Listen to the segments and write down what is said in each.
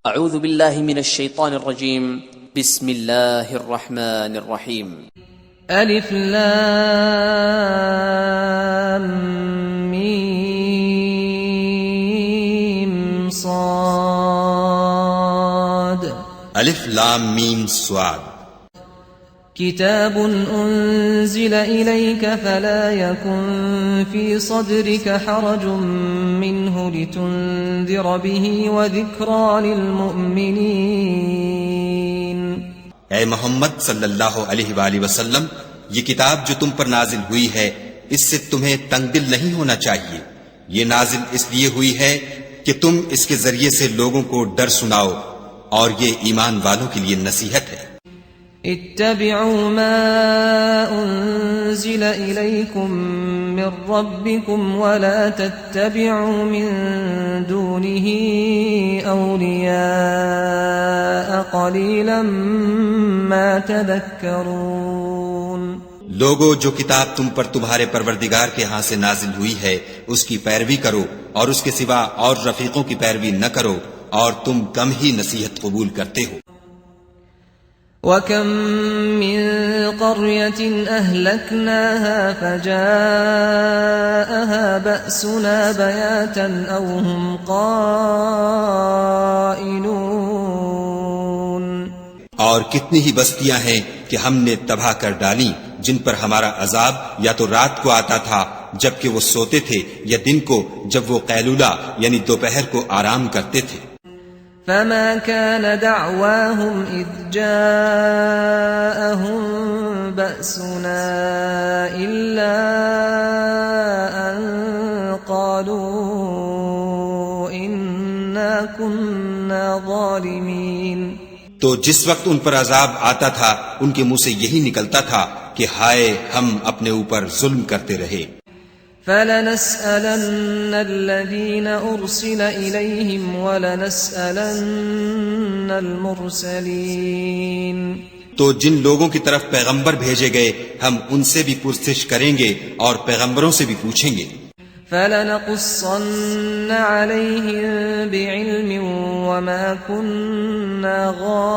اعوذ باللہ من الشیطان الرجیم بسم اللہ الرحمن الرحیم الف لام میم صاد الف لام میم صاد كتاب أنزل إليك فلا يكن في صدرك حرج منه لتنذر به وذكرى للمؤمنين. اے محمد صلی اللہ علیہ وآلہ وسلم، یہ کتاب جو تم پر نازل ہوئی ہے اس سے تمہیں تنگ دل نہیں ہونا چاہیے. یہ نازل اس لیے ہوئی ہے کہ تم اس کے ذریعے سے لوگوں کو ڈر سناؤ، اور یہ ایمان والوں کے لیے نصیحت ہے. اتبعوا ما انزل الیکم من ربکم ولا تتبعوا من دونه اولیاء قلیلا ما تذکرون. لوگو، جو کتاب تم پر تمہارے پروردگار کے ہاں سے نازل ہوئی ہے اس کی پیروی کرو، اور اس کے سوا اور رفیقوں کی پیروی نہ کرو، اور تم کم ہی نصیحت قبول کرتے ہو. وَكَمْ مِنْ قَرْيَةٍ أَهْلَكْنَاهَا فَجَاءَهَا بَأْسُنَا بَيَاتًا أَوْ هُمْ قَائِلُونَ. اور کتنی ہی بستیاں ہیں کہ ہم نے تباہ کر ڈالیں جن پر ہمارا عذاب یا تو رات کو آتا تھا جبکہ وہ سوتے تھے، یا دن کو جب وہ قیلولہ یعنی دوپہر کو آرام کرتے تھے. فما كان دعواهم إذ جاءهم بأسنا إلا أن قالوا إنا كنا ظالمين. تو جس وقت ان پر عذاب آتا تھا ان کے منہ سے یہی نکلتا تھا کہ ہائے ہم اپنے اوپر ظلم کرتے رہے. فَلَنَسْأَلَنَّ الَّذِينَ أُرْسِلَ إِلَيْهِمْ وَلَنَسْأَلَنَّ الْمُرْسَلِينَ. تو جن لوگوں کی طرف پیغمبر بھیجے گئے ہم ان سے بھی پرسش کریں گے اور پیغمبروں سے بھی پوچھیں گے. فَلَنَقُصَّنَّ عَلَيْهِمْ بِعِلْمٍ وَمَا كُنَّا غَائِبِينَ.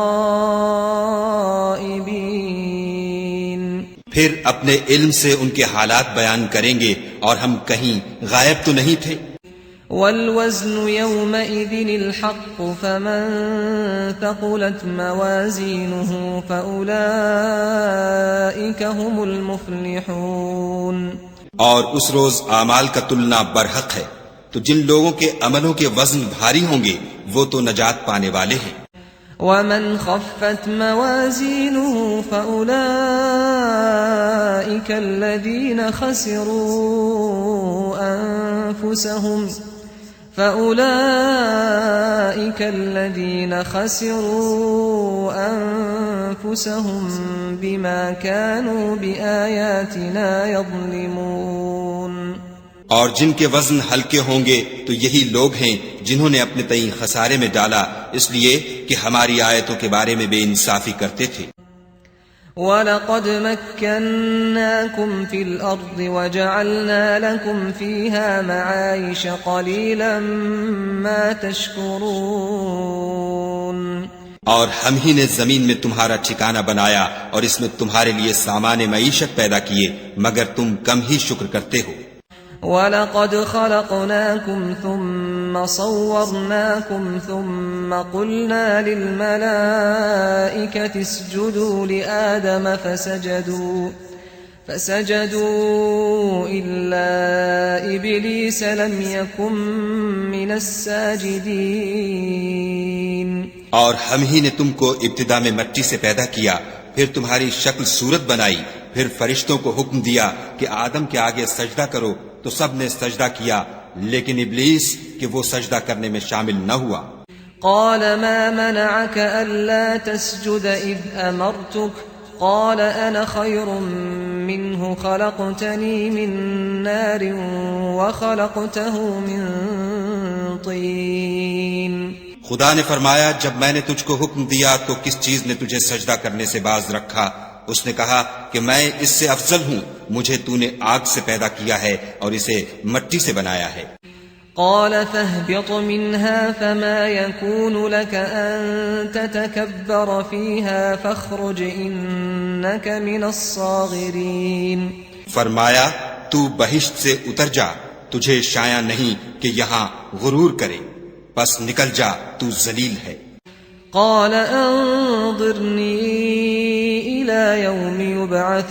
پھر اپنے علم سے ان کے حالات بیان کریں گے اور ہم کہیں غائب تو نہیں تھے. وَالْوَزْنُ يَوْمَئِذٍ الْحَقُّ فَمَنْ ثَقُلَتْ مَوَازِينُهُ فَأُولَئِكَ هُمُ الْمُفْلِحُونَ. اور اس روز اعمال کا تلنا برحق ہے، تو جن لوگوں کے عملوں کے وزن بھاری ہوں گے وہ تو نجات پانے والے ہیں. وَمَنْ خَفَّتْ مَوَازِينُهُ فَأُولَئِكَ الَّذِينَ خَسِرُوا أَنفُسَهُمْ بِمَا كَانُوا بِآيَاتِنَا يَظْلِمُونَ. اور جن کے وزن ہلکے ہوں گے تو یہی لوگ ہیں جنہوں نے اپنے تئیں خسارے میں ڈالا اس لیے کہ ہماری آیتوں کے بارے میں بے انصافی کرتے تھے. وَلَقَدْ مَكَّنَّاكُمْ فِي الْأَرْضِ وَجَعَلْنَا لَكُمْ فِيهَا مَعَايِشَ قَلِيلًا مَا تَشْكُرُونَ. اور ہم ہی نے زمین میں تمہارا ٹھکانہ بنایا اور اس میں تمہارے لیے سامان معیشت پیدا کیے، مگر تم کم ہی شکر کرتے ہو. وَلَقَدْ خَلَقْنَاكُمْ ثُمَّ صَوَّرْنَاكُمْ ثُمَّ قُلْنَا لِلْمَلَائِكَةِ اسْجُدُوا لِآدَمَ فَسَجَدُوا إِلَّا إِبْلِيسَ لَمْ يَكُنْ مِنَ السَّاجِدِينَ. اور ہم ہی نے تم کو ابتدا میں مٹی سے پیدا کیا، پھر تمہاری شکل صورت بنائی، پھر فرشتوں کو حکم دیا کہ آدم کے آگے سجدہ کرو تو سب نے سجدہ کیا، لیکن ابلیس کہ وہ سجدہ کرنے میں شامل نہ ہوا. قال ما منعك ألا تسجد إذ أمرتك قال أنا خير منه خلقتني من نار وخلقته من طين. خدا نے فرمایا جب میں نے تجھ کو حکم دیا تو کس چیز نے تجھے سجدہ کرنے سے باز رکھا؟ اس نے کہا کہ میں اس سے افضل ہوں، مجھے تو نے آگ سے پیدا کیا ہے اور اسے مٹی سے بنایا ہے. قال فاهبط منها فما يكون لك أن تتكبر فيها فاخرج إنك من الصاغرين. فرمایا تو بہشت سے اتر جا، تجھے شایع نہیں کہ یہاں غرور کرے، بس نکل جا، تو ذلیل ہے. قال انظرني إلى يوم يبعثون.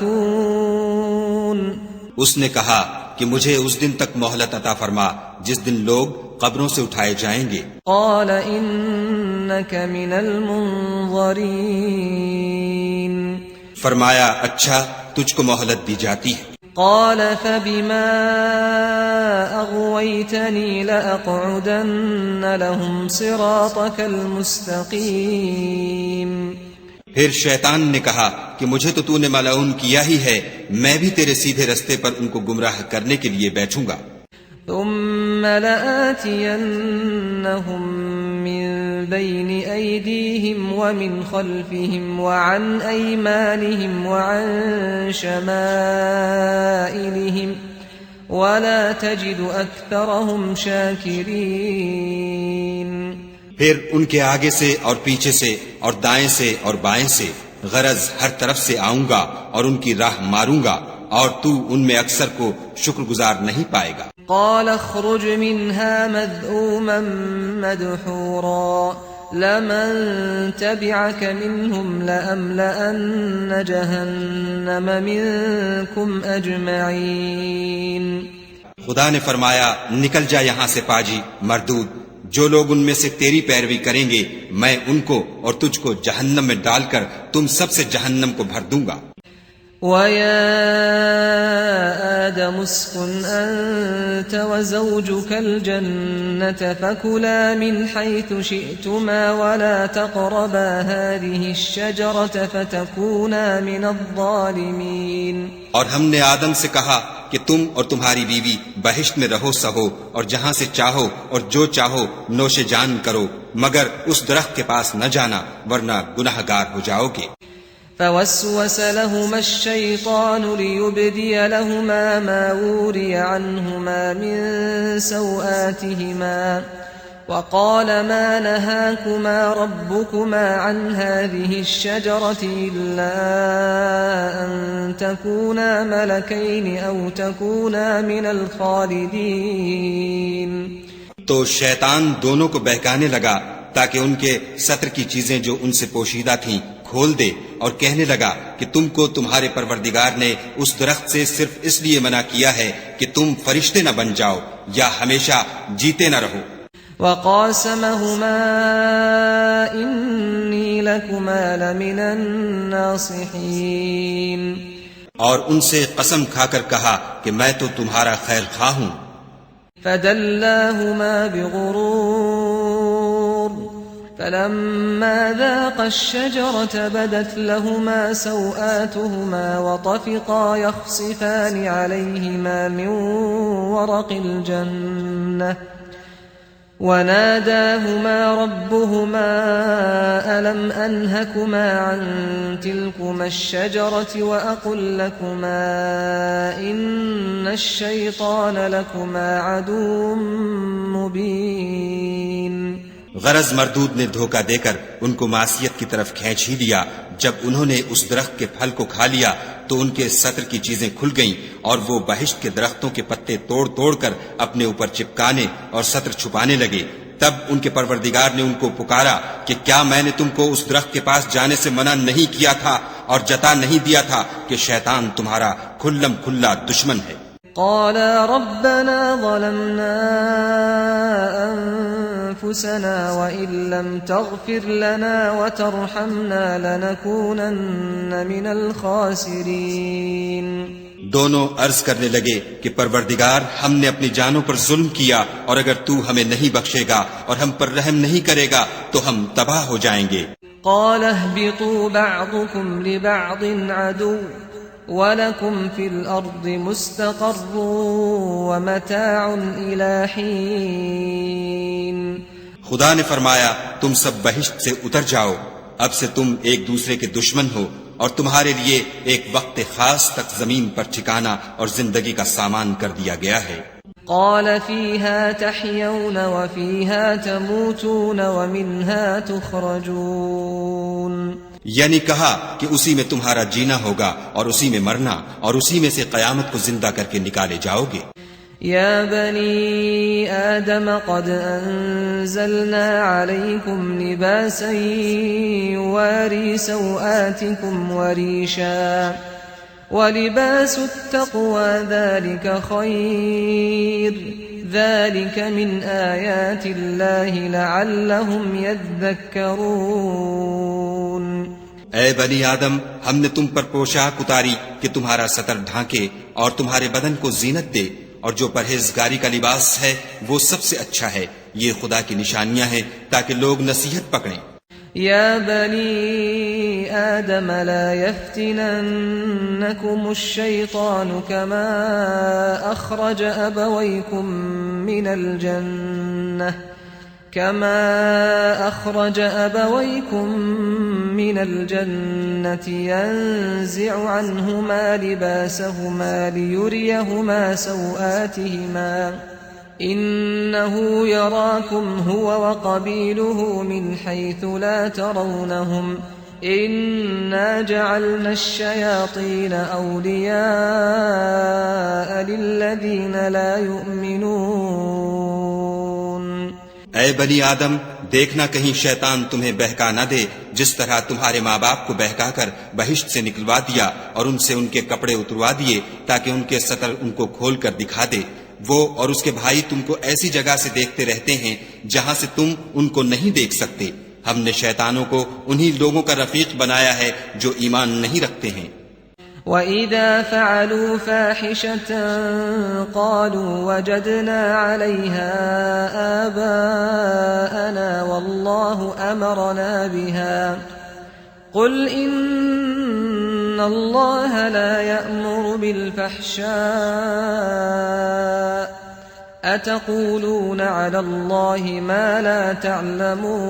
اس نے کہا کہ مجھے اس دن تک مہلت عطا فرما جس دن لوگ قبروں سے اٹھائے جائیں گے. قال إنك من المنظرين. فرمایا اچھا تجھ کو مہلت دی جاتی ہے. قال فبما أغويتني لأقعدن لهم صراطك المستقيم. پھر شیطان نے کہا کہ مجھے تو نے ملعون کیا ہی ہے، میں بھی تیرے سیدھے رستے پر ان کو گمراہ کرنے کے لیے بیٹھوں گا. ثم لآتينهم من بين أيديهم ومن خلفهم وعن أيمانهم وعن شمائلهم ولا تجد أكثرهم شاكرين. پھر ان کے آگے سے اور پیچھے سے اور دائیں سے اور بائیں سے، غرض ہر طرف سے آؤں گا اور ان کی راہ ماروں گا، اور تو ان میں اکثر کو شکر گزار نہیں پائے گا. قال اخرج منها مذءوما مدحورا لمن تبعك منهم لأملأن جهنم منكم أجمعين. خدا نے فرمایا نکل جا یہاں سے پاجی مردود، جو لوگ ان میں سے تیری پیروی کریں گے میں ان کو اور تجھ کو جہنم میں ڈال کر تم سب سے جہنم کو بھر دوں گا. وَيَا آدَمُ اسْكُنْ أَنْتَ وَزَوْجُكَ الْجَنَّةَ فَكُلَا مِنْ حَيْثُ شِئْتُمَا وَلَا تَقْرَبَا هَذِهِ الشَّجَرَةَ فَتَكُونَا مِنَ الظَّالِمِينَ. اور ہم نے آدم سے کہا کہ تم اور تمہاری بیوی بہشت میں رہو سہو اور جہاں سے چاہو اور جو چاہو نوش جان کرو، مگر اس درخت کے پاس نہ جانا ورنہ گناہگار ہو جاؤ گے. فوسوس لهما الشيطان ليبدي لهما ما وري عنهما من سوآتهما وقال ما نهاكما ربكما عن هذه الشجرة إلا أن تكونا ملكين أو تكونا من الخالدين. تو شیطان دونوں کو بہکانے لگا تاکہ ان کے ستر کی چیزیں جو ان سے پوشیدہ تھیں کھول دے، اور کہنے لگا کہ تم کو تمہارے پروردگار نے اس درخت سے صرف اس لیے منع کیا ہے کہ تم فرشتے نہ بن جاؤ یا ہمیشہ جیتے نہ رہو. وقاسمهما إني لكما لمن الناصحين. اور ان سے قسم کھا کر کہا کہ میں تو تمہارا خیر خواہ ہوں. فدلاهما بغرور فلما ذاقا الشجرة بدت لهما سوآتهما وطفقا يخصفان عليهما من ورق الجنة وناداهما ربهما ألم أنهكما عن تلكما الشجرة وأقل لكما إن الشيطان لكما عدو مبين. غرض مردود نے دھوکہ دے کر ان کو معصیت کی طرف کھینچ ہی لیا. جب انہوں نے اس درخت کے پھل کو کھا لیا تو ان کے ستر کی چیزیں کھل گئیں اور وہ بہشت کے درختوں کے پتے توڑ توڑ کر اپنے اوپر چپکانے اور ستر چھپانے لگے. تب ان کے پروردگار نے ان کو پکارا کہ کیا میں نے تم کو اس درخت کے پاس جانے سے منع نہیں کیا تھا اور جتا نہیں دیا تھا کہ شیطان تمہارا کھلم کھلا دشمن ہے. قالا ربنا ظلمنا أنفسنا وإن لم تغفر لنا وترحمنا لنكونن من الخاسرين. دونوں عرض کرنے لگے کہ پروردگار ہم نے اپنی جانوں پر ظلم کیا، اور اگر تو ہمیں نہیں بخشے گا اور ہم پر رحم نہیں کرے گا تو ہم تباہ ہو جائیں گے. قال اهبطوا بعضكم لبعض عدو وَلَكُمْ فِي الْأَرْضِ مُسْتَقَرٌّ وَمَتَاعٌ إِلَى حِينٍ. خدا نے فرمایا تم سب بہشت سے اتر جاؤ، اب سے تم ایک دوسرے کے دشمن ہو، اور تمہارے لیے ایک وقت خاص تک زمین پر ٹھکانہ اور زندگی کا سامان کر دیا گیا ہے. قال فيها تحيون وفيها تموتون ومنها تخرجون یعنی کہا کہ اسی میں تمہارا جینا ہوگا اور اسی میں مرنا اور اسی میں سے قیامت کو زندہ کر کے نکالے جاؤ گے. يا بني آدم قد أنزلنا عليكم لباسا يواري سوآتكم وريشا ولباس التقوى ذلك خير ذلك من آيات الله لعلهم يذكرون. اے بنی آدم، ہم نے تم پر پوشاک اتاری کہ تمہارا سطر ڈھانکے اور تمہارے بدن کو زینت دے، اور جو پرہیزگاری کا لباس ہے وہ سب سے اچھا ہے. یہ خدا کی نشانیاں ہیں تاکہ لوگ نصیحت پکڑیں. يا بني آدم لا يفتننكم الشيطان كما أخرج أبويكم من الجنة ينزع عنهما لباسهما ليريهما سوآتهما إنه يراكم هو وقبيله من حيث لا ترونهم إنا جعلنا الشياطين أولياء للذين لا يؤمنون. اے بنی آدم، دیکھنا کہیں شیطان تمہیں بہکا نہ دے جس طرح تمہارے ماں باپ کو بہکا کر بہشت سے نکلوا دیا اور ان سے ان کے کپڑے اتروا دیے تاکہ ان کے سطر ان کو کھول کر دکھا دے. وہ اور اس کے بھائی تم کو ایسی جگہ سے دیکھتے رہتے ہیں جہاں سے تم ان کو نہیں دیکھ سکتے. ہم نے شیطانوں کو انہی لوگوں کا رفیق بنایا ہے جو ایمان نہیں رکھتے ہیں. وَإِذَا فَعَلُوا فَاحِشَةً قَالُوا وَجَدْنَا عَلَيْهَا آبَاءَنَا وَاللَّهُ أَمَرَنَا بِهَا قُلْ إِنَّ اللَّهَ لَا يَأْمُرُ بِالْفَحْشَاءِ أَتَقُولُونَ عَلَى اللَّهِ مَا لَا تَعْلَمُونَ.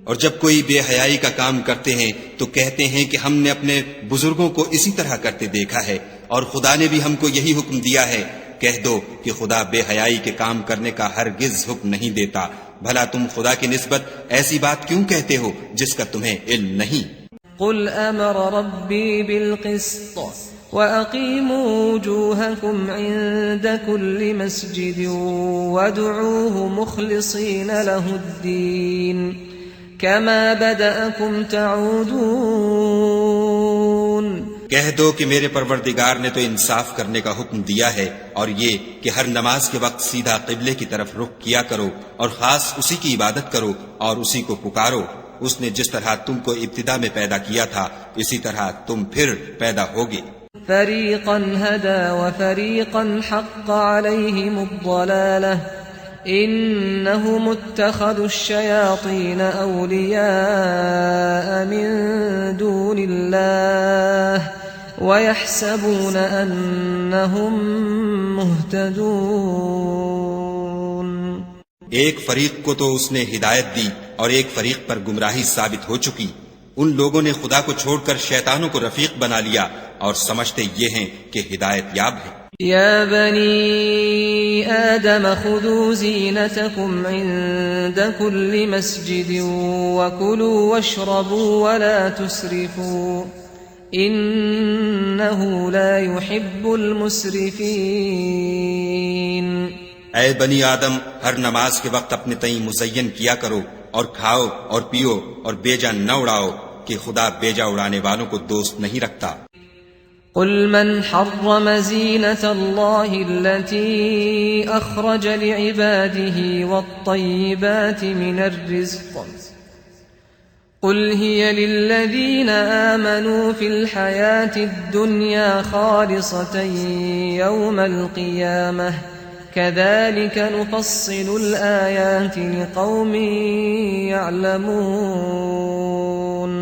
اور جب کوئی بے حیائی کا کام کرتے ہیں تو کہتے ہیں کہ ہم نے اپنے بزرگوں کو اسی طرح کرتے دیکھا ہے اور خدا نے بھی ہم کو یہی حکم دیا ہے. کہہ دو کہ خدا بے حیائی کے کام کرنے کا ہرگز حکم نہیں دیتا. بھلا تم خدا کی نسبت ایسی بات کیوں کہتے ہو جس کا تمہیں علم نہیں؟ قل امر ربی بالقسط وَأَقِيمُوا وُجُوهَكُمْ عِندَ كُلِّ مَسْجِدٍ وَادْعُوهُ مُخْلِصِينَ لَهُ الدِّينَ كَمَا بَدَأَكُمْ تَعُودُونَ. کہہ دو کہ میرے پروردگار نے تو انصاف کرنے کا حکم دیا ہے اور یہ کہ ہر نماز کے وقت سیدھا قبلے کی طرف رخ کیا کرو اور خاص اسی کی عبادت کرو اور اسی کو پکارو. اس نے جس طرح تم کو ابتدا میں پیدا کیا تھا اسی طرح تم پھر پیدا ہوگے. فَرِيقًا هَدَى وَفَرِيقًا حَقَّ عَلَيْهِمُ الضَّلَالَةُ إِنَّهُمُ اتَّخَذُوا الشَّيَاطِينَ أَوْلِيَاءَ مِن دُونِ اللَّهِ وَيَحْسَبُونَ أَنَّهُمْ مُهْتَدُونَ. ایک فریق کو تو اس نے ہدایت دی اور ایک فریق پر گمراہی ثابت ہو چکی. ان لوگوں نے خدا کو چھوڑ کر شیطانوں کو رفیق بنا لیا اور سمجھتے یہ ہیں کہ ہدایت یاب ہے. یا بنی آدم خذوا زینتکم عند كل مسجد وکلوا واشربوا ولا تسرفوا انه لا يحب المسرفین. اے بنی آدم، ہر نماز کے وقت اپنے تئیں مزین کیا کرو اور کھاؤ اور پیو اور بیجا نہ اڑاؤ کہ خدا بیجا اڑانے والوں کو دوست نہیں رکھتا. قل من حرم زینة اللہ التي اخرج لعباده والطیبات من الرزق قل هي للذین آمنوا في الحياة الدنيا خالصة يوم القيامة كذلك نفصل الآيات لقوم يعلمون.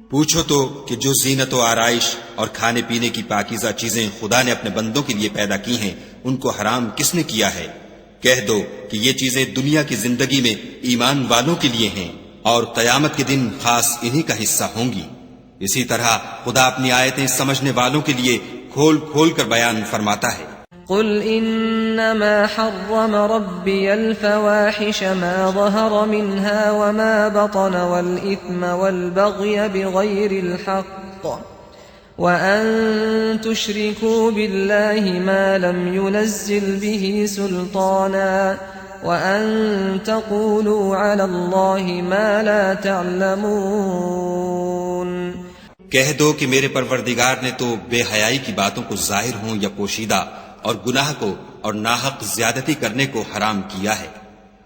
پوچھو تو کہ جو زینت و آرائش اور کھانے پینے کی پاکیزہ چیزیں خدا نے اپنے بندوں کے لیے پیدا کی ہیں ان کو حرام کس نے کیا ہے؟ کہہ دو کہ یہ چیزیں دنیا کی زندگی میں ایمان والوں کے لیے ہیں اور قیامت کے دن خاص انہی کا حصہ ہوں گی. اسی طرح خدا اپنی آیتیں سمجھنے والوں کے لیے کھول کھول کر بیان فرماتا ہے. قل إنما حرم ربي الفواحش ما ظهر منها وما بطن والإثم والبغي بغير الحق وأن تشركوا بالله ما لم ينزل به سلطانا وأن تقولوا على الله ما لا تعلمون. کہہ دو کہ میرے پروردگار نے تو بے حیائی کی باتوں کو ظاہر ہوں یا پوشیدہ اور گناہ کو اور ناحق زیادتی کرنے کو حرام کیا ہے،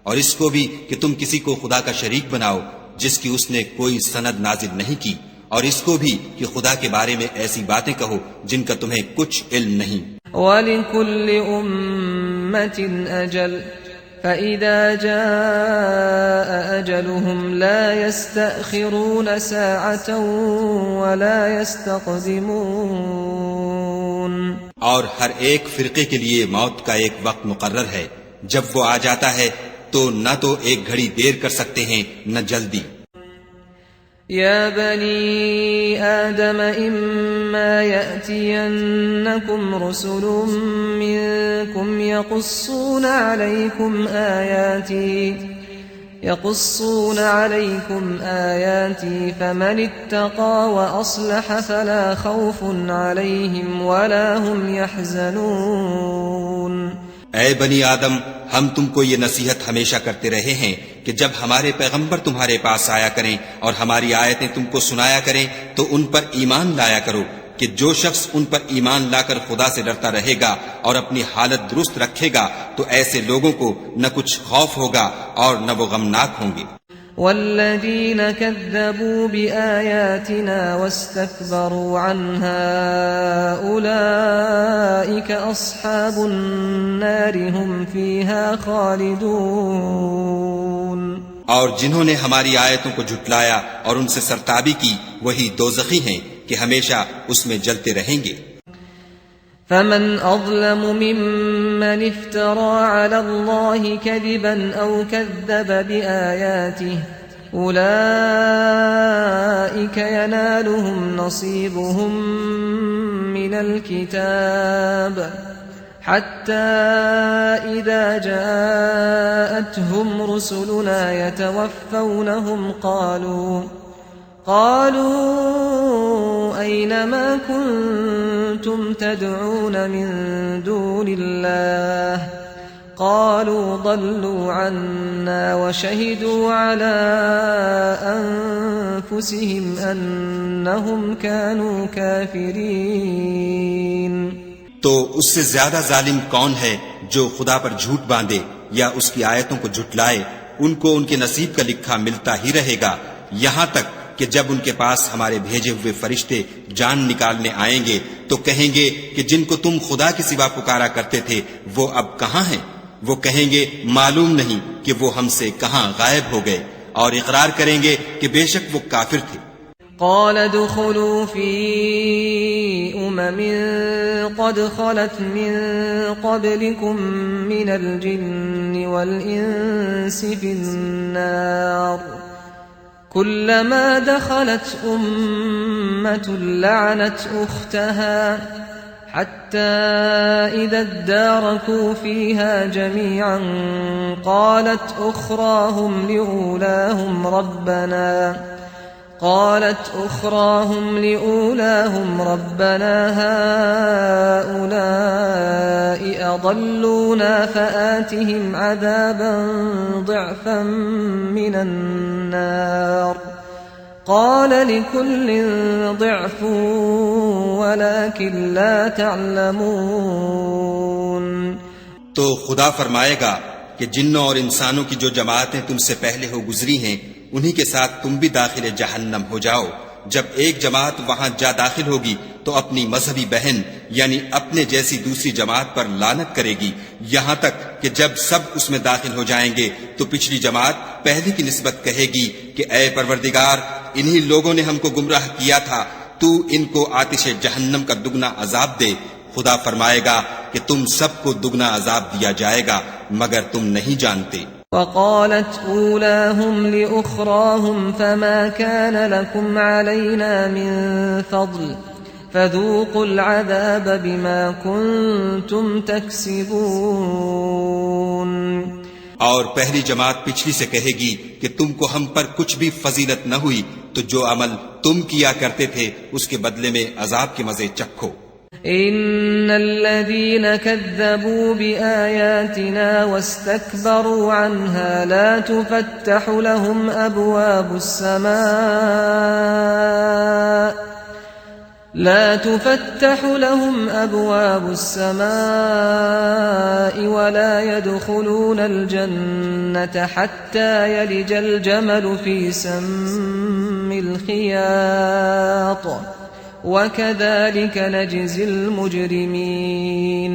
اور اس کو بھی کہ تم کسی کو خدا کا شریک بناؤ جس کی اس نے کوئی سند نازل نہیں کی، اور اس کو بھی کہ خدا کے بارے میں ایسی باتیں کہو جن کا تمہیں کچھ علم نہیں. وَلِكُلِّ أُمَّةٍ أَجَلٌ فَإِذَا جَاءَ أَجَلُهُمْ لَا يَسْتَأْخِرُونَ سَاعَةً وَلَا يَسْتَقْدِمُونَ. اور ہر ایک فرقے کے لیے موت کا ایک وقت مقرر ہے، جب وہ آ جاتا ہے تو نہ تو ایک گھڑی دیر کر سکتے ہیں نہ جلدی. يا بني آدم إما يأتينكم رسل منكم يقصون عليكم آياتي فمن اتقى وأصلح فلا خوف عليهم ولا هم يحزنون. اے بنی آدم، ہم تم کو یہ نصیحت ہمیشہ کرتے رہے ہیں کہ جب ہمارے پیغمبر تمہارے پاس آیا کریں اور ہماری آیتیں تم کو سنایا کریں تو ان پر ایمان لایا کرو، کہ جو شخص ان پر ایمان لا کر خدا سے ڈرتا رہے گا اور اپنی حالت درست رکھے گا تو ایسے لوگوں کو نہ کچھ خوف ہوگا اور نہ وہ غمناک ہوں گے. والذين كذبوا بآياتنا واستكبروا عنها أولئك أصحاب النار هم فيها خالدون. اور جنہوں نے ہماری آیتوں کو جھٹلایا اور ان سے سرتابی کی وہی دوزخی ہیں کہ ہمیشہ اس میں جلتے رہیں گے. فمن أظلم ممن افترى على الله كذبا أو كذب بآياته أولئك ينالهم نصيبهم من الكتاب حتى إذا جاءتهم رسلنا يتوفونهم قالوا أين ما كنتم تدعون من دون الله قالوا ضلوا عنا وشهدوا على أنفسهم أنهم كانوا كافرين. تو اس سے زیادہ ظالم کون ہے جو خدا پر جھوٹ باندھے یا اس کی آیتوں کو جھٹلائے؟ ان کو ان کے نصیب کا لکھا ملتا ہی رہے گا یہاں تک کہ جب ان کے پاس ہمارے بھیجے ہوئے فرشتے جان نکالنے آئیں گے تو کہیں گے کہ جن کو تم خدا کے سوا پکارا کرتے تھے وہ اب کہاں ہیں؟ وہ کہیں گے معلوم نہیں کہ وہ ہم سے کہاں غائب ہو گئے، اور اقرار کریں گے کہ بے شک وہ کافر تھے. قال ادخلوا في قد خلت من قبلكم من الجن والإنس في النار كلما دخلت أمة لعنت أختها حتى إذا اداركوا فيها جميعا قالت أخراهم لأولاهم ربنا هؤلاء أضلونا فآتهم عذابا ضعفا من النار قال لكل ضعف ولكن لا تعلمون. تو خدا فرمائے گا کہ جنوں اور انسانوں کی جو جماعتیں تم سے پہلے ہو گزری ہیں انہی کے ساتھ تم بھی داخل جہنم ہو جاؤ. جب ایک جماعت وہاں جا داخل ہوگی تو اپنی مذہبی بہن یعنی اپنے جیسی دوسری جماعت پر لعنت کرے گی، یہاں تک کہ جب سب اس میں داخل ہو جائیں گے تو پچھلی جماعت پہلی کی نسبت کہے گی کہ اے پروردگار، انہی لوگوں نے ہم کو گمراہ کیا تھا، تو ان کو آتش جہنم کا دگنا عذاب دے. خدا فرمائے گا کہ تم سب کو دگنا عذاب دیا جائے گا مگر تم نہیں جانتے. وقالت أولاهم لأخراهم فما كان لكم علينا من فضل فذوقوا العذاب بما كنتم تكسبون. اور پہلی جماعت پچھلی سے کہے گی کہ تم کو ہم پر کچھ بھی فضیلت نہ ہوئی تو جو عمل تم کیا کرتے تھے اس کے بدلے میں عذاب کے مزے چکھو. ان الذين كذبوا بآياتنا واستكبروا عنها لا تفتح لهم أبواب السماء ولا يدخلون الجنة حتى يلج الجمل في سم الخياط وَكَذَلِكَ نَجْزِي الْمُجْرِمِينَ.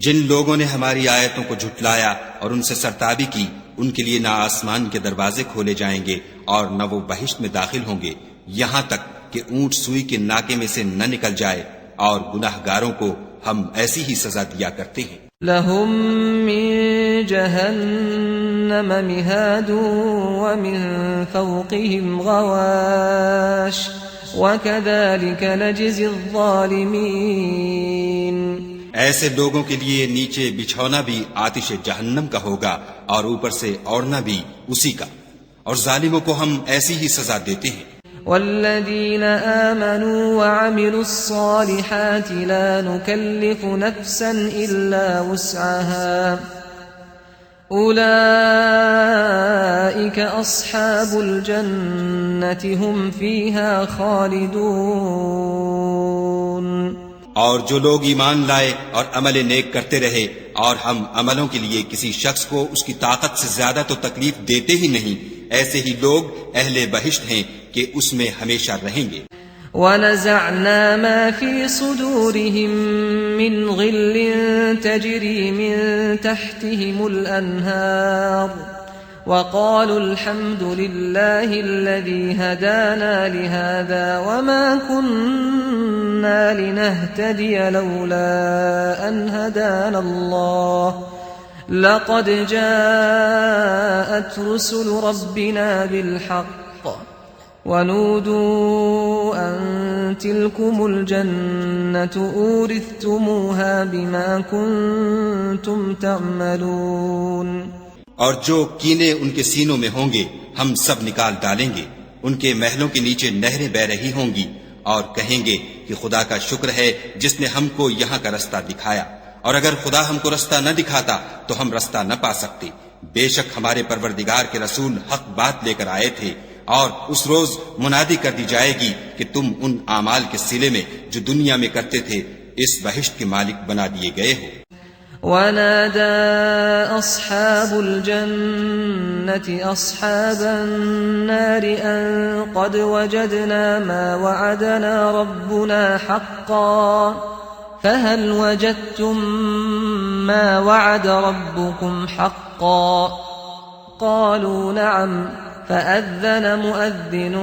جن لوگوں نے ہماری آیتوں کو جھٹلایا اور ان سے سرتابی کی ان کے لیے نہ آسمان کے دروازے کھولے جائیں گے اور نہ وہ بہشت میں داخل ہوں گے یہاں تک کہ اونٹ سوئی کے ناکے میں سے نہ نکل جائے. اور گناہ گاروں کو ہم ایسی ہی سزا دیا کرتے ہیں. لَهُم مِّن جَهَنَّمَ مِهَادٌ وَمِن فَوْقِهِمْ غَوَاشٍ وَكَذَلِكَ نَجْزِي الظَّالِمِينَ. ایسے لوگوں کے لیے نیچے بچھونا بھی آتش جہنم کا ہوگا اور اوپر سے اوڑھنا بھی اسی کا، اور ظالموں کو ہم ایسی ہی سزا دیتے ہیں. والذین آمنوا وعملوا الصالحات لا نكلف نفسا إلا وسعها أولئك أصحاب الجنة هم فيها خالدون. اور جو لوگ ایمان لائے اور عمل نیک کرتے رہے اور ہم عملوں کے لیے کسی شخص کو اس کی طاقت سے زیادہ تو تکلیف دیتے ہی نہیں، ایسے ہی لوگ اہل بہشت ہیں کہ اس میں ہمیشہ رہیں گے. وَنَزَعْنَا مَا فِي صُدُورِهِم مِّن غِلٍّ تَجْرِي مِن تَحْتِهِمُ الْأَنْهَارُ وَقَالُوا الْحَمْدُ لِلَّهِ الَّذِي هَدَانَا لِهَذَا وَمَا كُنَّا لِنَهْتَدِيَ لَوْلَا أَنْ هَدَانَا اللَّهُ لَقَدْ جَاءَتْ رُسُلُ رَبِّنَا بِالْحَقِّ وَنُودُوا أَن تِلْكُمُ الْجَنَّةُ أُورِثْتُمُوهَا بِمَا كُنتُمْ تَعْمَلُونَ. اور جو کینے ان کے سینوں میں ہوں گے ہم سب نکال ڈالیں گے. ان کے محلوں کے نیچے نہریں بہ رہی ہوں گی اور کہیں گے کہ خدا کا شکر ہے جس نے ہم کو یہاں کا رستہ دکھایا، اور اگر خدا ہم کو رستہ نہ دکھاتا تو ہم رستہ نہ پا سکتے. بے شک ہمارے پروردگار کے رسول حق بات لے کر آئے تھے، اور اس روز منادی کر دی جائے گی کہ تم ان اعمال کے صلے میں جو دنیا میں کرتے تھے اس بہشت کے مالک بنا دیے گئے ہو. وَنَادَى أَصْحَابُ الْجَنَّةِ أَصْحَابَ النَّارِ أَن قَدْ وَجَدْنَا مَا وَعَدَنَا رَبُّنَا حَقًّا فَهَلْ وَجَدتُّم مَّا وَعَدَ رَبُّكُمْ حَقًّا قَالُوا نَعَمْ فَأَذَّنَ مُؤَذِّنٌ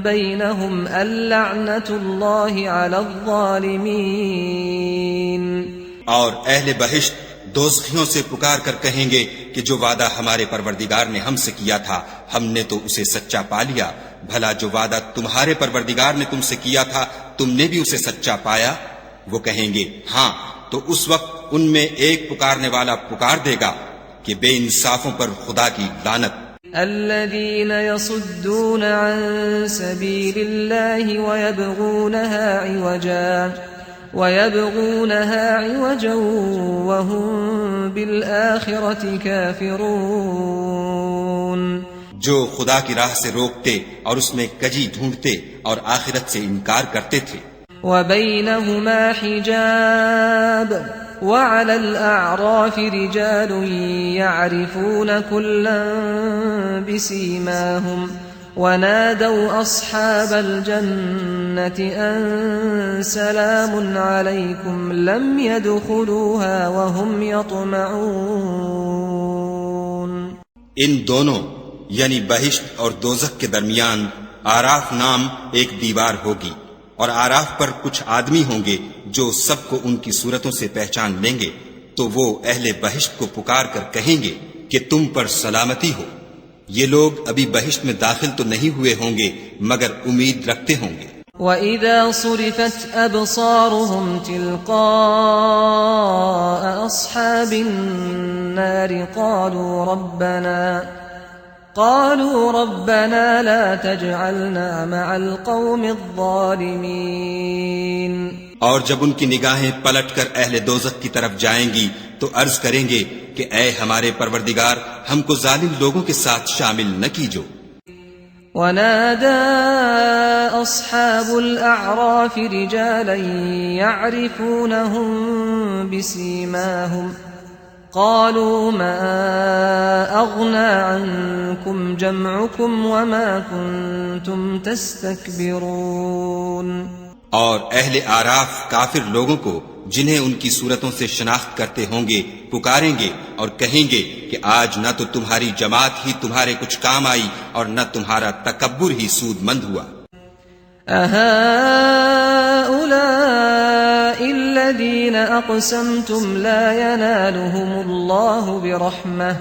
بَيْنَهُمْ اللَّعْنَةُ اللَّهِ عَلَى الظَّالِمِينَ. اور اہل بہشت دوزخیوں سے پکار کر کہیں گے کہ جو وعدہ ہمارے پروردگار نے ہم سے کیا تھا ہم نے تو اسے سچا پا لیا. بھلا جو وعدہ تمہارے پروردگار نے تم سے کیا تھا تم نے بھی اسے سچا پایا؟ وہ کہیں گے ہاں. تو اس وقت ان میں ایک پکارنے والا پکار دے گا کہ بے انصافوں پر خدا کی لعنت. الذين يصدون عن سبيل الله ويبغونها عوجا وهم بالآخرة كافرون. جو خدا کی راہ سے روکتے اور اس میں کجی ڈھونڈتے اور آخرت سے انکار کرتے تھے. وبينهما حجاب وعلى الأعراف رجال يعرفون كلا بسيماهم ونادوا أصحاب الجنة أن سلام عليكم لم يدخلوها وهم يطمعون. ان دونوں یعنی بہشت اور دوزخ کے درمیان آراف نام ایک دیوار ہوگی، اور آراف پر کچھ آدمی ہوں گے جو سب کو ان کی صورتوں سے پہچان لیں گے. تو وہ اہل بہشت کو پکار کر کہیں گے کہ تم پر سلامتی ہو. یہ لوگ ابھی بہشت میں داخل تو نہیں ہوئے ہوں گے مگر امید رکھتے ہوں گے. وَإِذَا صُرِفَتْ أَبْصَارُهُمْ تِلْقَاءَ أَصْحَابِ النَّارِ قالوا ربنا لا تجعلنا مع القوم الظالمين. اور جب ان کی نگاہیں پلٹ کر اہل دوزخ کی طرف جائیں گی تو عرض کریں گے کہ اے ہمارے پروردگار ہم کو ظالم لوگوں کے ساتھ شامل نہ کیجو. ونادى أصحاب الأعراف رجالا يعرفونهم بسيماهم قالوا ما أغنى عنكم جمعكم وما كنتم تستكبرون. اور اہل آراف کافر لوگوں کو جنہیں ان کی صورتوں سے شناخت کرتے ہوں گے پکاریں گے اور کہیں گے کہ آج نہ تو تمہاری جماعت ہی تمہارے کچھ کام آئی اور نہ تمہارا تکبر ہی سود مند ہوا. أهؤلاء الذين أقسمتم لا ينالهم الله برحمة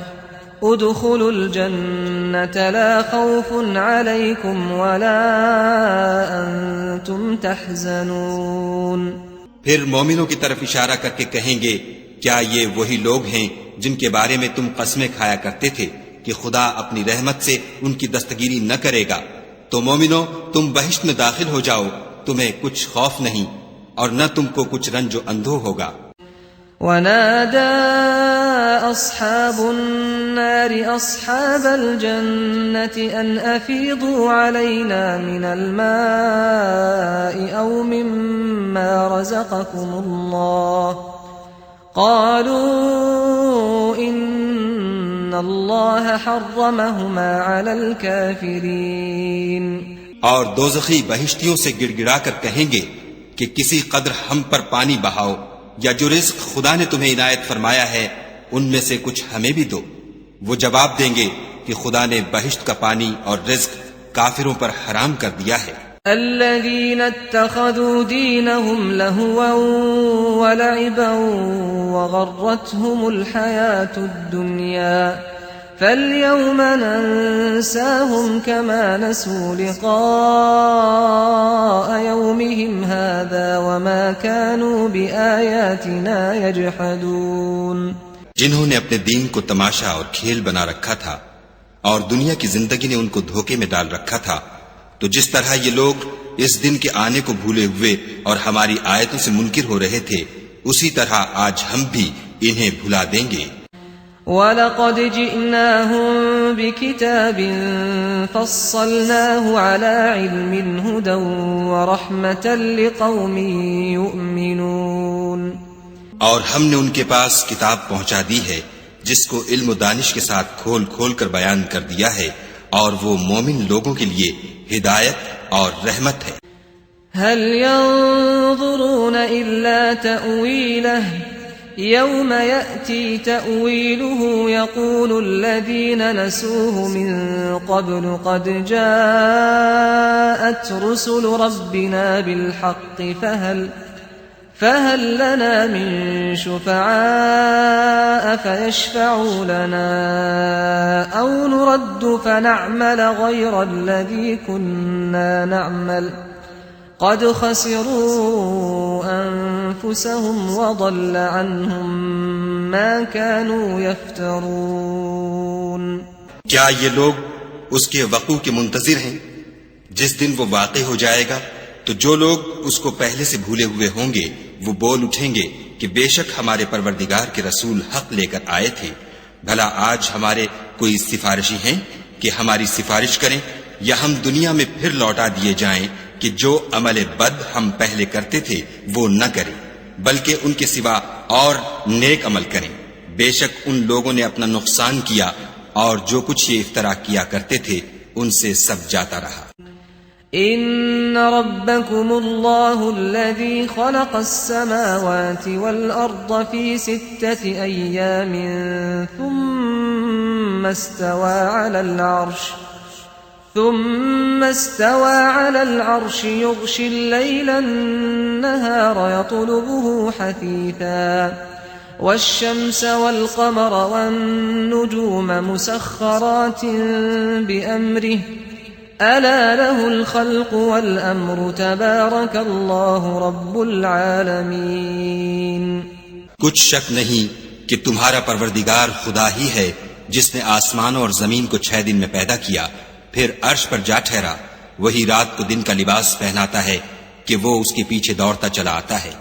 ادخلوا الجنة لا خوف عليكم ولا أنتم تحزنون. پھر مومنوں کی طرف اشارہ کر کے کہیں گے کیا یہ وہی لوگ ہیں جن کے بارے میں تم قسمیں کھایا کرتے تھے کہ خدا اپنی رحمت سے ان کی دستگیری نہ کرے گا؟ تو مومنوں تم بہشت میں داخل ہو جاؤ، تمہیں کچھ خوف نہیں اور نہ تم کو کچھ رنج و اندھو ہوگا. ونادى أصحاب النار أصحاب الجنة أن أفيضوا علينا من الماء أو مما رزقكم الله قالوا إن الله حرمهما على الكافرين. اور دوزخی بہشتیوں سے گڑ گڑا کر کہیں گے کہ کسی قدر ہم پر پانی بہاؤ یا جو رزق خدا نے تمہیں عنایت فرمایا ہے ان میں سے کچھ ہمیں بھی دو. وہ جواب دیں گے کہ خدا نے بہشت کا پانی اور رزق کافروں پر حرام کر دیا ہے. الذين اتخذوا دينهم لهوا ولعبا وغرتهم الحياة الدنيا فاليوم ننساهم كما نسوا لقاء يومهم هذا وما كانوا بآياتنا يجحدون. جنہوں نے اپنے دین کو تماشا اور کھیل بنا رکھا تھا اور دنیا کی زندگی نے ان کو دھوکے میں ڈال رکھا تھا، تو جس طرح یہ لوگ اس دن کے آنے کو بھولے ہوئے اور ہماری آیتوں سے منکر ہو رہے تھے اسی طرح آج ہم بھی انہیں بھلا دیں گے. وَلَقَدْ جِئْنَاهُمْ بِكِتَابٍ فَصَّلْنَاهُ عَلَى عِلْمٍ هُدًى وَرَحْمَةً لِقَوْمٍ يُؤْمِنُونَ. اور ہم نے ان کے پاس کتاب پہنچا دی ہے جس کو علم و دانش کے ساتھ کھول کھول کر بیان کر دیا ہے اور وہ مومن لوگوں کے لیے ہدایت اور رحمت ہے. هل ينظرون إلا تأويله يوم يأتي تأويله يقول الذين نسوه من قبل قد جاءت رسل ربنا بالحق فهل لنا من شفعاء فيشفعوا لنا أو نرد فنعمل غير الذي كنا نعمل قد خسروا أنفسهم وضل عنهم ما كانوا يفترون. کیا یہ لوگ اس کے وقوع کے منتظر ہیں جس دن وہ واقع ہو جائے گا؟ تو جو لوگ اس کو پہلے سے بھولے ہوئے ہوں گے وہ بول اٹھیں گے کہ بے شک ہمارے پروردگار کے رسول حق لے کر آئے تھے. بھلا آج ہمارے کوئی سفارشی ہیں کہ ہماری سفارش کریں یا ہم دنیا میں پھر لوٹا دیے جائیں کہ جو عمل بد ہم پہلے کرتے تھے وہ نہ کریں بلکہ ان کے سوا اور نیک عمل کریں. بے شک ان لوگوں نے اپنا نقصان کیا اور جو کچھ یہ افترا کیا کرتے تھے ان سے سب جاتا رہا. ان ربكم الله الذي خلق السماوات والارض في 6 ايام ثم استوى على العرش يغشي الليل النهار يطلبه حثيثا والشمس والقمر والنجوم مسخرات بأمره ألا له الخلق والأمر تبارك الله رب العالمين. کچھ شک نہیں کہ تمہارا پروردگار خدا ہی ہے جس نے آسمانوں اور زمین کو 6 دن میں پیدا کیا، پھر عرش پر جا ٹھہرا. وہی رات کو دن کا لباس پہناتا ہے کہ وہ اس کے پیچھے دوڑتا چلا آتا ہے،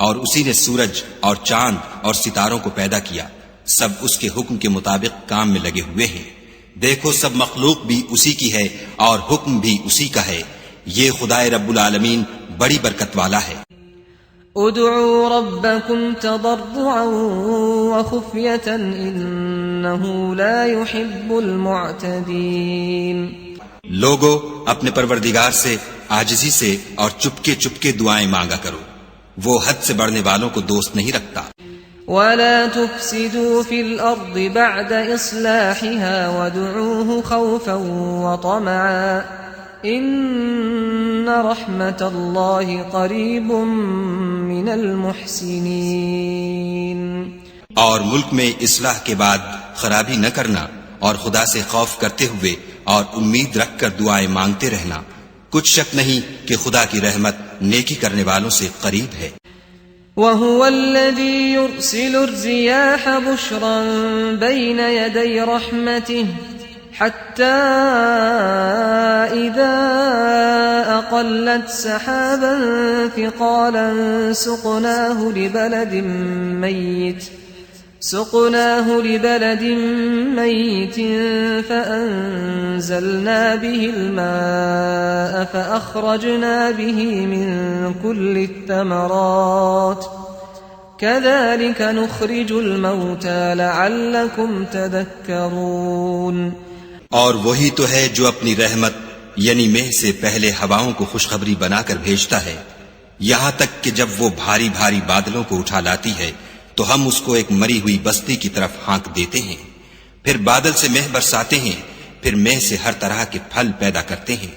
اور اسی نے سورج اور چاند اور ستاروں کو پیدا کیا، سب اس کے حکم کے مطابق کام میں لگے ہوئے ہیں. دیکھو سب مخلوق بھی اسی کی ہے اور حکم بھی اسی کا ہے. یہ خدائے رب العالمین بڑی برکت والا ہے. ادعوا ربكم تضرعا وخفية إنه لا يحب المعتدين. لوگو اپنے پروردگار سے عاجزی سے اور چپکے چپکے دعائیں مانگا کرو، وہ حد سے بڑھنے والوں کو دوست نہیں رکھتا. ولا تفسدوا في الأرض بعد إصلاحها وادعوه خوفا وطمعا إن رحمة الله قريب من المحسنين. اور ملک میں اصلاح کے بعد خرابی نہ کرنا اور خدا سے خوف کرتے ہوئے اور امید رکھ کر دعائیں مانگتے رہنا. کچھ شک نہیں کہ خدا کی رحمت نیکی کرنے والوں سے قریب ہے. وهو الذي يرسل الرياح بشرا بين يدي رحمته حتى إذا أقلت سحابا ثقالا سقناه لبلد ميت فأنزلنا به الماء فأخرجنا به من كل الثمرات كذلك نخرج الموتى لعلكم تذكرون. اور وہی تو ہے جو اپنی رحمت یعنی مہ سے پہلے ہواؤں کو خوشخبری بنا کر بھیجتا ہے، یہاں تک کہ جب وہ بھاری بھاری بادلوں کو اٹھا لاتی ہے تو ہم اس کو ایک مری ہوئی بستی کی طرف ہانک دیتے ہیں، پھر بادل سے مہ برساتے ہیں، پھر مہ سے ہر طرح کے پھل پیدا کرتے ہیں.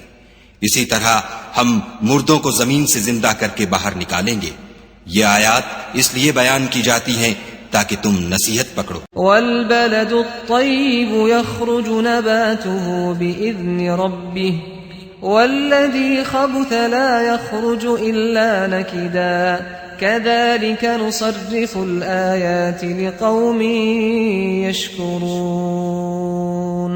اسی طرح ہم مردوں کو زمین سے زندہ کر کے باہر نکالیں گے. یہ آیات اس لیے بیان کی جاتی ہیں تاکہ تم نصیحت پکڑو. والبلد الطيب يخرج نباته بإذن ربه والذي خبث لا يخرج إلا نكدا كذلك نصرف الآيات لقوم يشكرون.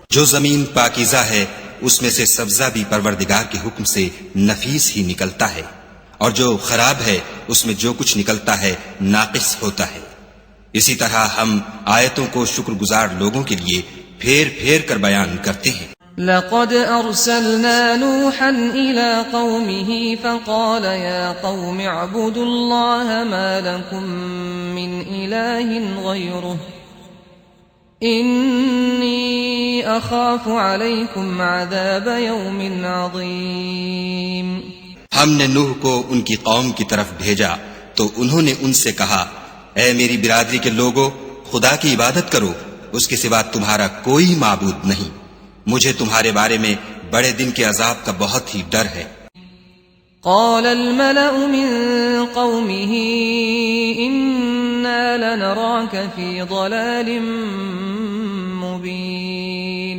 جو زمین پاکیزہ ہے اس میں سے سبزہ بھی پروردگار کے حکم سے نفیس ہی نکلتا ہے، اور جو خراب ہے اس میں جو کچھ نکلتا ہے ناقص ہوتا ہے. اسی طرح ہم آیتوں کو شکر گزار لوگوں کے لیے پھیر پھیر کر بیان کرتے ہیں. لقد أرسلنا نوحا إلى قومه فقال يا قوم اعبدوا الله ما لكم من إله غيره إني أخاف عليكم عذاب يوم عظيم. ہم نے نوح کو ان کی قوم کی طرف بھیجا تو انہوں نے ان سے کہا، اے میری برادری کے لوگو، خدا کی عبادت کرو، اس کے سوا تمہارا کوئی معبود نہیں، مجھے تمہارے بارے میں بڑے دن کے عذاب کا بہت ہی ڈر ہے. قال الملأ من قومه إنا لنراك في ضلال مبين.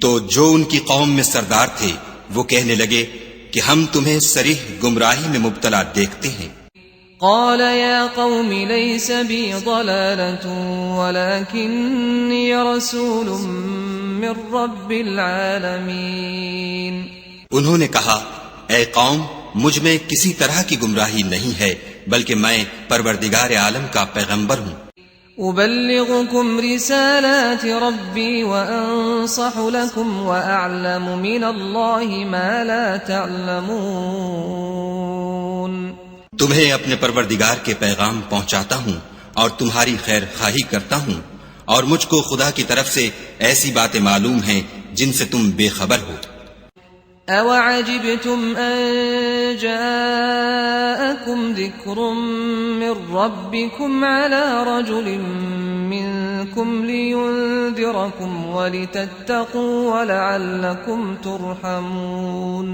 تو جو ان کی قوم میں سردار تھے وہ کہنے لگے کہ ہم تمہیں صریح گمراہی میں مبتلا دیکھتے ہیں. قال يا قوم ليس بي ضلالة ولكني رسول من رب العالمين. انہوں نے کہا، اے قوم مجھ میں کسی طرح کی گمراہی نہیں ہے بلکہ میں پروردگار عالم کا پیغمبر ہوں. أبلغكم رسالات ربي وأنصح لكم وأعلم من الله ما لا تعلمون. تمہیں اپنے پروردگار کے پیغام پہنچاتا ہوں اور تمہاری خیر خواہی کرتا ہوں، اور مجھ کو خدا کی طرف سے ایسی باتیں معلوم ہیں جن سے تم بے خبر ہو. أَوَعَجِبْتُمْ أَن جَاءَكُمْ ذِكْرٌ مِّن رَّبِّكُمْ عَلَىٰ رَجُلٍ مِّنكُمْ لِيُنذِرَكُمْ وَلِتَتَّقُوا وَلَعَلَّكُمْ تُرْحَمُونَ.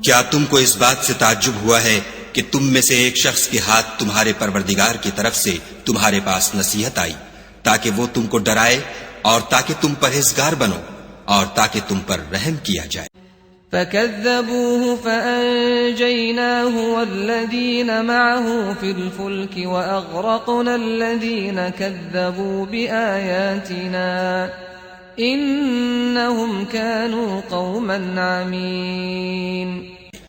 کیا تم کو اس بات سے تعجب ہوا ہے کہ تم میں سے ایک شخص کے ہاتھ تمہارے پروردگار کی طرف سے تمہارے پاس نصیحت آئی تاکہ وہ تم کو ڈرائے اور تاکہ تم پرہیزگار بنو اور تاکہ تم پر رحم کیا جائے. فكذبوه فأنجيناه والذين معه في الفلك وأغرقنا الذين كذبوا بآياتنا إنهم كانوا قوما عمين.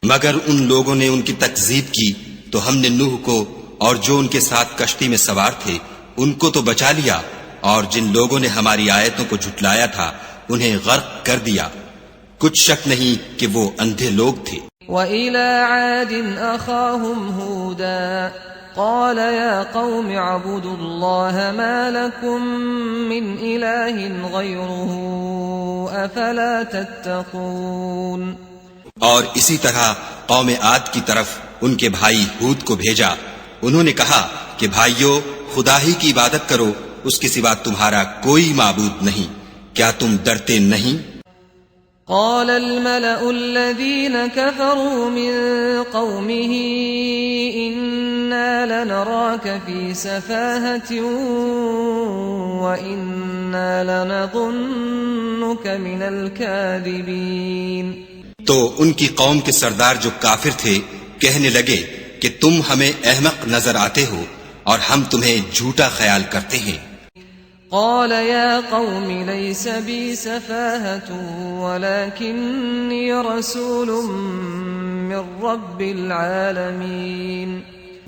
مگر ان لوگوں نے ان کی تکذیب کی تو ہم نے نوح کو اور جو ان کے ساتھ کشتی میں سوار تھے ان کو تو بچا لیا، اور جن لوگوں نے ہماری آیتوں کو جھٹلایا تھا انہیں غرق کر دیا. کچھ شک نہیں کہ وہ اندھے لوگ تھے. وَإِلَىٰ عَادٍ أَخَاهُمْ هُودًا قَالَ يَا قَوْمِ اعْبُدُوا اللَّهَ مَا لَكُم مِّنْ إِلَٰهٍ غَيْرُهُ أَفَلَا تَتَّقُونَ. اور اسی طرح قوم عاد کی طرف ان کے بھائی ہود کو بھیجا. انہوں نے کہا کہ بھائیو، خدا ہی کی عبادت کرو، اس کے سوا تمہارا کوئی معبود نہیں. کیا تم ڈرتے نہیں؟ قال الملأ الذين كفروا من قومه إنا لنراك في سفاهة وإنا لنظنك من الكاذبين. تو ان کی قوم کے سردار جو کافر تھے کہنے لگے کہ تم ہمیں احمق نظر آتے ہو اور ہم تمہیں جھوٹا خیال کرتے ہیں. قال يا قوم ليس بي سفاهة ولكني رسول من رب العالمين.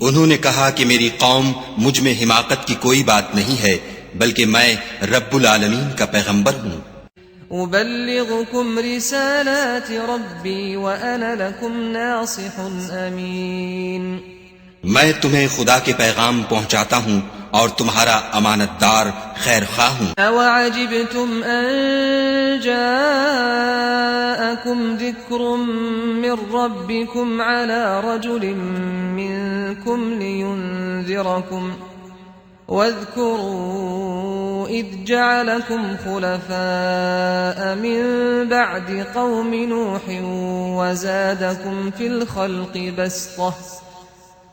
انہوں نے کہا کہ میری قوم مجھ میں حماقت کی کوئی بات نہیں ہے، بلکہ میں رب العالمین کا پیغمبر ہوں. أبلغكم رسالات ربي وأنا لكم ناصح أمين. میں تمہیں خدا کے پیغام پہنچاتا ہوں اور تمہارا امانت دار خیر خواہ ہوں. أَوَعَجِبْتُمْ أَن جَاءَكُمْ ذِكْرٌ مِّن رَّبِّكُمْ عَلَىٰ رَجُلٍ مِّنكُمْ لِيُنذِرَكُمْ واذكروا إذ جعلكم خلفاء من بعد قوم نوح وزادكم في الخلق بسطة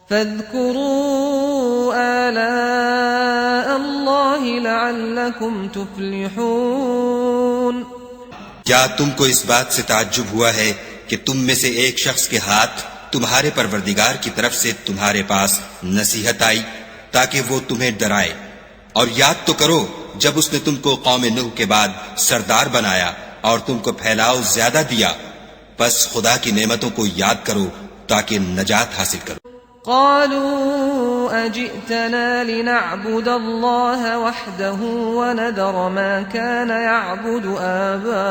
فاذكروا آلاء الله لعلكم تفلحون. کیا تم کو اس بات سے تعجب ہوا ہے کہ تم میں سے ایک شخص کے ہاتھ تمہارے پروردگار کی طرف سے تمہارے پاس نصیحت آئی تاکہ وہ تمہیں ڈرائے؟ اور یاد تو کرو جب اس نے تم کو قوم نوح کے بعد سردار بنایا اور تم کو پھیلاؤ زیادہ دیا. پس خدا کی نعمتوں کو یاد کرو تاکہ نجات حاصل کرو. قالوا أجئتنا لنعبد الله وحده ونذر ما كان يعبد آباؤنا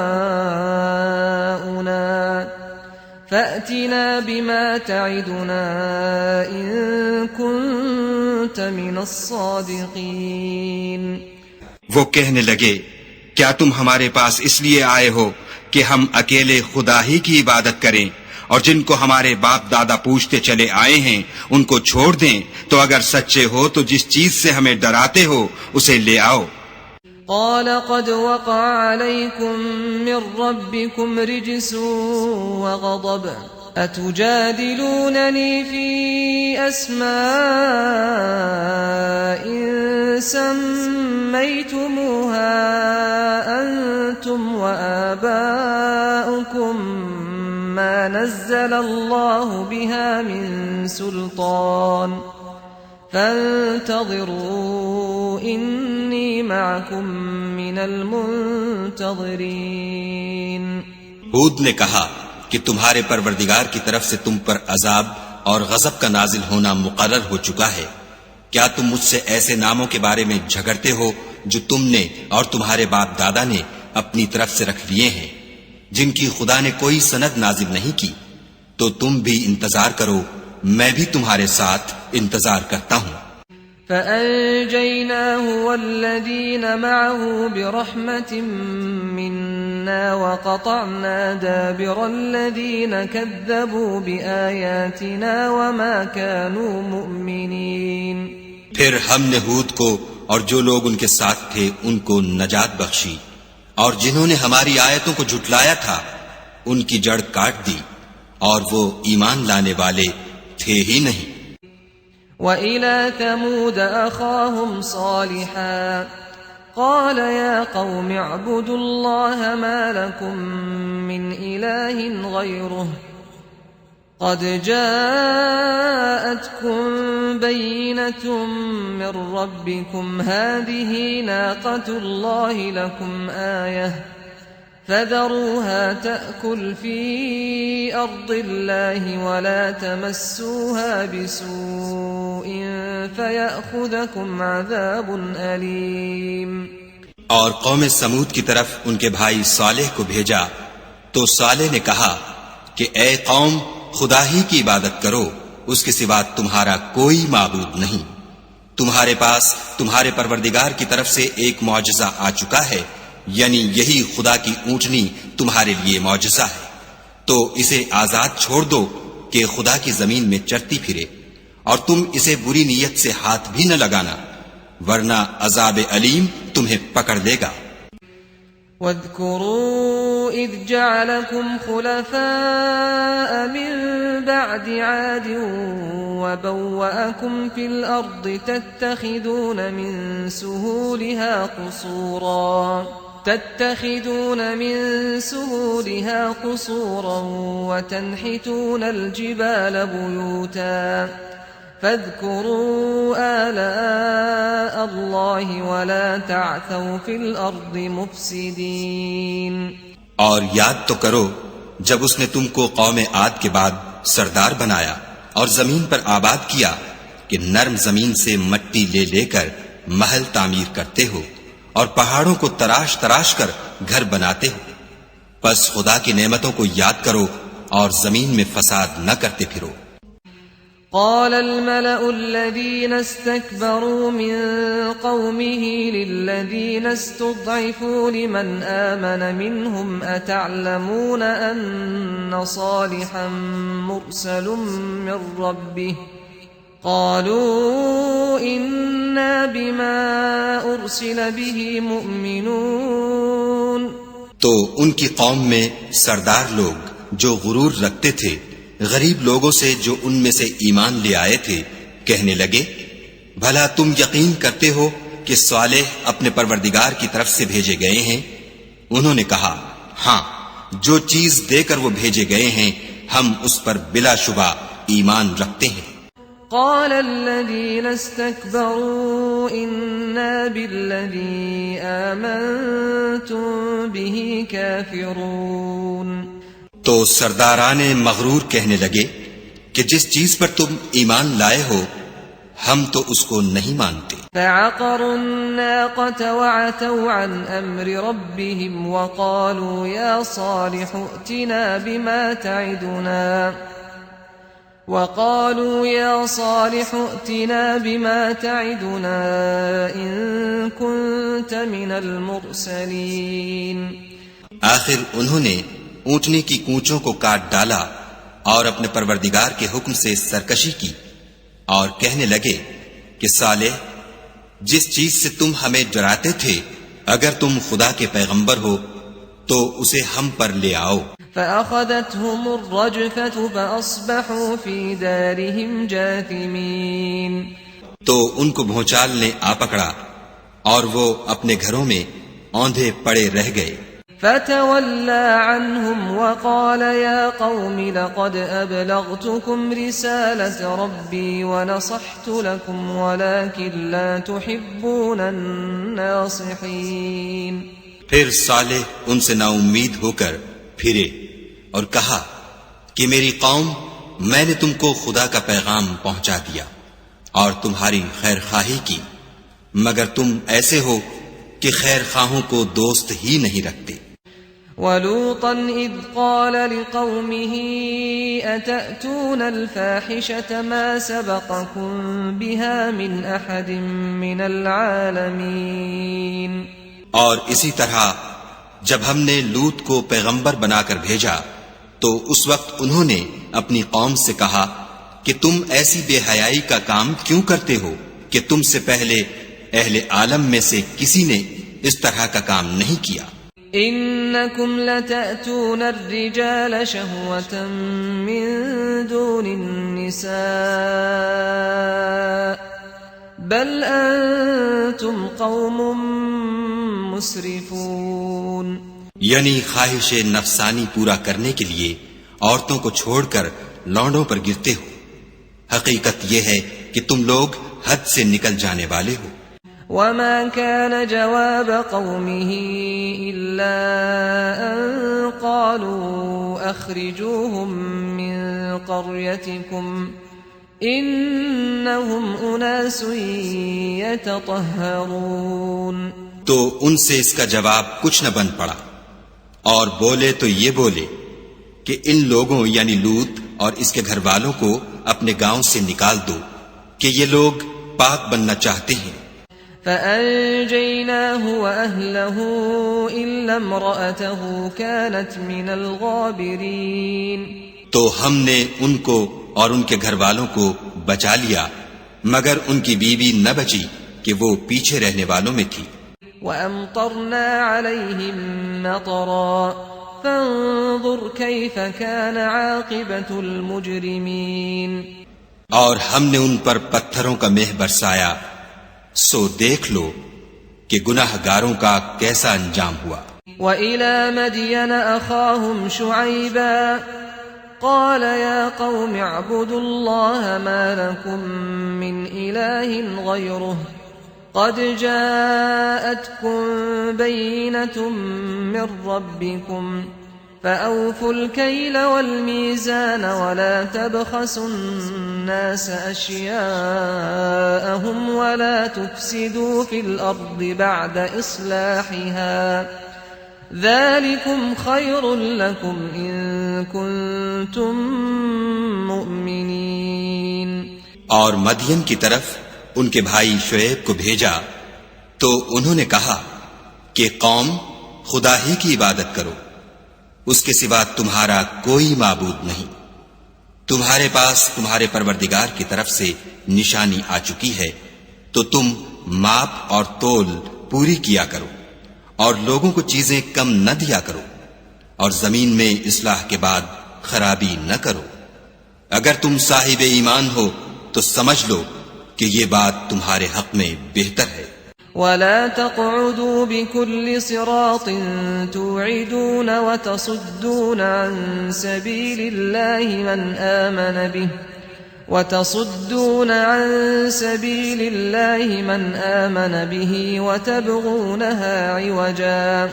فأتنا بما تعدنا إن كنت من الصادقين. وہ کہنے لگے کیا تم ہمارے پاس اس لیے آئے ہو کہ ہم اکیلے خدا ہی کی عبادت کریں اور جن کو ہمارے باپ دادا پوچھتے چلے آئے ہیں ان کو چھوڑ دیں؟ تو اگر سچے ہو تو جس چیز سے ہمیں ڈراتے ہو اسے لے آؤ. قال قد وقع عليكم من ربكم رجس وغضب أتجادلونني في أسماء سميتموها أنتم وآباؤكم ما نزل الله بها من سلطان فانتظروا إني معكم من المنتظرين. ہود نے کہا کہ تمہارے پروردگار کی طرف سے تم پر عذاب اور غضب کا نازل ہونا مقرر ہو چکا ہے. کیا تم مجھ سے ایسے ناموں کے بارے میں جھگڑتے ہو جو تم نے اور تمہارے باپ دادا نے اپنی طرف سے رکھ لیے ہیں جن کی خدا نے کوئی سند نازل نہیں کی؟ تو تم بھی انتظار کرو، میں بھی تمہارے ساتھ انتظار کرتا ہوں. فأنجيناه والذين معه برحمة منا وقطعنا دابر الذين كذبوا بآياتنا وما كانوا مؤمنين. پھر ہم نے ہود کو اور جو لوگ ان کے ساتھ تھے ان کو نجات بخشی، اور جنہوں نے ہماری آیتوں کو جھٹلایا تھا ان کی جڑ کاٹ دی، اور وہ ایمان لانے والے تھے ہی نہیں. وَإِلَىٰ ثَمُودَ أَخَاهُمْ صَالِحًا قَالَ يَا قَوْمِ اعْبُدُوا اللَّهَ مَا لَكُم مِّنْ إِلَٰهٍ إله غيره قد جاءتكم بينة من ربكم هذه ناقة الله لكم آية فذروها تأكل في أرض الله ولا تمسوها بسوء فيأخذكم عذاب أليم. اور قوم سمود کی طرف ان کے بھائی صالح کو بھیجا تو صالح نے کہا کہ اے قوم، خدا ہی کی عبادت کرو، اس کے سوا تمہارا کوئی معبود نہیں. تمہارے پاس تمہارے پروردگار کی طرف سے ایک معجزہ آ چکا ہے، یعنی یہی خدا کی اونٹنی تمہارے لیے معجزہ ہے، تو اسے آزاد چھوڑ دو کہ خدا کی زمین میں چرتی پھرے، اور تم اسے بری نیت سے ہاتھ بھی نہ لگانا، ورنہ عذاب علیم تمہیں پکڑ لے گا. واذكروا إذ جعلكم خلفاء من بعد عاد وبوأكم في الأرض تتخذون من سهولها قصورا وتنحتون الجبال بيوتا فاذكروا آلاء الله ولا تعثوا في الأرض مفسدين. اور یاد تو کرو جب اس نے تم کو قوم عاد کے بعد سردار بنایا اور زمین پر آباد کیا کہ نرم زمین سے مٹی لے لے کر محل تعمیر کرتے ہو اور پہاڑوں کو تراش تراش کر گھر بناتے ہو. پس خدا کی نعمتوں کو یاد کرو اور زمین میں فساد نہ کرتے پھرو. قال الملأ الذين استكبروا من قومه للذين استضعفوا لمن آمن منهم أتعلمون أن صالحا مرسل من ربه قالوا إنا بما أرسل به مؤمنون. تو ان کی قوم میں سردار لوگ جو غرور رکھتے تھے غریب لوگوں سے جو ان میں سے ایمان لے آئے تھے کہنے لگے، بھلا تم یقین کرتے ہو کہ صالح اپنے پروردگار کی طرف سے بھیجے گئے ہیں؟ انہوں نے کہا، ہاں، جو چیز دے کر وہ بھیجے گئے ہیں ہم اس پر بلا شبہ ایمان رکھتے ہیں. قال الذين استكبروا إنا بالذي آمنتم به كافرون. تو سرداران مغرور کہنے لگے کہ جس چیز پر تم ایمان لائے ہو ہم تو اس کو نہیں مانتے. فعقروا الناقة وعتوا عن أمر ربهم وقالوا يا صالح ائتنا بما تعدنا إن كنت من المرسلين. آخر انہوں نے اونٹنی کی کونچوں کو کاٹ ڈالا اور اپنے پروردگار کے حکم سے سرکشی کی اور کہنے لگے کہ صالح، جس چیز سے تم ہمیں ڈراتے تھے اگر تم خدا کے پیغمبر ہو تو اسے ہم پر لے آؤ. فأخذتهم الرجفة فأصبحوا في دارهم جاثمين. تو ان کو بھونچال نے آ پکڑا اور وہ اپنے گھروں میں اوندھے پڑے رہ گئے. فتولى عنهم وقال يا قوم لقد أبلغتكم رسالة ربي ونصحت لكم ولكن لا تحبون الناصحين. پھر صالح ان سے نا امید ہو کر پھرے اور کہا کہ میری قوم، میں نے تم کو خدا کا پیغام پہنچا دیا اور تمہاری خیر خواہی کی، مگر تم ایسے ہو کہ خیر خواہوں کو دوست ہی نہیں رکھتے. وَلُوطًا إِذْ قَالَ لِقَوْمِهِ أَتَأْتُونَ الْفَاحِشَةَ مَا سَبَقَكُمْ بِهَا مِنْ أَحَدٍ مِّنَ الْعَالَمِينَ. اور اسی طرح جب ہم نے لوط کو پیغمبر بنا کر بھیجا تو اس وقت انہوں نے اپنی قوم سے کہا کہ تم ایسی بے حیائی کا کام کیوں کرتے ہو کہ تم سے پہلے اہل عالم میں سے کسی نے اس طرح کا کام نہیں کیا. انکم لتأتون الرجال شہوة من دون النساء بل انتم قوم مسرفون. یعنی خواہش نفسانی پورا کرنے کے لیے عورتوں کو چھوڑ کر لونڈوں پر گرتے ہو. حقیقت یہ ہے کہ تم لوگ حد سے نکل جانے والے ہو. وما كان جواب قومه إلا أن قالوا أخرجوهم من قريتكم إنهم أناس يتطهرون. تو ان سے اس کا جواب کچھ نہ بن پڑا، اور بولے تو یہ بولے کہ ان لوگوں یعنی لوط اور اس کے گھر والوں کو اپنے گاؤں سے نکال دو کہ یہ لوگ پاک بننا چاہتے ہیں. فأنجيناه وأهله إلا امرأته كانت من الغابرين. تو ہم نے ان کو اور ان کے گھر والوں کو بچا لیا مگر ان کی بیوی نہ بچی کہ وہ پیچھے رہنے والوں میں تھی. وأمطرنا عليهم مطرا فانظر كيف كان عاقبة المجرمين. اور ہم نے ان پر پتھروں کا مہ برسایا، سو دیکھ لو کہ گناہ گاروں کا کیسا انجام ہوا. وَإِلَى مَدْيَنَ أَخَاهُمْ شُعَيْبًا قَالَ يَا قَوْمِ اعْبُدُوا اللَّهَ مَا لَكُمْ مِنْ إِلَٰهٍ غَيْرُهُ قَدْ جَاءَتْكُمْ بَيِّنَةٌ مِّن رَّبِّكُمْ فَأَوْفُوا الْكَيْلَ وَالْمِيزَانَ وَلَا تَبْخَسُوا النَّاسَ أَشْيَاءَهُمْ وَلَا تُفْسِدُوا فِي الْأَرْضِ بَعْدَ إِصْلَاحِهَا ذَلِكُمْ خَيْرٌ لَكُمْ إِن كُنتُم مُّؤْمِنِينَ. اور مدین کی طرف ان کے بھائی شعیب کو بھیجا تو انہوں نے کہا کہ قوم خدا ہی کی عبادت کرو، اس کے سوا تمہارا کوئی معبود نہیں. تمہارے پاس تمہارے پروردگار کی طرف سے نشانی آ چکی ہے تو تم ماپ اور تول پوری کیا کرو اور لوگوں کو چیزیں کم نہ دیا کرو اور زمین میں اصلاح کے بعد خرابی نہ کرو. اگر تم صاحب ایمان ہو تو سمجھ لو کہ یہ بات تمہارے حق میں بہتر ہے. ولا تقعدوا بكل صراط توعدون وتصدون عن سبيل الله من آمن به وتبغونها عوجا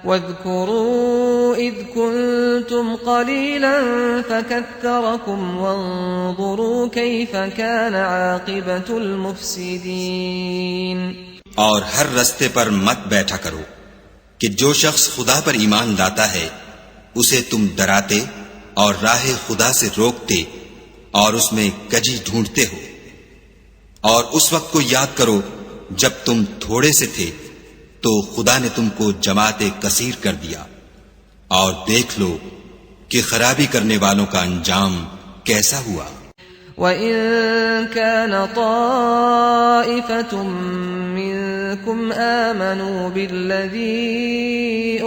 واذكروا إذ كنتم قليلا فكثركم وانظروا كيف كان عاقبة المفسدين. اور ہر رستے پر مت بیٹھا کرو کہ جو شخص خدا پر ایمان لاتا ہے اسے تم ڈراتے اور راہ خدا سے روکتے اور اس میں کجی ڈھونڈتے ہو. اور اس وقت کو یاد کرو جب تم تھوڑے سے تھے تو خدا نے تم کو جماعت کثیر کر دیا، اور دیکھ لو کہ خرابی کرنے والوں کا انجام کیسا ہوا. وَإِن كَانَ طَائِفَةٌ مِّنكُمْ آمَنُوا بِالَّذِي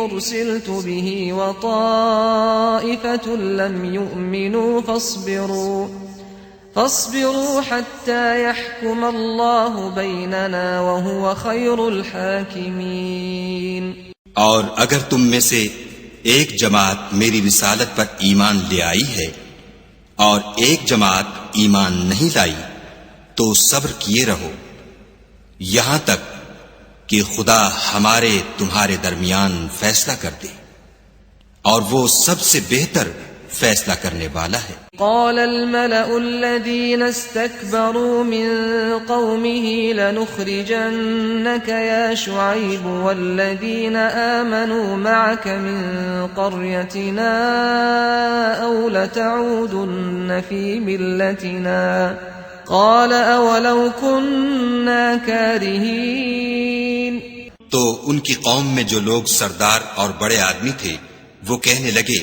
أُرْسِلْتُ بِهِ وَطَائِفَةٌ لَّمْ يُؤْمِنُوا فاصبروا حتى يحكم الله بيننا وهو خير الحاكمين. اور اگر تم میں سے ایک جماعت میری رسالت پر ایمان لے آئی ہے اور ایک جماعت ایمان نہیں لائی تو صبر کیے رہو یہاں تک کہ خدا ہمارے تمہارے درمیان فیصلہ کر دے، اور وہ سب سے بہتر فیصلہ کرنے والا ہے. قال الملأ الذين استكبروا من قومه لنخرجنك يا شعيب والذين آمنوا معك من قريتنا أو لتعودن في ملتنا قال أولو كنا كارهين. تو ان کی قوم میں جو لوگ سردار اور بڑے آدمی تھے وہ کہنے لگے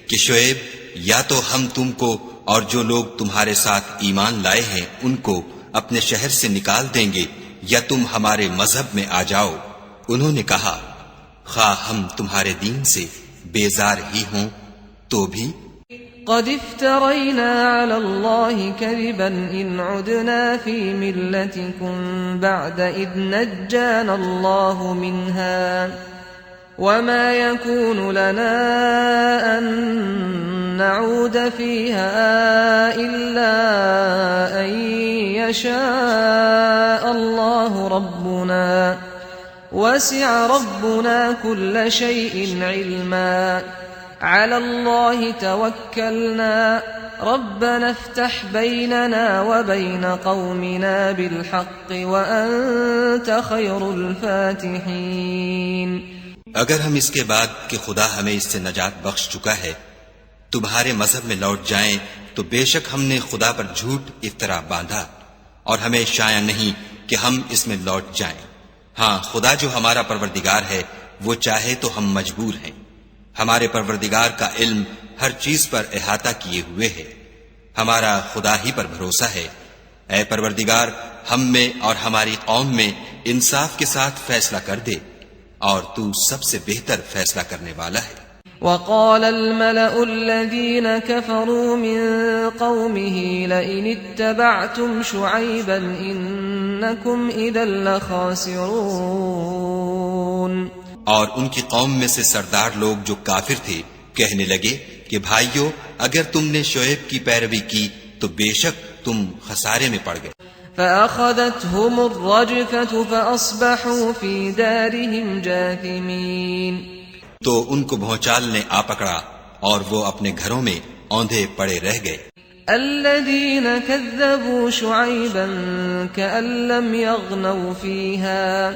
کہ شعیب یا تو ہم تم کو اور جو لوگ تمہارے ساتھ ایمان لائے ہیں ان کو اپنے شہر سے نکال دیں گے یا تم ہمارے مذہب میں آ جاؤ. انہوں نے کہا خواہ ہم تمہارے دین سے بیزار ہی ہوں تو بھی قد افترينا على الله كذبا إن عدنا في ملتكم بعد إذ نجانا الله منها وما يكون لنا أن نعود فيها إلا أن يشاء الله ربنا وسع ربنا كل شيء علما على الله توكلنا ربنا افتح بيننا وبين قومنا بالحق وأنت خير الفاتحين. اگر ہم اس کے بعد کہ خدا ہمیں اس سے نجات بخش چکا ہے تمہارے مذہب میں لوٹ جائیں تو بے شک ہم نے خدا پر جھوٹ افطرا باندھا اور ہمیں شایع نہیں کہ ہم اس میں لوٹ جائیں. ہاں خدا جو ہمارا پروردگار ہے وہ چاہے تو ہم مجبور ہیں. ہمارے پروردگار کا علم ہر چیز پر احاطہ کیے ہوئے ہے. ہمارا خدا ہی پر بھروسہ ہے. اے پروردگار ہم میں اور ہماری قوم میں انصاف کے ساتھ فیصلہ کر دے اور تو سب سے بہتر فیصلہ کرنے والا ہے. وقال الملأ الذين كفروا من قومه لئن اتبعتم شعيبا إنكم إذا لخاسرون. اور ان کی قوم میں سے سردار لوگ جو کافر تھے کہنے لگے کہ بھائیو اگر تم نے شعیب کی پیروی کی تو بے شک تم خسارے میں پڑ گئے. فأخذتهم الرجفة فأصبحوا في دارهم جاثمين. تو ان کو بھونچال نے آ پکڑا اور وہ اپنے گھروں میں اوندھے پڑے رہ گئے. الذين كذبوا شعيبا كأن لم يغنوا فيها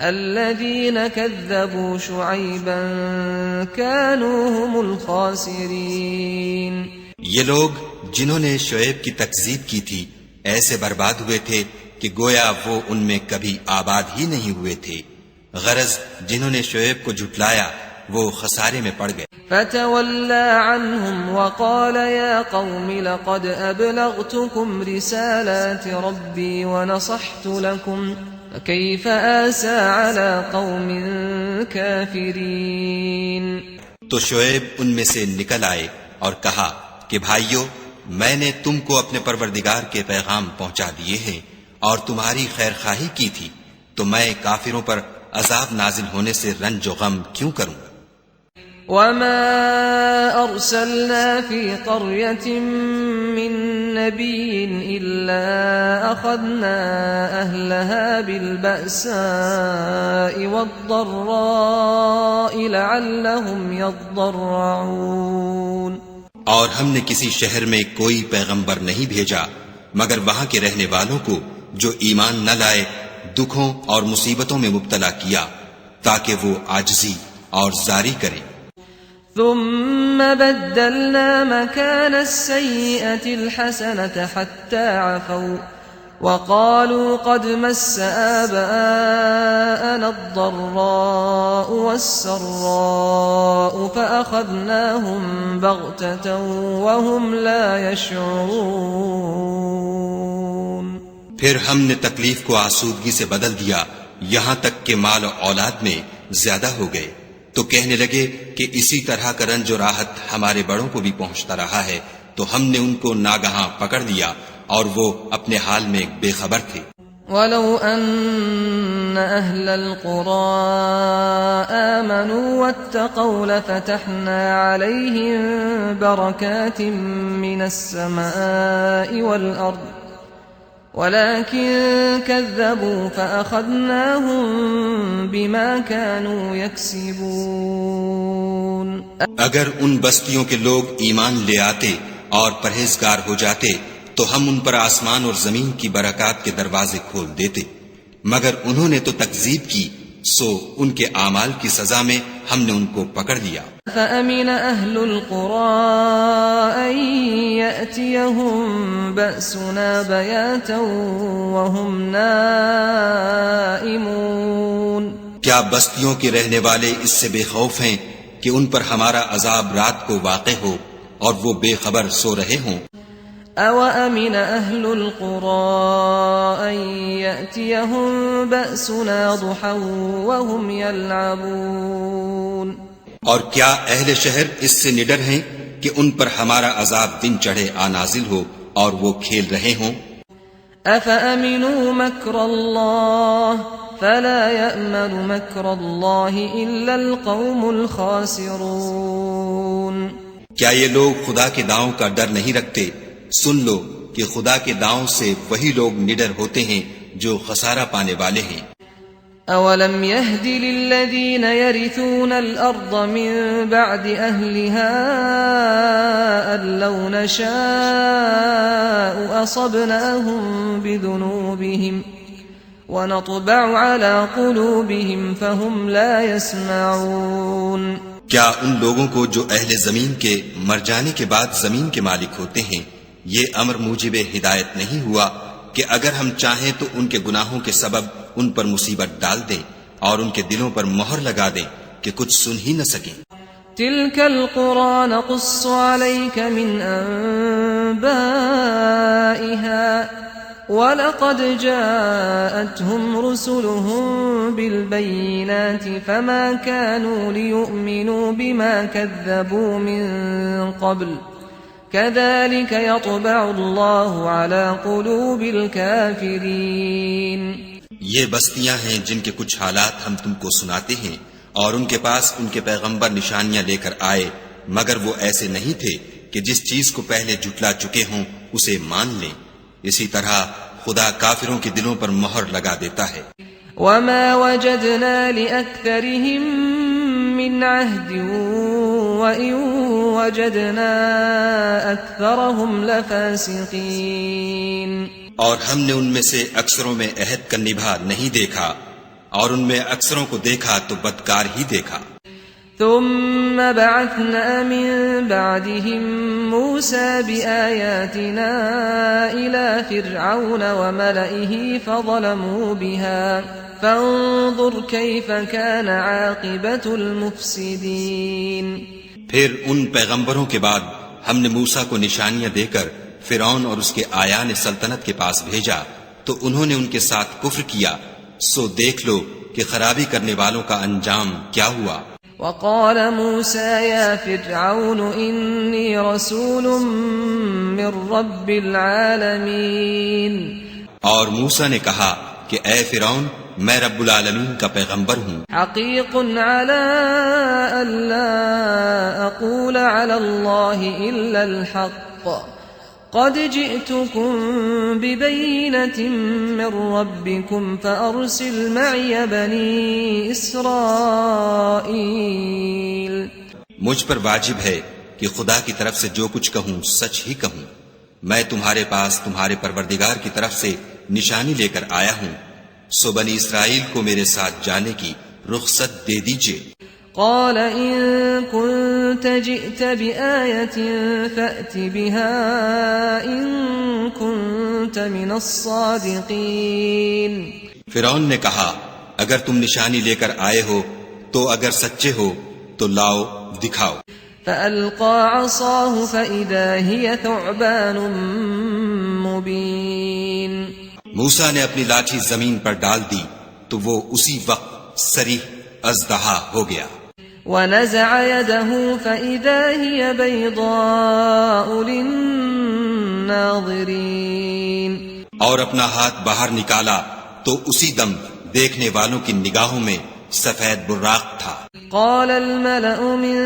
الذين كذبوا شعيبا كانوا هم الخاسرين. یہ لوگ جنہوں نے شعیب کی تکذیب کی تھی ایسے برباد ہوئے تھے کہ گویا وہ ان میں کبھی آباد ہی نہیں ہوئے تھے. غرض جنہوں نے شعیب کو جھٹلایا وہ خسارے میں پڑ گئے. فتولى عنهم وقال يا قوم لقد أبلغتكم رسالات ربي ونصحت لكم فكيف آسى على قوم كافرين. تو شعیب ان میں سے نکل آئے اور کہا کہ بھائیو میں نے تم کو اپنے پروردگار کے پیغام پہنچا دیے ہیں اور تمہاری خیر خواہی کی تھی تو میں کافروں پر عذاب نازل ہونے سے رنج و غم کیوں کروں. وما أرسلنا في قرية من نبي إلا أخذنا أهلها بالبأساء والضراء لعلهم يضرعون. اور ہم نے کسی شہر میں کوئی پیغمبر نہیں بھیجا مگر وہاں کے رہنے والوں کو جو ایمان نہ لائے دکھوں اور مصیبتوں میں مبتلا کیا تاکہ وہ عاجزی اور زاری کریں. ثم بدلنا مكان السيئة الحسنة حتى عفوا وقالوا قد مس آباءنا الضراء والسراء فأخذناهم بغتة وهم لا يشعرون. پھر ہم نے تکلیف کو آسودگی سے بدل دیا یہاں تک کہ مال و اولاد میں زیادہ ہو گئے تو کہنے لگے کہ اسی طرح کا رنج و راحت ہمارے بڑوں کو بھی پہنچتا رہا ہے تو ہم نے ان کو ناگہاں پکڑ لیا اور وہ اپنے حال میں بے خبر تھے. وَلَوْ أَنَّ أَهْلَ الْقُرَىٰ آمَنُوا وَاتَّقَوْا لَفَتَحْنَا عَلَيْهِمْ بَرَكَاتٍ مِّنَ السَّمَاءِ وَالْأَرْضِ وَلَكِن كَذَّبُوا فَأَخَذْنَاهُمْ بِمَا كَانُوا يَكْسِبُونَ. اگر ان بستیوں کے لوگ ایمان لے آتے اور پرہیزگار ہو جاتے تو ہم ان پر آسمان اور زمین کی برکات کے دروازے کھول دیتے مگر انہوں نے تو تکذیب کی سو ان کے اعمال کی سزا میں ہم نے ان کو پکڑ لیا. فَأَمِنَ أَهْلُ الْقُرَىٰ أَن يَأْتِيَهُم بَأْسُنَا بَيَاتًا وَهُمْ نَائِمُونَ. کیا بستیوں کے رہنے والے اس سے بے خوف ہیں کہ ان پر ہمارا عذاب رات کو واقع ہو اور وہ بے خبر سو رہے ہوں. أَوَأَمِنَ أَهْلُ الْقُرَىٰ أَن يَأْتِيَهُم بَأْسُنَا ضُحًى وَهُمْ يَلْعَبُونَ. اور کیا اہل شہر اس سے نڈر ہیں کہ ان پر ہمارا عذاب دن چڑھے نازل ہو اور وہ کھیل رہے ہوں. أَفَأَمِنُوا مَكْرَ اللَّهِ فلا يأمن مكر الله إلا القوم الخاسرون. کیا یہ لوگ خدا کے داؤں کا ڈر نہیں رکھتے؟ سن لو کہ خدا کے داؤں سے وہی لوگ نڈر ہوتے ہیں جو خسارہ پانے والے ہیں. أولم يهد للذين يرثون الأرض من بعد أهلها أن لو نشاء أصبناهم بذنوبهم ونطبع على قلوبهم فهم لا يسمعون. کیا ان لوگوں کو جو اہل زمین کے مر جانے کے بعد زمین کے مالک ہوتے ہیں یہ امر موجب ہدایت نہیں ہوا کہ اگر ہم چاہیں تو ان کے گناہوں کے سبب ان پر مصیبت ڈال دیں اور ان کے دلوں پر مہر لگا دیں کہ کچھ سن ہی نہ سکیں؟ تلك القرى نقص عليك من أنبائها وَلَقَدْ جَاءَتْهُمْ رُسُلُهُم بِالْبَيِّنَاتِ فَمَا كَانُوا لِيُؤْمِنُوا بِمَا كَذَّبُوا مِن قَبْلُ كَذَلِكَ يَطْبَعُ اللَّهُ عَلَى قُلُوبِ الْكَافِرِينَ. یہ بستیاں ہیں جن کے کچھ حالات ہم تم کو سناتے ہیں اور ان کے پاس ان کے پیغمبر نشانیاں لے کر آئے مگر وہ ایسے نہیں تھے کہ جس چیز کو پہلے جھٹلا چکے ہوں اسے مان لیں. اسی طرح خدا کافروں کے دلوں پر مہر لگا دیتا ہے. وَمَا وَجَدْنَا لِأَكْثَرِهِم مِّنْ عَهْدٍ وَإِن وَجَدْنَا أَكْثَرَهُمْ لَفَاسِقِينَ. اور ہم نے ان میں سے اکثروں میں عہد کا نبھا نہیں دیکھا اور ان میں اکثروں کو دیکھا تو بدکار ہی دیکھا. ثم بعثنا من بعدهم موسى بآياتنا إلى فرعون وملئه فظلموا بها فانظر كيف كان عاقبة المفسدين. پھر ان پیغمبروں کے بعد ہم نے موسیٰ کو نشانیاں دے کر فرعون اور اس کے آیان سلطنت کے پاس بھیجا تو انہوں نے ان کے ساتھ کفر کیا، سو دیکھ لو کہ خرابی کرنے والوں کا انجام کیا ہوا. وقال موسى يا فرعون إني رسول من رب العالمين. اور موسیٰ نے کہا کہ اے فرعون میں رب العالمین کا پیغمبر ہوں. حقیق على ألا أقول على الله إلا الحق قد جئتكم ببينة من ربكم فأرسل معي بني إسرائيل. مجھ پر واجب ہے کہ خدا کی طرف سے جو کچھ کہوں سچ ہی کہوں. میں تمہارے پاس تمہارے پروردگار کی طرف سے نشانی لے کر آیا ہوں، سو بنی اسرائیل کو میرے ساتھ جانے کی رخصت دے دیجئے. قال إن كنت جئت بآية فأت بها إن كنت من الصادقين. فرعون نے کہا اگر تم نشانی لے کر آئے ہو تو اگر سچے ہو تو لاؤ دکھاؤ. فألقى عصاه فإذا هي ثعبان مبين. موسیٰ نے اپنی لاٹھی زمین پر ڈال دی تو وہ اسی وقت صریح اژدہا ہو گیا. ونزع يده فإذا هي بيضاء للناظرين. اور اپنا ہاتھ باہر نکالا تو اسی دم دیکھنے والوں کی نگاہوں میں سفید براق تھا. قال الملأ من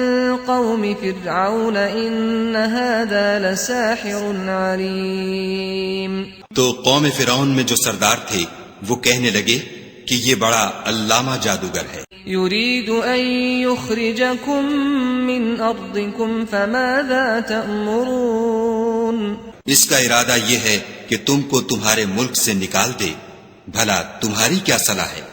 قوم فرعون إن هذا لساحر عليم. تو قوم فرعون میں جو سردار تھے وہ کہنے لگے کہ یہ بڑا علامہ جادوگر ہے. يريد أن يخرجكم من أرضكم فماذا تأمرون. اس کا ارادہ یہ ہے کہ تم کو تمہارے ملک سے نکال دے، بھلا تمہاری کیا صلاح ہے؟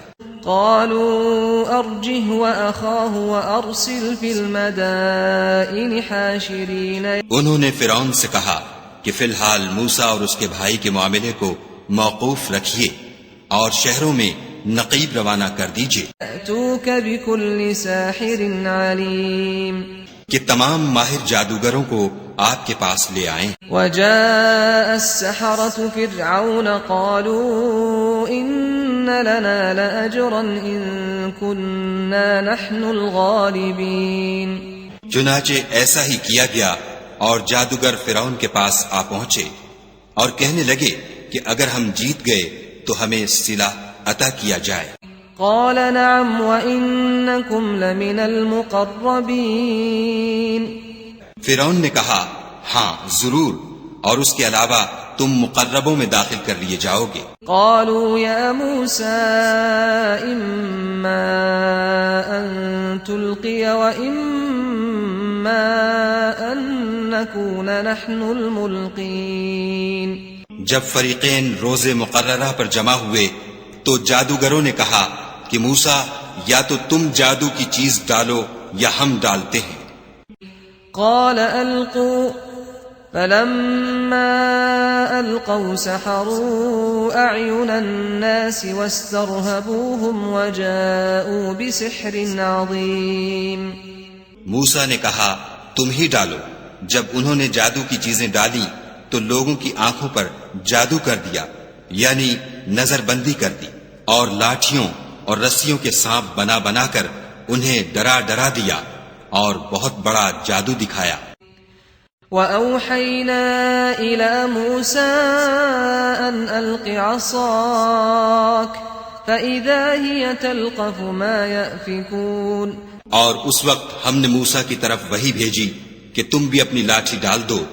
قالوا أرجه وأخاه وأرسل في المدائن حاشرين. انہوں نے فرعون سے کہا کہ فی الحال موسیٰ اور اس کے بھائی کے معاملے کو موقوف رکھیے اور شہروں میں نقیب روانہ کر دیجئے أتوك بكل ساحر عليم. کہ تمام ماہر جادوگروں کو آپ کے پاس لے آئیں. وجاء السحرة فرعون قالوا إن لنا لأجرا إن كنا نحن الغالبين. چنانچہ ایسا ہی کیا گیا اور جادوگر فرعون کے پاس آ پہنچے اور کہنے لگے کہ اگر ہم جیت گئے تو ہمیں صلہ عطا کیا جائے. قال نعم وإنكم لمن المقربين فرعون نے کہا ہاں ضرور، اور اس کے علاوہ تم مقربوں میں داخل کر لیے جاؤ گے۔ قالوا يا موسى إما أن تلقي وإما أن نكون نحن الملقين۔ جب فریقین روز مقررہ پر جمع ہوئے تو جادوگروں نے کہا کہ موسیٰ یا تو تم جادو کی چیز ڈالو یا ہم ڈالتے ہیں۔ قال ألقوا فلما ألقوا سحروا أعين الناس واسترهبوهم وجاءوا بسحر عظيم۔ موسیٰ نے کہا تم ہی ڈالو۔ جب انہوں نے جادو کی چیزیں ڈالی تو لوگوں کی آنکھوں پر جادو کر دیا، یعنی نظر بندی کر دی، اور لاٹھیوں اور رسیوں کے سانپ بنا بنا کر انہیں ڈرا ڈرا دیا اور بہت بڑا جادو دکھایا۔ وَأَوْحَيْنَا إِلَى مُوسَىٰ أَنْ أَلْقِ عَصَاكَ فَإِذَا هِيَ تَلْقَفُ مَا يَأْفِكُونَ۔ اور اس وقت ہم نے موسیٰ کی طرف وحی بھیجی کہ تم بھی اپنی لاٹھی ڈال دو،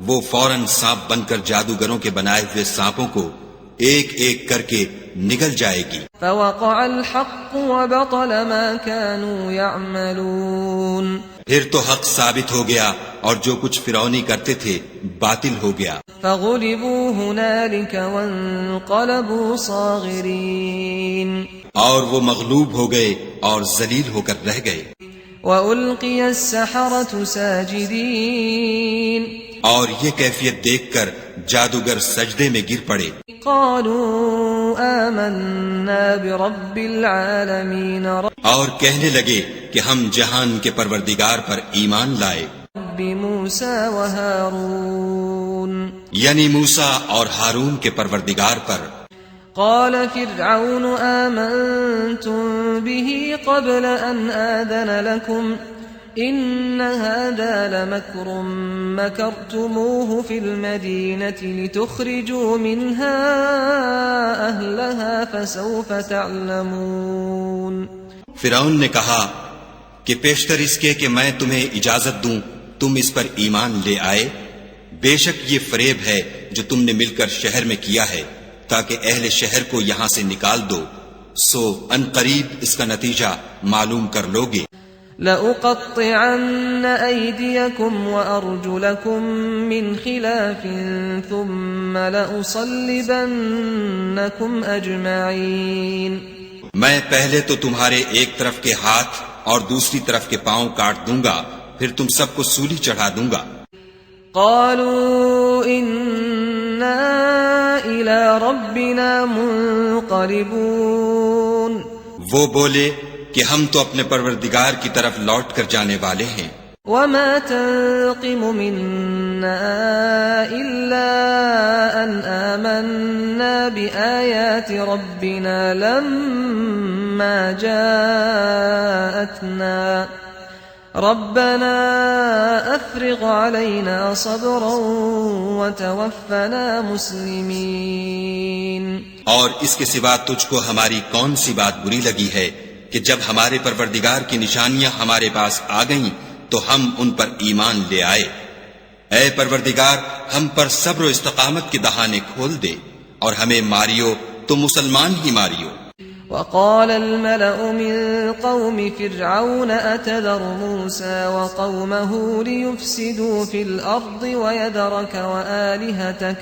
وہ فوراً سانپ بن کر جادوگروں کے بنائے ہوئے سانپوں کو ایک ایک کر کے نگل جائے گی۔ فَوَقَعَ الْحَقُّ وَبَطَلَ مَا كَانُوا يَعْمَلُونَ۔ پھر تو حق ثابت ہو گیا اور جو کچھ فرعونی کرتے تھے باطل ہو گیا۔ فَغُلِبُوا هُنَالِكَ وَانقَلَبُوا صَاغِرِينَ۔ اور وہ مغلوب ہو گئے اور ذلیل ہو کر رہ گئے۔ وَأُلْقِيَ السَّحَرَةُ سَاجِدِينَ۔ اور یہ کیفیت دیکھ کر جادوگر سجدے میں گر پڑے۔ قالوا آمنا برب العالمین۔ اور کہنے لگے کہ ہم جہان کے پروردگار پر ایمان لائے، رب موسیٰ و ہارون، یعنی موسیٰ اور ہارون کے پروردگار پر۔ قال فرعون آمنتم به قبل ان آذن لكم إن هذا لمكر مكرتموه في المدينة لتخرجوا منها أهلها فسوف تعلمون۔ فرعون نے کہا کہ پیشتر اس کے کہ میں تمہیں اجازت دوں تم اس پر ایمان لے آئے، بے شک یہ فریب ہے جو تم نے مل کر شہر میں کیا ہے تاکہ اہل شہر کو یہاں سے نکال دو، سو ان قریب اس کا نتیجہ معلوم کر لوگے۔ لأقطعن أيديكم وأرجلكم من خلاف ثم لأصلبنكم أجمعين۔ میں پہلے تو تمہارے ایک طرف کے ہاتھ اور دوسری طرف کے پاؤں کاٹ دوں گا، پھر تم سب کو سولی چڑھا دوں گا۔ قالوا إنا إلى ربنا منقلبون۔ وہ بولے کہ ہم تو اپنے پروردگار کی طرف لوٹ کر جانے والے ہیں۔ وما تنقم منا إلا أن آمنا بآيات ربنا لما جاءتنا ربنا أفرغ علينا صبرا وتوفنا مسلمين۔ اور اس کے سوا تجھ کو ہماری کون سی بات بری لگی ہے کہ جب ہمارے پروردگار کی نشانیاں ہمارے پاس آ گئیں تو ہم ان پر ایمان لے آئے۔ اے پروردگار ہم پر صبر و استقامت کے دہانے کھول دے اور ہمیں ماریو تو مسلمان ہی ماریو۔ وقال الملأ من قوم فرعون أتذر موسى وقومه ليفسدوا في الأرض ويذرك وآلهتك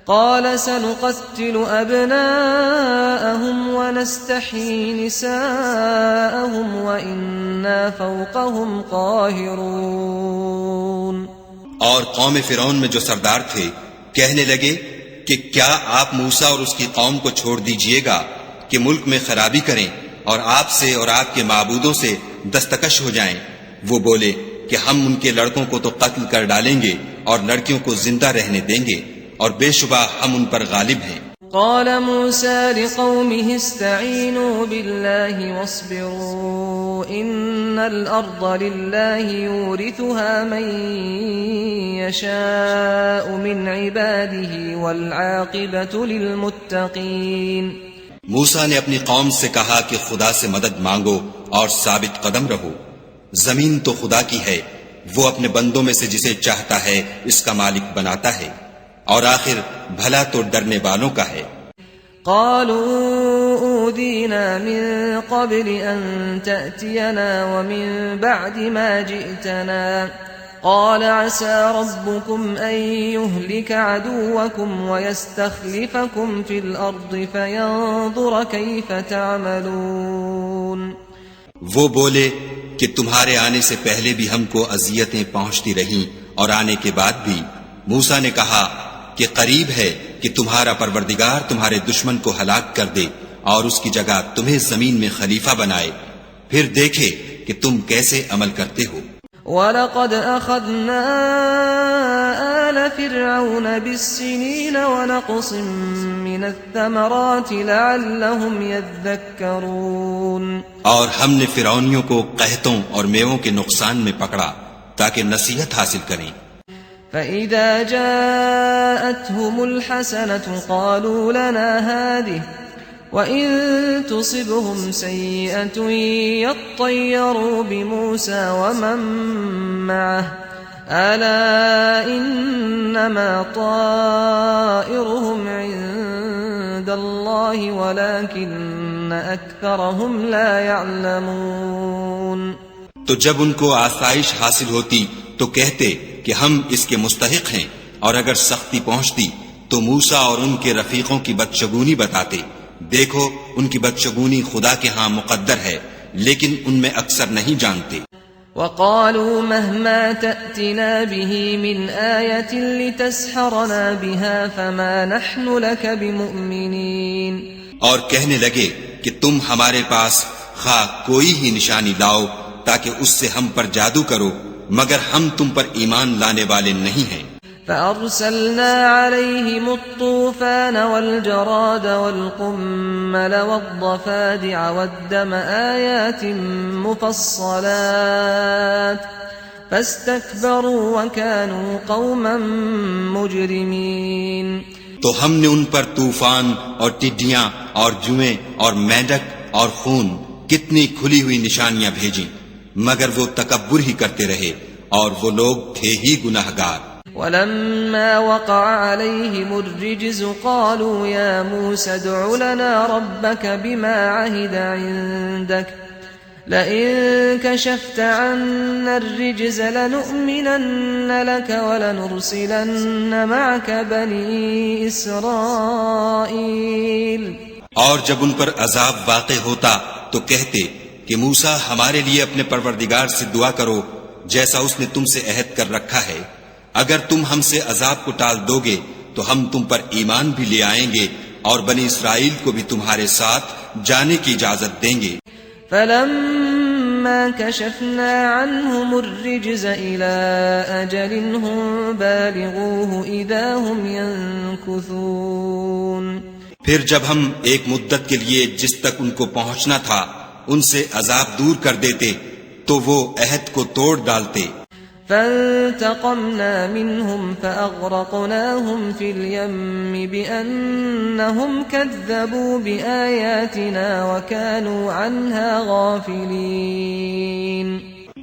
قال سنقتل أبناءهم ونستحيي نساءهم وإنا فوقهم قاهرون۔ اور قوم فرعون میں جو سردار تھے کہنے لگے کہ کیا آپ موسیٰ اور اس کی قوم کو چھوڑ دیجئے گا کہ ملک میں خرابی کریں اور آپ سے اور آپ کے معبودوں سے دستکش ہو جائیں۔ وہ بولے کہ ہم ان کے لڑکوں کو تو قتل کر ڈالیں گے اور لڑکیوں کو زندہ رہنے دیں گے، اور بے شبہ ہم ان پر غالب ہیں۔ قال موسى لقومه استعينوا بالله واصبروا إن الأرض لله يورثها من يشاء من عباده والعاقبة للمتقين۔ موسیٰ نے اپنی قوم سے کہا کہ خدا سے مدد مانگو اور ثابت قدم رہو، زمین تو خدا کی ہے، وہ اپنے بندوں میں سے جسے چاہتا ہے اس کا مالک بناتا ہے، اور آخر بھلا تو ڈرنے والوں کا ہے۔ قالوا أوذينا من قبل أن تأتينا ومن بعد ما جئتنا قال عسى ربكم أن يهلك عدوكم ويستخلفكم في الأرض فينظر كيف تعملون۔ وہ بولے کہ تمہارے آنے سے پہلے بھی ہم کو اذیتیں پہنچتی رہیں اور آنے کے بعد بھی۔ موسیٰ نے کہا کہ قریب ہے کہ تمہارا پروردگار تمہارے دشمن کو ہلاک کر دے اور اس کی جگہ تمہیں زمین میں خلیفہ بنائے، پھر دیکھے کہ تم کیسے عمل کرتے ہو۔ وَلَقَدْ أَخَذْنَا آلَ فِرْعَوْنَ بِالسِّنِينَ وَنَقْصٍ مِّنَ الثَّمَرَاتِ لَعَلَّهُمْ يَذَّكَّرُونَ، اور ہم نے فرعونیوں کو قحطوں اور میووں کے نقصان میں پکڑا تاکہ نصیحت حاصل کریں۔ فَإِذَا جَاءَتْهُمُ الْحَسَنَةُ قَالُوا لَنَا هَٰذِهِ وَإِن تُصِبْهُمْ سَيِّئَةٌ يَطَّيَّرُوا بِمُوسَىٰ وَمَن مَّعَهُ أَلَا إِنَّمَا طَائِرُهُمْ عِندَ اللَّهِ وَلَٰكِنَّ أَكْثَرَهُمْ لَا يَعْلَمُونَ۔ تو جب ان کو آسائش حاصل ہوتی تو کہتے کہ ہم اس کے مستحق ہیں، اور اگر سختی پہنچتی تو موسیٰ اور ان کے رفیقوں کی بدشگونی بتاتے۔ دیکھو ان کی بدشگونی خدا کے ہاں مقدر ہے، لیکن ان میں اکثر نہیں جانتے۔ وَقَالُوا مَهْمَا تَأْتِنَا بِهِ مِنْ آيَةٍ لِتَسْحَرَنَا بِهَا فَمَا نَحْنُ لَكَ بِمُؤْمِنِينَ، اور کہنے لگے کہ تم ہمارے پاس خواہ کوئی ہی نشانی لاؤ تاکہ اس سے ہم پر جادو کرو، مگر ہم تم پر ایمان لانے والے نہیں ہیں۔ فَأَرْسَلْنَا عَلَيْهِمُ الطُّوفَانَ وَالْجَرَادَ وَالْقُمَّلَ وَالضَّفَادِعَ وَالدَّمَ آيَاتٍ مُفَصَّلَاتٍ فَاسْتَكْبَرُوا وَكَانُوا قَوْمًا مُجْرِمِينَ۔ تو ہم نے ان پر طوفان اور ٹڈیاں اور جوئیں اور مینڈک اور خون کتنی کھلی ہوئی نشانیاں بھیجیں، مگر وہ تکبر ہی کرتے رہے اور وہ لوگ تھے ہی گناہگار۔ وَلَمَّا وَقَعَ عَلَيْهِمُ الرِّجْزُ قَالُوا يَا مُوسَى ادْعُ لَنَا رَبَّكَ بِمَا عَهِدَ عِندَكَ لَئِن كَشَفْتَ عَنَّا الرِّجْزَ لَنُؤْمِنَنَّ لَكَ وَلَنُرْسِلَنَّ مَعَكَ بَنِي إِسْرَائِيلَ۔ اور جب ان پر عذاب واقع ہوتا تو کہتے کہ موسیٰ ہمارے لیے اپنے پروردگار سے دعا کرو جیسا اس نے تم سے عہد کر رکھا ہے، اگر تم ہم سے عذاب کو ٹال دو گے تو ہم تم پر ایمان بھی لے آئیں گے اور بنی اسرائیل کو بھی تمہارے ساتھ جانے کی اجازت دیں گے۔ فَلَمَّا كَشَفْنَا عَنْهُمُ الرِّجْزَ إِلَىٰ أَجَلٍ هُمْ بَالِغُوهُ إِذَا هُمْ يَنكُثُونَ، پھر جب ہم ایک مدت کے لیے جس تک ان کو پہنچنا تھا ان سے عذاب دور کر دیتے تو وہ عہد کو توڑ ڈالتے۔ فَانْتَقَمْنَا مِنْهُمْ فَأَغْرَقْنَاهُمْ فِي الْيَمِّ بِأَنَّهُمْ كَذَّبُوا بِآيَاتِنَا وَكَانُوا عَنْهَا غَافِلِينَ۔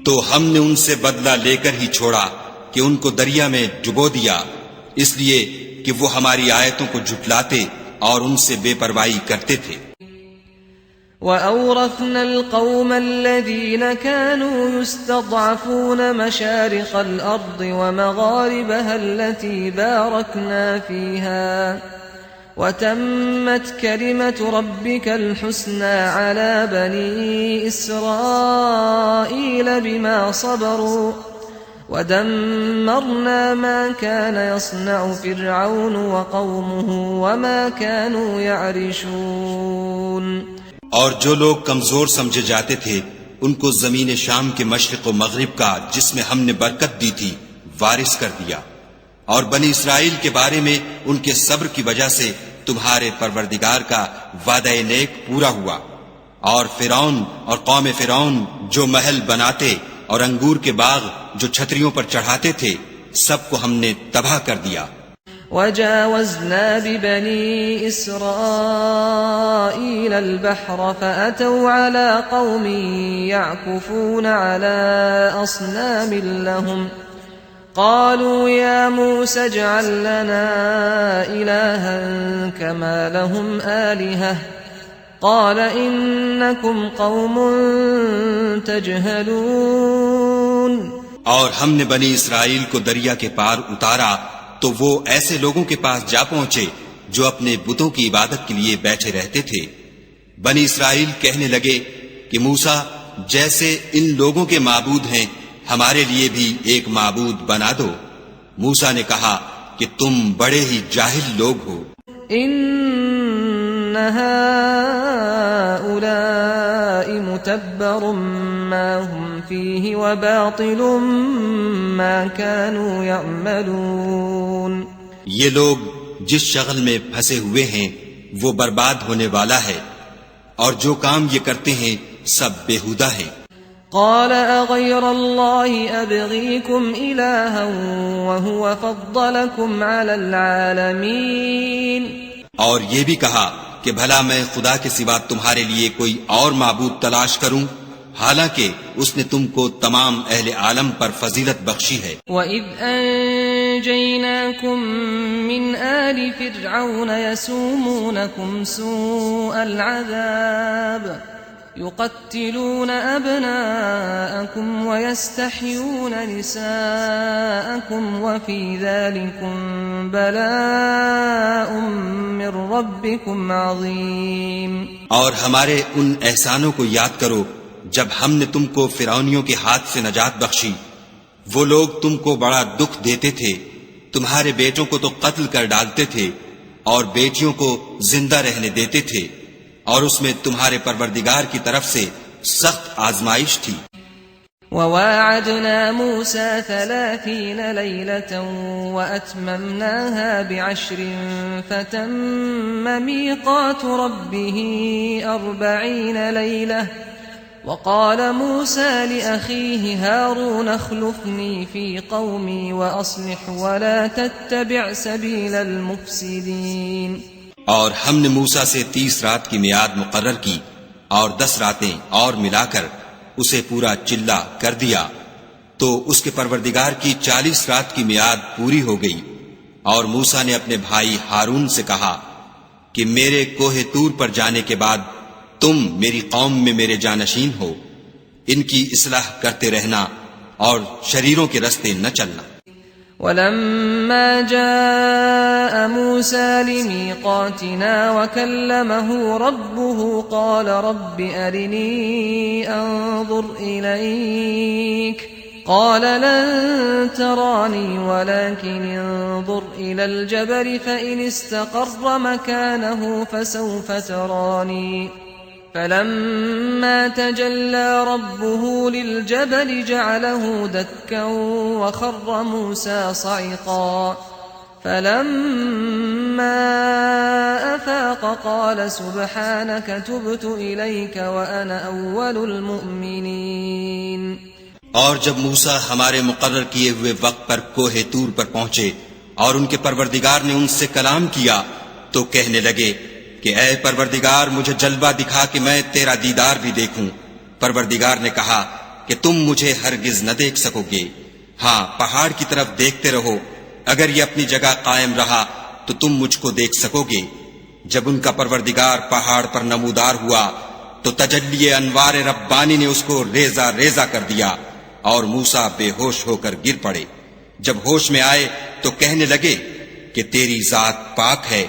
تو ہم نے ان سے بدلہ لے کر ہی چھوڑا کہ ان کو دریا میں ڈبو دیا، اس لیے کہ وہ ہماری آیتوں کو جھٹلاتے اور ان سے بے پرواہی کرتے تھے۔ وَأَوْرَثْنَا الْقَوْمَ الَّذِينَ كَانُوا يُسْتَضْعَفُونَ مَشَارِقَ الْأَرْضِ وَمَغَارِبَهَا الَّتِي بَارَكْنَا فِيهَا وَتَمَّتْ كَلِمَةُ رَبِّكَ الْحُسْنَى عَلَى بَنِي إِسْرَائِيلَ بِمَا صَبَرُوا وَدَمَّرْنَا مَا كَانَ يَصْنَعُ فِرْعَوْنُ وَقَوْمُهُ وَمَا كَانُوا يَعْرِشُونَ۔ اور جو لوگ کمزور سمجھے جاتے تھے ان کو زمین شام کے مشرق و مغرب کا جس میں ہم نے برکت دی تھی وارث کر دیا، اور بنی اسرائیل کے بارے میں ان کے صبر کی وجہ سے تمہارے پروردگار کا وعدہ نیک پورا ہوا، اور فرعون اور قوم فرعون جو محل بناتے اور انگور کے باغ جو چھتریوں پر چڑھاتے تھے سب کو ہم نے تباہ کر دیا۔ وجاوزنا ببني إسرائيل البحر فأتوا على قوم يعكفون على أصنام لهم قالوا يا موسى اجعل لنا إلها كما لهم آلهة قال إنكم قوم تجهلون. اور ہم نے بنی اسرائیل کو دریا کے پار اتارا تو وہ ایسے لوگوں کے پاس جا پہنچے جو اپنے بتوں کی عبادت کے لیے بیٹھے رہتے تھے. بنی اسرائیل کہنے لگے کہ موسیٰ جیسے ان لوگوں کے معبود ہیں ہمارے لیے بھی ایک معبود بنا دو. موسیٰ نے کہا کہ تم بڑے ہی جاہل لوگ ہو. إن هؤلاء متبر ما هم فيه وباطل ما كانوا يعملون. یہ لوگ جس شغل میں پھنسے ہوئے ہیں وہ برباد ہونے والا ہے اور جو کام یہ کرتے ہیں سب بیہودہ ہیں. قال أغير الله أبغيكم إلها وهو فضلكم على العالمين. اور یہ بھی کہا کہ بھلا میں خدا کے سوا تمہارے لیے کوئی اور معبود تلاش کروں حالانکہ اس نے تم کو تمام اہل عالم پر فضیلت بخشی ہے. وَإِذْ أَنْجَيْنَاكُمْ مِنْ آلِ فِرْعَوْنَ يَسُومُونَكُمْ سُوءَ الْعَذَابِ يُقَتِّلُونَ أَبْنَاءَكُمْ وَيَسْتَحْيُونَ نِسَاءَكُمْ وَفِي ذَلِكُمْ بَلَاءٌ مِّن رَبِّكُمْ عَظِيمٌ. اور ہمارے ان احسانوں کو یاد کرو جب ہم نے تم کو فرعونیوں کے ہاتھ سے نجات بخشی. وہ لوگ تم کو بڑا دکھ دیتے تھے، تمہارے بیٹوں کو تو قتل کر ڈالتے تھے اور بیٹیوں کو زندہ رہنے دیتے تھے، اور اس میں تمہارے پروردگار کی طرف سے سخت آزمائش تھی. وواعدنا موسى 30 ليلة وأتممناها ب10 فتم ميقات ربه 40 ليلة. وقال موسى لأخيه هارون اخلفني في قومي وأصلح ولا تتبع سبيل المفسدين. اور ہم نے موسیٰ سے 30 رات کی میعاد مقرر کی اور 10 راتیں اور ملا کر اسے پورا چلا کر دیا تو اس کے پروردگار کی 40 رات کی میعاد پوری ہو گئی. اور موسیٰ نے اپنے بھائی ہارون سے کہا کہ میرے کوہ طور پر جانے کے بعد تم میری قوم میں میرے جانشین ہو، ان کی اصلاح کرتے رہنا اور شریروں کے رستے نہ چلنا. ولما جاء موسى لميقاتنا وكلمه ربه قال رب أرني أنظر إليك قال لن تراني ولكن انظر إلى الجبل فإن استقر مكانه فسوف تراني. فلما تجلى ربه للجبل جعله دكا وخر موسى صعقا. فلما أفاق قال سبحانك تبت إليك وأنا أول المؤمنين. اور جب موسیٰ ہمارے مقرر کیے ہوئے وقت پر کوہ طور پر پہنچے اور ان کے پروردگار نے ان سے کلام کیا تو کہنے لگے کہ اے پروردگار مجھے جلوہ دکھا کہ میں تیرا دیدار بھی دیکھوں. پروردگار نے کہا کہ تم مجھے ہرگز نہ دیکھ سکو گے، ہاں پہاڑ کی طرف دیکھتے رہو، اگر یہ اپنی جگہ قائم رہا تو تم مجھ کو دیکھ سکو گے. جب ان کا پروردگار پہاڑ پر نمودار ہوا تو تجلی انوار ربانی نے اس کو ریزہ ریزہ کر دیا اور موسیٰ بے ہوش ہو کر گر پڑے. جب ہوش میں آئے تو کہنے لگے کہ تیری ذات پاک ہے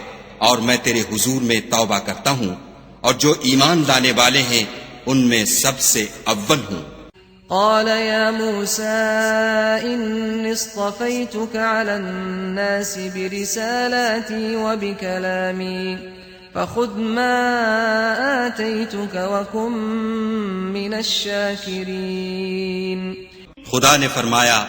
اور میں تیرے حضور میں توبہ کرتا ہوں اور جو ایمان لانے والے ہیں ان میں سب سے اول ہوں. قال يا موسى إني اصطفيتك على الناس برسالاتي وبكلامي فخذ ما آتيتك وكن من الشاكرين. خدا نے فرمایا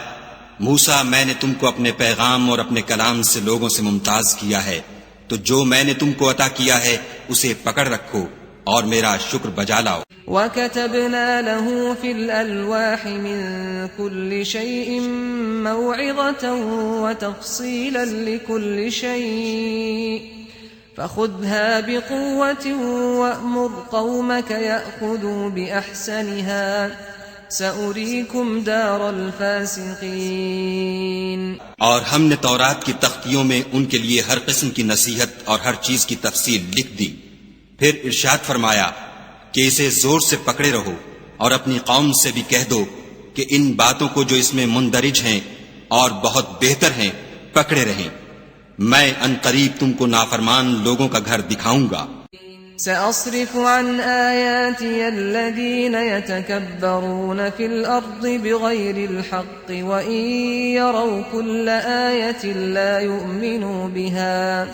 موسیٰ میں نے تم کو اپنے پیغام اور اپنے کلام سے لوگوں سے ممتاز کیا ہے، تو جو میں نے تم کو عطا کیا ہے اسے پکڑ رکھو اور میرا شکر بجا لاؤ۔ وَكَتَبْنَا لَهُ فِي الْأَلْوَاحِ مِنْ كُلِّ شَيْءٍ مَوْعِظَةً وَتَفْصِيلًا لِكُلِّ شَيْءٍ فَخُذْهَا بِقُوَّةٍ وَأْمُرْ قَوْمَكَ يَأْخُذُوا بِأَحْسَنِهَا سَأُرِيكُمْ دَارَ الْفَاسِقِينَ۔ اور ہم نے تورات کی تختیوں میں ان کے لیے ہر قسم کی نصیحت اور ہر چیز کی تفصیل لکھ دی۔ پھر ارشاد فرمایا کہ اسے زور سے پکڑے رہو اور اپنی قوم سے بھی کہہ دو کہ ان باتوں کو جو اس میں مندرج ہیں اور بہت بہتر ہیں پکڑے رہیں۔ میں ان قریب تم کو نافرمان لوگوں کا گھر دکھاؤں گا۔ سأصرف عن آياتي الذين يتكبرون في الأرض بغير الحق وإن يروا كل آية لا يؤمنوا بها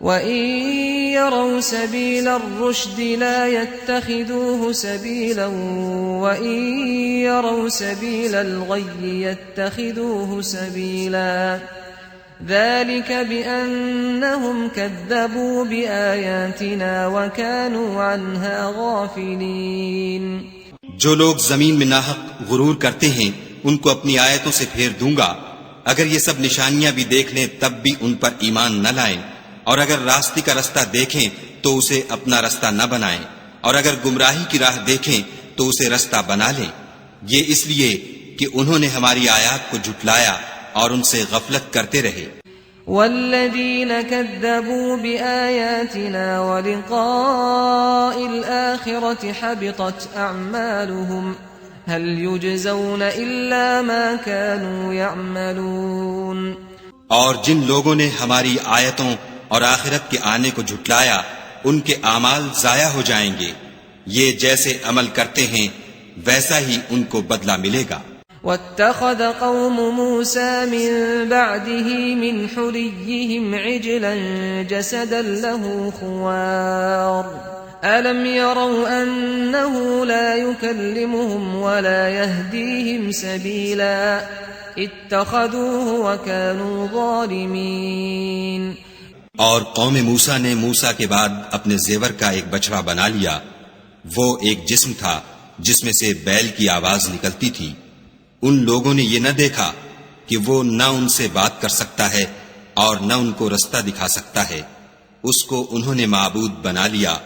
وإن يروا سبيل الرشد لا يتخذوه سبيلا وإن يروا سبيل الغي يتخذوه سبيلا ذلك بأنهم كذبوا بآياتنا وكانوا عنها غافلين۔ جو لوگ زمین میں ناحق غرور کرتے ہیں ان کو اپنی آیتوں سے پھیر دوں گا، اگر یہ سب نشانیاں بھی دیکھ لیں تب بھی ان پر ایمان نہ لائیں، اور اگر راستے کا رستہ دیکھیں تو اسے اپنا رستہ نہ بنائیں، اور اگر گمراہی کی راہ دیکھیں تو اسے رستہ بنا لیں۔ یہ اس لیے کہ انہوں نے ہماری آیات کو جھٹلایا اور ان سے غفلت کرتے رہے۔ والذین کذبوا بآیاتنا ولقاء الآخرة حبطت اعمالهم هل يجزون الا ما كانوا يعملون۔ اور جن لوگوں نے ہماری آیتوں اور آخرت کے آنے کو جھٹلایا ان کے اعمال ضائع ہو جائیں گے، یہ جیسے عمل کرتے ہیں ویسا ہی ان کو بدلہ ملے گا۔ واتخذ قوم موسى من بعده من حليهم عجلا جسدا له خوار ألم يروا أنه لا يكلمهم ولا يهديهم سبيلا اتخذوه وكانوا ظالمين۔ اور قوم موسیٰ نے موسیٰ کے بعد اپنے زیور کا ایک بچڑا بنا لیا، وہ ایک جسم تھا جس میں سے بیل کی آواز نکلتی تھی۔ ان لوگوں نے یہ نہ دیکھا کہ وہ نہ ان سے بات کر سکتا ہے اور نہ ان کو رستہ دکھا سکتا ہے، اس کو انہوں نے معبود بنا لیا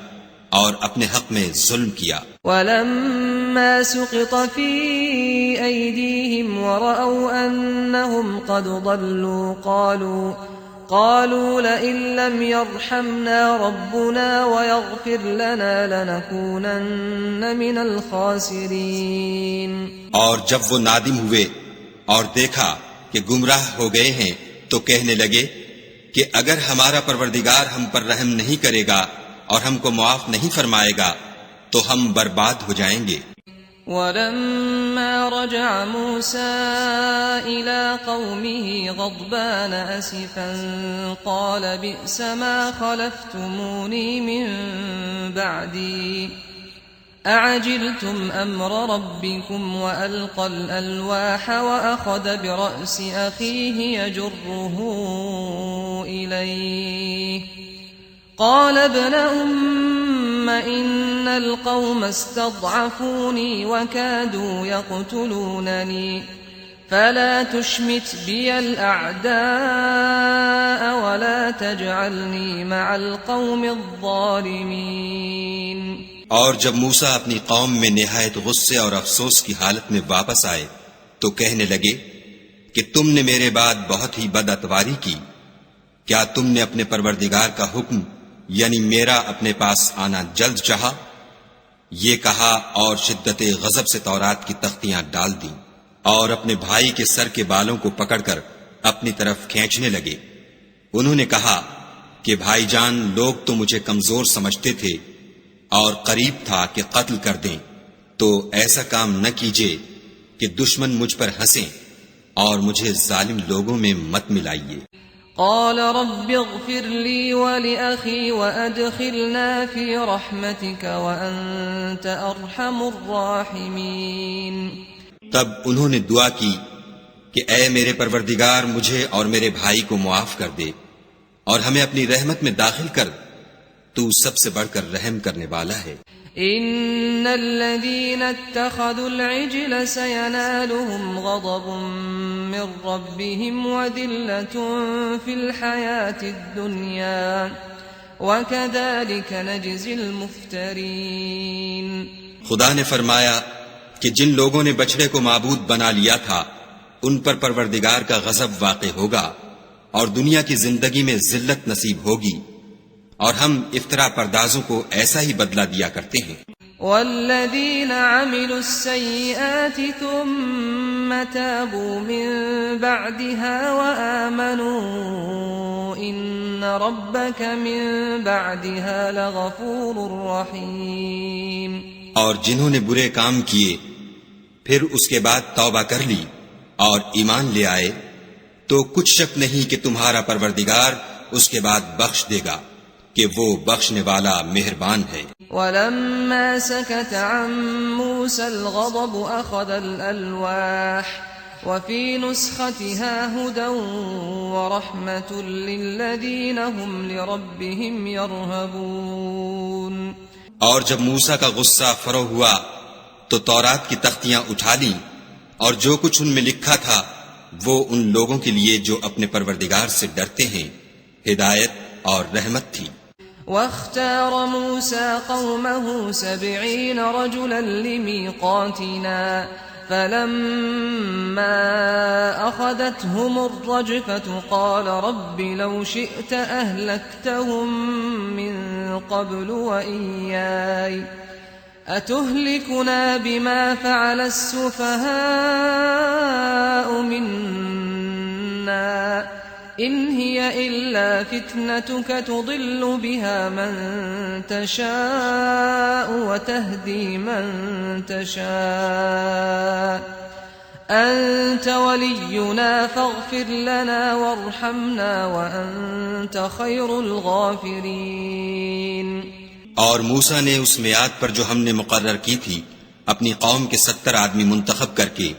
اور اپنے حق میں ظلم کیا۔ وَلَمَّا سُقِطَ فِي أَيْدِيهِمْ وَرَأَوْا أَنَّهُمْ قَدْ ضَلُّوا قالوا لئن لم يرحمنا ربنا ويغفر لنا لنكونن من الخاسرين۔ اور جب وہ نادم ہوئے اور دیکھا کہ گمراہ ہو گئے ہیں تو کہنے لگے کہ اگر ہمارا پروردگار ہم پر رحم نہیں کرے گا اور ہم کو معاف نہیں فرمائے گا تو ہم برباد ہو جائیں گے۔ ولما رجع موسى إلى قومه غضبان أسفا قال بئس ما خلفتموني من بعدي أعجلتم أمر ربكم وألقى الألواح وأخذ برأس أخيه يجره إليه قال ابن إن القوم استضعفوني وكادوا يقتلونني فلا تشمت بي الأعداء ولا تجعلني مع القوم الظالمين۔ اور جب موسیٰ اپنی قوم میں نہایت غصے اور افسوس کی حالت میں واپس آئے تو کہنے لگے کہ تم نے میرے بعد بہت ہی بد اتواری کی، کیا تم نے اپنے پروردگار کا حکم یعنی میرا اپنے پاس آنا جلد چاہا؟ یہ کہا اور شدت غضب سے تورات کی تختیاں ڈال دیں اور اپنے بھائی کے سر کے بالوں کو پکڑ کر اپنی طرف کھینچنے لگے۔ انہوں نے کہا کہ بھائی جان، لوگ تو مجھے کمزور سمجھتے تھے اور قریب تھا کہ قتل کر دیں، تو ایسا کام نہ کیجیے کہ دشمن مجھ پر ہنسیں اور مجھے ظالم لوگوں میں مت ملائیے۔ قال رب اغفر لي ولأخي وأدخلنا في رحمتك وأنت أرحم الراحمين۔ تب انہوں نے دعا کی کہ اے میرے پروردگار، مجھے اور میرے بھائی کو معاف کر دے اور ہمیں اپنی رحمت میں داخل کر، تو سب سے بڑھ کر رحم کرنے والا ہے۔ إن الذين اتخذوا العجل سينالهم غضب من ربهم وذلة في الحياة الدنيا وكذلك نجزي المفترين۔ خدا نے فرمایا کہ جن لوگوں نے بچڑے کو معبود بنا لیا تھا ان پر پروردگار کا غضب واقع ہوگا اور دنیا کی زندگی میں ذلت نصیب ہوگی، اور ہم افطرا پردازوں کو ایسا ہی بدلہ دیا کرتے ہیں۔ والذین عملوا السیئات ثم تابوا من بعدها وآمنوا ان ربک من بعدها لغفور رحیم۔ اور جنہوں نے برے کام کیے پھر اس کے بعد توبہ کر لی اور ایمان لے آئے تو کچھ شک نہیں کہ تمہارا پروردگار اس کے بعد بخش دے گا کہ وہ بخشنے والا مہربان ہے۔ وَلَمَّا سَكَتَ عَن مُوسَى الْغَضَبُ أَخَذَ الْأَلْوَاحَ وَفِي نُسْخَتِهَا هُدًى وَرَحْمَةٌ لِّلَّذِينَ هُمْ لِرَبِّهِمْ يَرْهَبُونَ۔ اور جب موسیٰ کا غصہ فرو ہوا تو تورات کی تختیاں اٹھا لیں اور جو کچھ ان میں لکھا تھا وہ ان لوگوں کے لیے جو اپنے پروردگار سے ڈرتے ہیں ہدایت اور رحمت تھی۔ واختار موسى قومه 70 رجلا لميقاتنا فلما أخذتهم الرجفة قال رب لو شئت أهلكتهم من قبل وإياي أتهلكنا بما فعل السفهاء منا إن هي إلا فتنتك تضل بها من تشاء وتهدي من تشاء أنت ولينا فاغفر لنا وارحمنا وأنت خير الغافرين۔ اور موسیٰ نے اس میعاد پر جو ہم نے مقرر کی تھی اپنی قوم کے 70 آدمی منتخب کر کے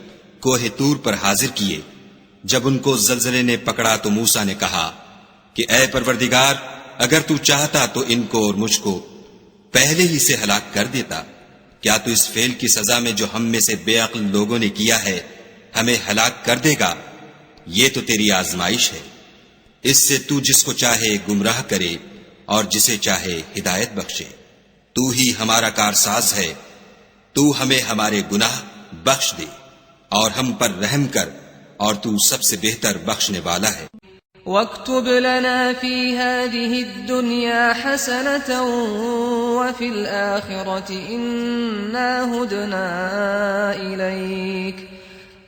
کوہ طور پر حاضر کیے۔ جب ان کو زلزلے نے پکڑا تو موسیٰ نے کہا کہ اے پروردگار اگر تو چاہتا تو ان کو اور مجھ کو پہلے ہی سے ہلاک کر دیتا، کیا تو اس فعل کی سزا میں جو ہم میں سے بے عقل لوگوں نے کیا ہے ہمیں ہلاک کر دے گا؟ یہ تو تیری آزمائش ہے، اس سے تو جس کو چاہے گمراہ کرے اور جسے چاہے ہدایت بخشے۔ تو ہی ہمارا کارساز ہے، تو ہمیں ہمارے گناہ بخش دے اور ہم پر رحم کر، اور تو سب سے بہتر بخشنے والا ہے۔ واكتب لنا في هذه الدنيا حسنة وفي الآخرة إنا هدنا إليك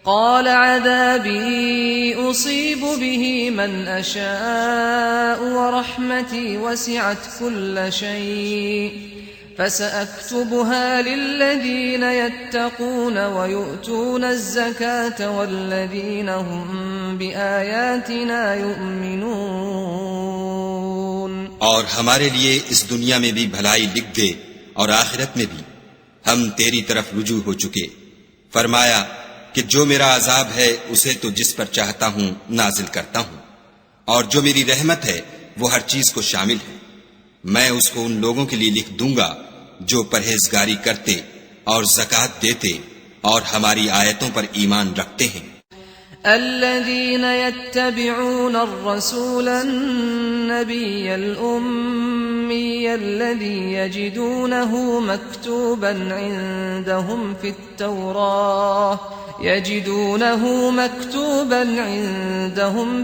قال عذابي أصيب به من أشاء ورحمتي وسعت كل شيء فسأكتبها للذين يتقون ويؤتون الزكاة والذين هم بآياتنا يؤمنون۔ اور ہمارے لیے اس دنیا میں بھی بھلائی لکھ دے اور آخرت میں بھی، ہم تیری طرف رجوع ہو چکے۔ فرمایا کہ جو میرا عذاب ہے اسے تو جس پر چاہتا ہوں نازل کرتا ہوں، اور جو میری رحمت ہے وہ ہر چیز کو شامل ہے، میں اس کو ان لوگوں کے لیے لکھ دوں گا جو پرہیزگاری کرتے اور زکوٰۃ دیتے اور ہماری آیتوں پر ایمان رکھتے ہیں۔ الذين يتبعون الرسول النبي الأمي الذي يجدونه مكتوبا عندهم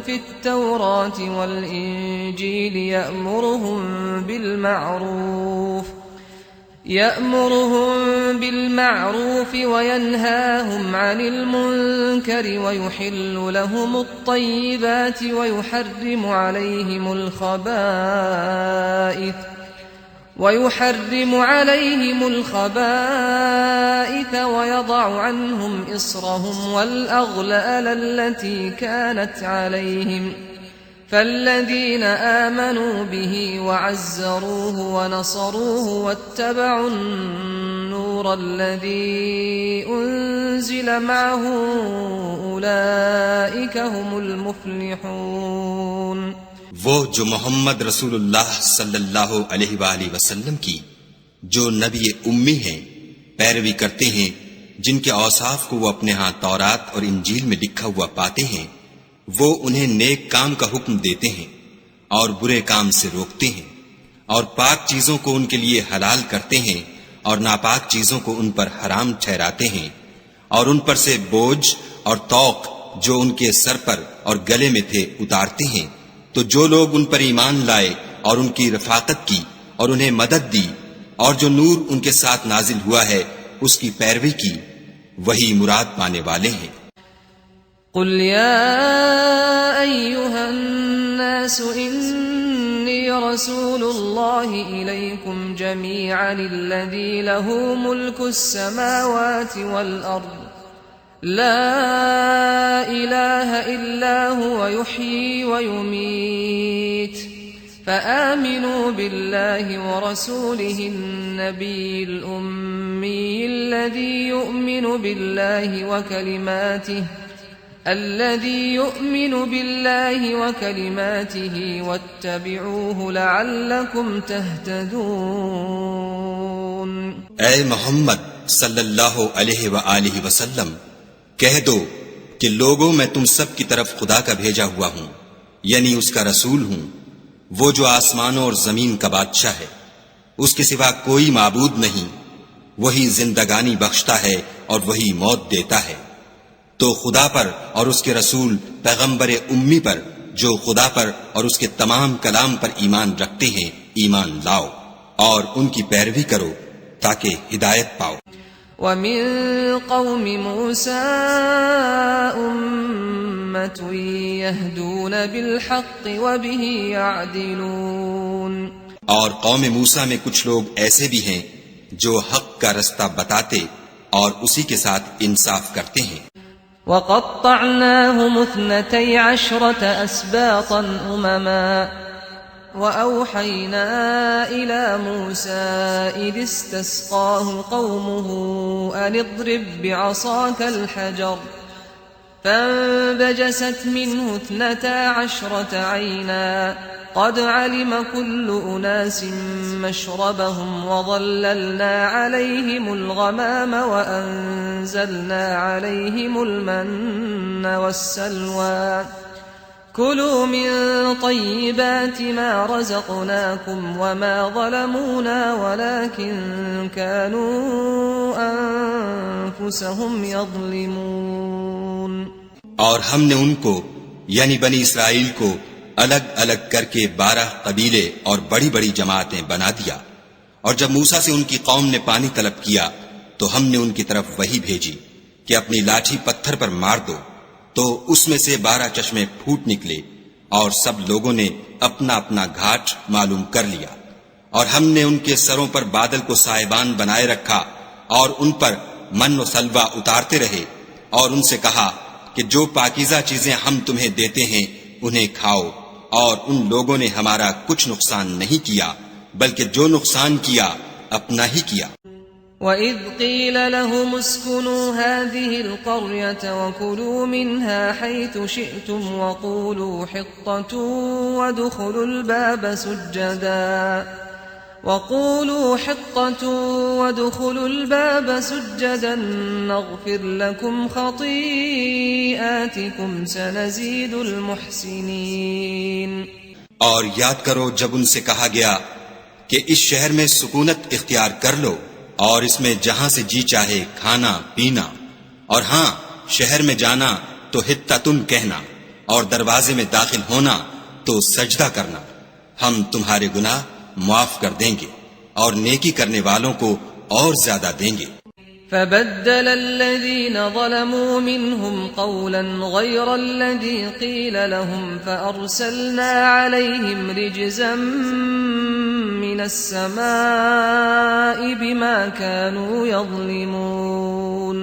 في التوراة والإنجيل يأمرهم بالمعروف وينهاهم عن المنكر ويحل لهم الطيبات ويحرم عليهم الخبائث ويضع عنهم إصرهم والأغلال التي كانت عليهم فالذين آمنوا به وعزروه ونصروه واتبعوا النور الذي أنزل معه أولئك هم المفلحون۔ وہ جو محمد رسول اللہ صلی اللہ علیہ وآلہ وسلم کی جو نبی امی ہیں پیروی کرتے ہیں، جن کے اوصاف کو وہ اپنے ہاں تورات اور انجیل میں لکھا ہوا پاتے ہیں، وہ انہیں نیک کام کا حکم دیتے ہیں اور برے کام سے روکتے ہیں، اور پاک چیزوں کو ان کے لیے حلال کرتے ہیں اور ناپاک چیزوں کو ان پر حرام ٹھہراتے ہیں، اور ان پر سے بوجھ اور طوق جو ان کے سر پر اور گلے میں تھے اتارتے ہیں۔ تو جو لوگ ان پر ایمان لائے اور ان کی رفاقت کی اور انہیں مدد دی اور جو نور ان کے ساتھ نازل ہوا ہے اس کی پیروی کی، وہی مراد پانے والے ہیں۔ قل يا أيها الناس إني رسول الله إليكم جميعا الذي له ملك السماوات والأرض لا إله إلا هو يحيي ويميت فآمنوا بالله ورسوله النبي الأمي الذي يؤمن بالله وكلماته واتبعوه لعلكم تهتدون۔ اے محمد صلی اللہ علیہ وآلہ وسلم، کہہ دو کہ لوگوں میں تم سب کی طرف خدا کا بھیجا ہوا ہوں، یعنی اس کا رسول ہوں، وہ جو آسمانوں اور زمین کا بادشاہ ہے، اس کے سوا کوئی معبود نہیں، وہی زندگانی بخشتا ہے اور وہی موت دیتا ہے۔ تو خدا پر اور اس کے رسول پیغمبر امی پر جو خدا پر اور اس کے تمام کلام پر ایمان رکھتے ہیں ایمان لاؤ اور ان کی پیروی کرو تاکہ ہدایت پاؤ۔ وَمِن قَوْمِ مُوسَىٰ أُمَّةٌ يَهْدُونَ بِالْحَقِّ وَبِهِ يَعْدِلُونَ، اور قوم موسیٰ میں کچھ لوگ ایسے بھی ہیں جو حق کا رستہ بتاتے اور اسی کے ساتھ انصاف کرتے ہیں۔ وَقَطَّعْنَاهُمُ 12 أَسْبَاطًا أُمَمًا وَأَوْحَيْنَا إِلَى مُوسَىٰ إِذِ اسْتَسْقَاهُ قَوْمُهُ أَنِ اضْرِب بِّعَصَاكَ الْحَجَرَ فَانبَجَسَتْ مِنْهُ 12 عَيْنًا قَدْ عَلِمَ كُلُّ أُنَاسٍ مَّشْرَبَهُمْ وَظَلَّلْنَا عَلَيْهِمُ الْغَمَامَ وَأَنزَلْنَا عَلَيْهِمُ الْمَنَّ وَالسَّلْوَىٰ كُلُوا مِن طَيِّبَاتِ مَا رَزَقْنَاكُمْ وَمَا ظَلَمُونَا وَلَٰكِن كَانُوا أَنفُسَهُمْ يَظْلِمُونَ۔ اور ہم نے ان کو یعنی بنی اسرائیل کو الگ الگ کر کے 12 قبیلے اور بڑی بڑی جماعتیں بنا دیا، اور جب موسیٰ سے ان کی قوم نے پانی طلب کیا تو ہم نے ان کی طرف وحی بھیجی کہ اپنی لاٹھی پتھر پر مار دو، تو اس میں سے 12 چشمے پھوٹ نکلے اور سب لوگوں نے اپنا اپنا گھاٹ معلوم کر لیا، اور ہم نے ان کے سروں پر بادل کو سائبان بنائے رکھا اور ان پر من و سلوہ اتارتے رہے، اور ان سے کہا کہ جو پاکیزہ چیزیں ہم تمہیں دیتے ہیں انہیں کھاؤ، اور ان لوگوں نے ہمارا کچھ نقصان نہیں کیا بلکہ جو نقصان کیا اپنا ہی کیا۔ وَإِذْ قِيلَ لَهُمُ اسْكُنُوا هَٰذِهِ الْقَرْيَةَ وَكُلُوا مِنْهَا حَيْثُ شِئْتُمْ وَقُولُوا حِطَّةٌ وَادْخُلُوا الْبَابَ سُجَّدًا نَّغْفِرْ لَكُمْ خَطِيئَاتِكُمْ سَنَزِيدُ الْمُحْسِنِينَ۔ اور یاد کرو جب ان سے کہا گیا کہ اس شہر میں سکونت اختیار کر لو اور اس میں جہاں سے جی چاہے کھانا پینا، اور ہاں شہر میں جانا تو حطتن کہنا اور دروازے میں داخل ہونا تو سجدہ کرنا، ہم تمہارے گناہ معاف کر دیں گے اور نیکی کرنے والوں کو اور زیادہ دیں گے۔ فبدل الذين ظلموا منهم قولا غير الذي قيل لهم فأرسلنا عليهم رجزا من السماء بما كانوا يظلمون۔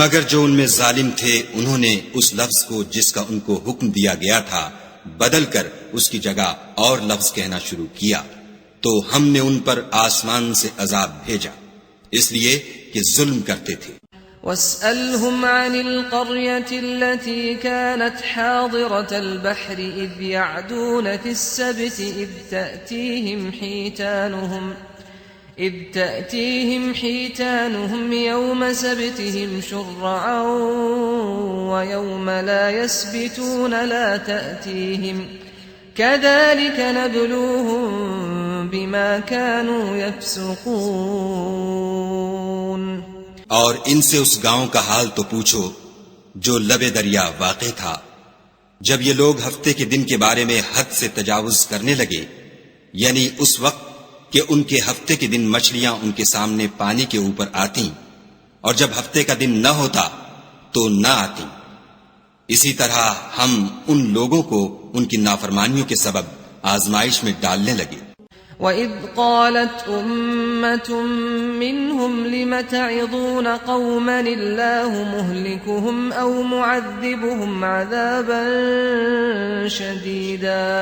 مگر جو ان میں ظالم تھے انہوں نے اس لفظ کو جس کا ان کو حکم دیا گیا تھا بدل کر اس کی جگہ اور لفظ کہنا شروع کیا، تو ہم نے ان پر آسمان سے عذاب بھیجا اس لیے کہ ظلم کرتے تھے۔ واسألهم عن القرية التي كانت حاضرة البحر إذ يعدون في السبت إذ تأتيهم حيتانهم يوم سبتهم شرعا ويوم لا يسبتون لا تأتيهم كذلك نبلوهم بما كانوا يفسقون. اور ان سے اس گاؤں کا حال تو پوچھو جو لبے دریا واقع تھا. جب یہ لوگ ہفتے کے دن کے بارے میں حد سے تجاوز کرنے لگے، یعنی اس وقت کہ ان کے ہفتے کے دن مچھلیاں ان کے سامنے پانی کے اوپر آتیں، اور جب ہفتے کا دن نہ ہوتا تو نہ آتیں. اسی طرح ہم ان لوگوں کو ان کی نافرمانیوں کے سبب آزمائش میں ڈالنے لگے. وَإِذْ قَالَتْ أُمَّةٌ مِّنْهُمْ لِمَ تَعِظُونَ قَوْمًا اللَّهُ مُهْلِكُهُمْ أَوْ مُعَذِّبُهُمْ عَذَابًا شَدِيدًا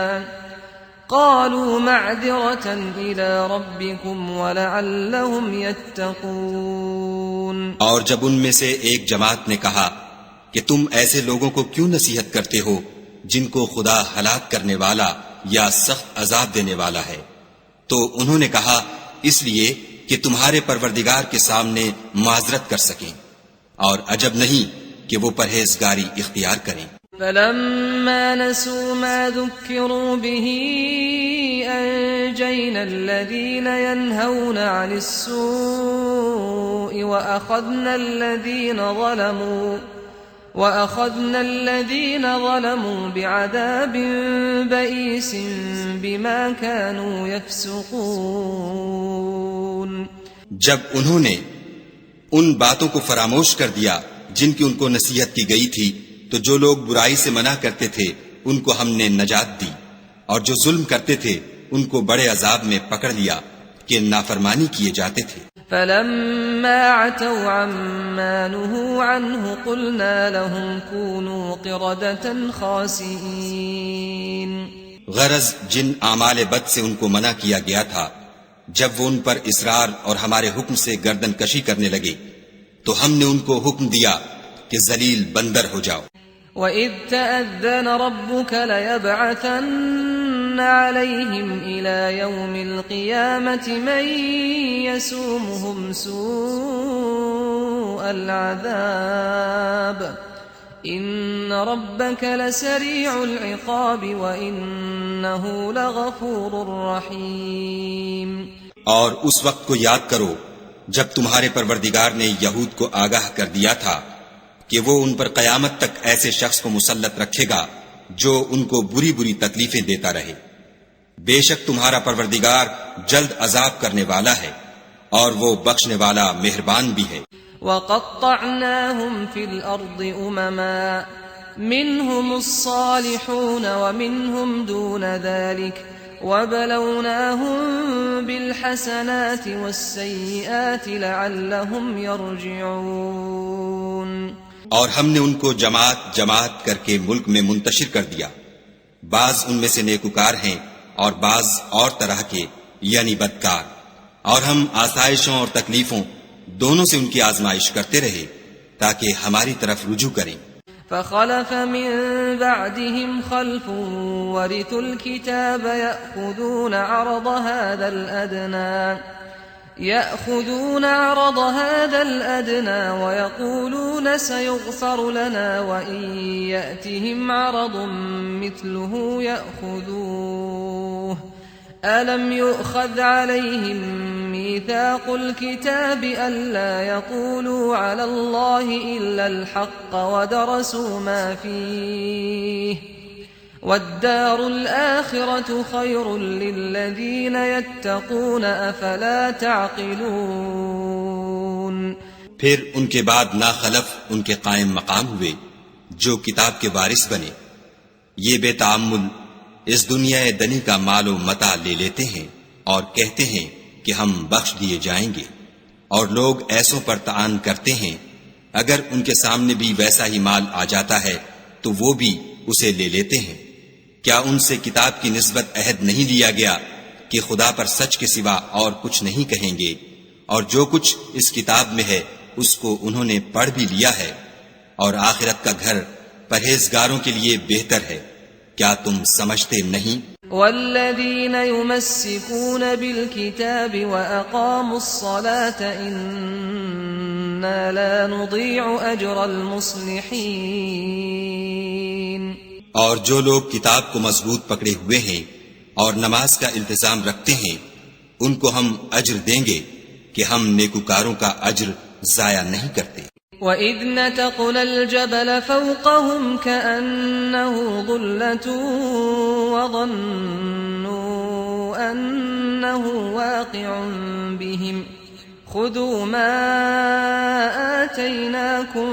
قَالُوا مَعْذِرَةً إِلَى رَبِّكُمْ وَلَعَلَّهُمْ يَتَّقُونَ. اور جب ان میں سے ایک جماعت نے کہا کہ تم ایسے لوگوں کو کیوں نصیحت کرتے ہو جن کو خدا ہلاک کرنے والا یا سخت عذاب دینے والا ہے، تو انہوں نے کہا اس لیے کہ تمہارے پروردگار کے سامنے معذرت کر سکیں، اور عجب نہیں کہ وہ پرہیزگاری اختیار کریں. فَلَمَّا نَسُوا مَا ذُكِّرُوا بِهِ أَنجَيْنَا الَّذِينَ يَنْهَوْنَ عَنِ السُّوءِ وَأَخَذْنَا الَّذِينَ ظَلَمُوا بِعَذَابٍ بَئِيسٍ بِمَا كَانُوا يَفْسُقُونَ. جب انہوں نے ان باتوں کو فراموش کر دیا جن کی ان کو نصیحت کی گئی تھی، تو جو لوگ برائی سے منع کرتے تھے ان کو ہم نے نجات دی، اور جو ظلم کرتے تھے ان کو بڑے عذاب میں پکڑ لیا کہ نافرمانی کیے جاتے تھے. فَلَمَّا عَتَوْا عَمَّا نُهُوا عَنْهُ قُلْنَا لَهُمْ كُونُوا قِرَدَةً خَاسِئِينَ. غرض جن اعمال بد سے ان کو منع کیا گیا تھا، جب وہ ان پر اصرار اور ہمارے حکم سے گردن کشی کرنے لگے تو ہم نے ان کو حکم دیا کہ ذلیل بندر ہو جاؤ. وَإِذْ تَأَذَّنَ رَبُّكَ لَيَبْعَثَنَّ عَلَيْهِمْ إِلَى يَوْمِ الْقِيَامَةِ مَن يَسُومُهُمْ سُوءَ الْعَذَابِ إِنَّ رَبَّكَ لَسَرِيعُ الْعِقَابِ وَإِنَّهُ لَغَفُورٌ رَحِيمٌ. اور اس وقت کو یاد کرو جب تمہارے پروردگار نے یہود کو آگاہ کر دیا تھا کہ وہ ان پر قیامت تک ایسے شخص کو مسلط رکھے گا جو ان کو بری بری تکلیفیں دیتا رہے. بے شک تمہارا پروردگار جلد عذاب کرنے والا ہے اور وہ بخشنے والا مہربان بھی ہے. وَقَطَّعْنَاهُمْ فِي الْأَرْضِ أُمَمًا مِّنْهُمُ الصَّالِحُونَ وَمِنْهُمْ دُونَ ذَلِكَ وَبَلَوْنَاهُمْ بِالْحَسَنَاتِ وَالسَّيِّئَاتِ لَعَلَّهُمْ يَرْجِعُونَ. اور ہم نے ان کو جماعت جماعت کر کے ملک میں منتشر کر دیا. بعض ان میں سے نیکوکار ہیں اور بعض اور طرح کے یعنی بدکار، اور ہم آسائشوں اور تکلیفوں دونوں سے ان کی آزمائش کرتے رہے تاکہ ہماری طرف رجوع کریں. فخلف من بعدهم خلف ورثوا الكتاب يأخذون عرض هذا الأدنى ويقولون سيغفر لنا وإن يأتهم عرض مثله يأخذوه ألم يؤخذ عليهم ميثاق الكتاب ألا يقولوا على الله إلا الحق ودرسوا ما فيه والدار الآخرة خير للذين يتقون أفلا تعقلون. پھر ان کے بعد ناخلف ان کے قائم مقام ہوئے جو کتاب کے وارث بنے. یہ بے تعمل اس دنیا دنی کا مال و متاع لے لیتے ہیں اور کہتے ہیں کہ ہم بخش دیے جائیں گے، اور لوگ ایسوں پر طعن کرتے ہیں اگر ان کے سامنے بھی ویسا ہی مال آ جاتا ہے تو وہ بھی اسے لے لیتے ہیں. کیا ان سے کتاب کی نسبت عہد نہیں لیا گیا کہ خدا پر سچ کے سوا اور کچھ نہیں کہیں گے، اور جو کچھ اس کتاب میں ہے اس کو انہوں نے پڑھ بھی لیا ہے، اور آخرت کا گھر پرہیزگاروں کے لیے بہتر ہے، کیا تم سمجھتے نہیں؟ والذین یمسکون بالکتاب واقاموا الصلاة انا لا نضیع اجر المصلحین، اور جو لوگ کتاب کو مضبوط پکڑے ہوئے ہیں اور نماز کا التزام رکھتے ہیں، ان کو ہم اجر دیں گے کہ ہم نیکوکاروں کا اجر ضائع نہیں کرتے۔ وَإِذْ نَتَقْنَا الْجَبَلَ فَوْقَهُمْ كَأَنَّهُ ظُلَّةٌ وَظَنُّوا أَنَّهُ وَاقِعٌ بِهِمْ خُذُوا مَا آتَيْنَاكُمْ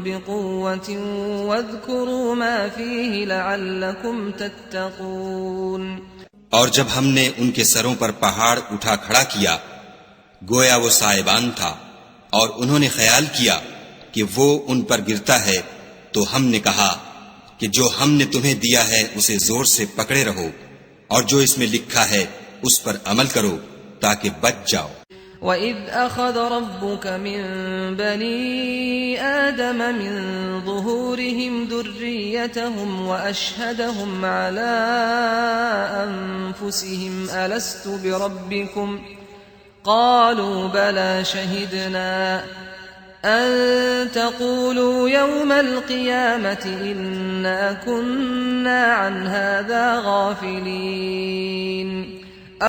بِقُوَّةٍ وَاذْكُرُوا مَا فِيهِ لَعَلَّكُمْ تَتَّقُونَ۔ اور جب ہم نے ان کے سروں پر پہاڑ اٹھا کھڑا کیا، گویا وہ سائبان تھا، اور انہوں نے خیال کیا کہ وہ ان پر گرتا ہے، تو ہم نے کہا کہ جو ہم نے تمہیں دیا ہے اسے زور سے پکڑے رہو، اور جو اس میں لکھا ہے اس پر عمل کرو تاکہ بچ جاؤ۔ وَإِذْ أَخَذَ رَبُّكَ مِنْ بَنِي آدَمَ مِنْ ظُهُورِهِمْ ذُرِّيَّتَهُمْ وَأَشْهَدَهُمْ عَلَىٰ أَنفُسِهِمْ أَلَسْتُ بِرَبِّكُمْ قَالُوا بَلَىٰ شَهِدْنَا أَن تَقُولُوا يَوْمَ الْقِيَامَةِ إِنَّا كُنَّا عَنْ هَٰذَا غَافِلِينَ۔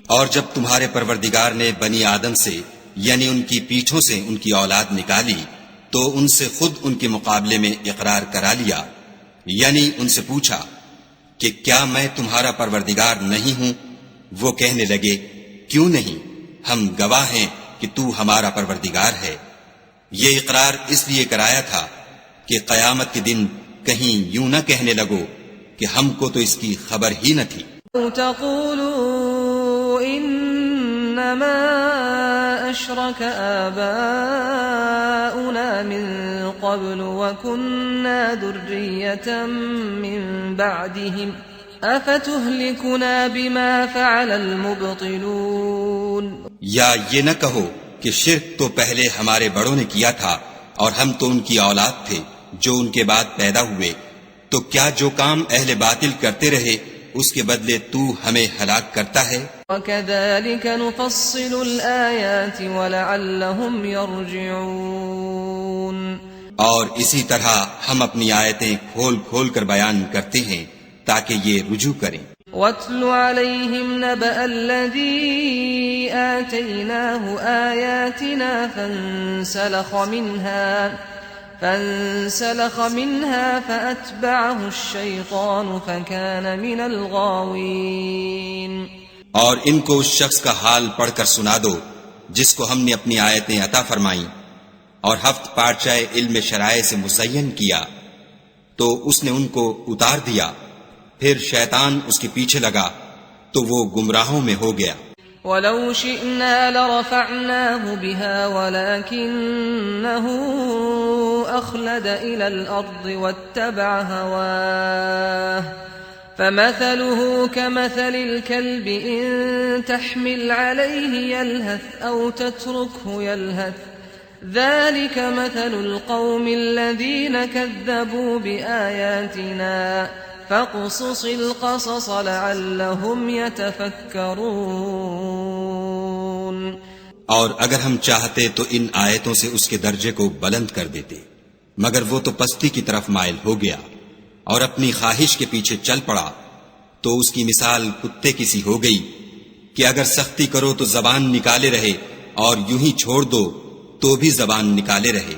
اور جب تمہارے پروردگار نے بنی آدم سے یعنی ان کی پیٹھوں سے ان کی اولاد نکالی تو ان سے خود ان کے مقابلے میں اقرار کرا لیا، یعنی ان سے پوچھا کہ کیا میں تمہارا پروردگار نہیں ہوں؟ وہ کہنے لگے کیوں نہیں، ہم گواہ ہیں کہ تو ہمارا پروردگار ہے۔ یہ اقرار اس لیے کرایا تھا کہ قیامت کے دن کہیں یوں نہ کہنے لگو کہ ہم کو تو اس کی خبر ہی نہ تھی۔ إنما أشرك آباؤنا من قبل وكنا ذرية من بعدهم أفتهلكنا بما فعل المبطلون۔ یا یہ نہ کہو کہ شرک تو پہلے ہمارے بڑوں نے کیا تھا اور ہم تو ان کی اولاد تھے جو ان کے بعد پیدا ہوئے، تو کیا جو کام اہل باطل کرتے رہے اس کے بدلے تو ہمیں ہلاک کرتا ہے؟ وَكَذَلِكَ نُفَصِّلُ الْآيَاتِ وَلَعَلَّهُمْ يَرْجِعُونَ۔ اور اسی طرح ہم اپنی آیتیں کھول کھول کر بیان کرتے ہیں تاکہ یہ رجوع کریں۔ وَاتْلُ عَلَيْهِمْ نَبَأَ الَّذِي آتَيْنَاهُ آيَاتِنَا فانسلخ منها فأتبعه الشيطان فكان من الغاوين۔ اور ان کو اس شخص کا حال پڑھ کر سنا دو جس کو ہم نے اپنی آیتیں عطا فرمائیں اور ہفت پارچہ علم شرائع سے مزین کیا، تو اس نے ان کو اتار دیا، پھر شیطان اس کے پیچھے لگا تو وہ گمراہوں میں ہو گیا۔ وَلَوْ شِئْنَا لَرَفَعْنَاهُ بِهَا وَلَكِنَّهُ أَخْلَدَ إِلَى الْأَرْضِ وَاتَّبَعَ هَوَاهُ فَمَثَلُهُ كَمَثَلِ الْكَلْبِ إِن تَحْمِلْ عَلَيْهِ يَلْهَثْ أَوْ تَتْرُكْهُ يَلْهَث ذَلِكَ مَثَلُ الْقَوْمِ الَّذِينَ كَذَّبُوا بِآيَاتِنَا فَاقْصُصِ الْقَصَصَ لَعَلَّهُمْ يَتَفَكَّرُونَ۔ اور اگر ہم چاہتے تو ان آیتوں سے اس کے درجے کو بلند کر دیتے، مگر وہ تو پستی کی طرف مائل ہو گیا اور اپنی خواہش کے پیچھے چل پڑا، تو اس کی مثال کتے کی سی ہو گئی کہ اگر سختی کرو تو زبان نکالے رہے اور یوں ہی چھوڑ دو تو بھی زبان نکالے رہے۔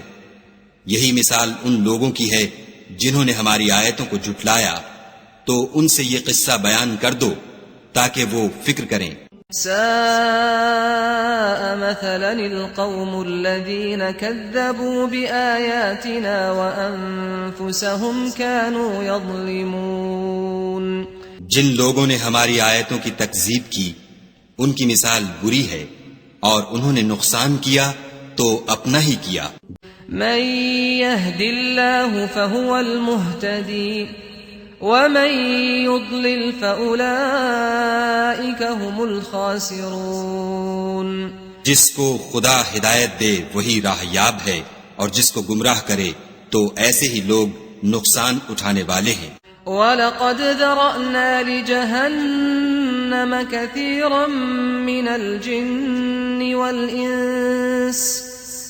یہی مثال ان لوگوں کی ہے جنہوں نے ہماری آیتوں کو جھٹلایا، تو ان سے یہ قصہ بیان کر دو تاکہ وہ فکر کریں۔ ساء مثلا القوم الذين كذبوا بآياتنا وأنفسهم كانوا يظلمون۔ جن لوگوں نے ہماری آیتوں کی تکذیب کی ان کی مثال بری ہے اور انہوں نے نقصان کیا تو اپنا ہی کیا۔ من يهد الله فهو المهتدي ومن يضلل فأولئك هم الخاسرون۔ جس کو خدا ہدایت دے وہی راہ یاب ہے، اور جس کو گمراہ کرے تو ایسے ہی لوگ نقصان اٹھانے والے ہیں۔ وَلَقَدْ ذَرَأْنَا لِجَهَنَّمَ كَثِيرًا مِنَ الْجِنِّ وَالْإِنسِ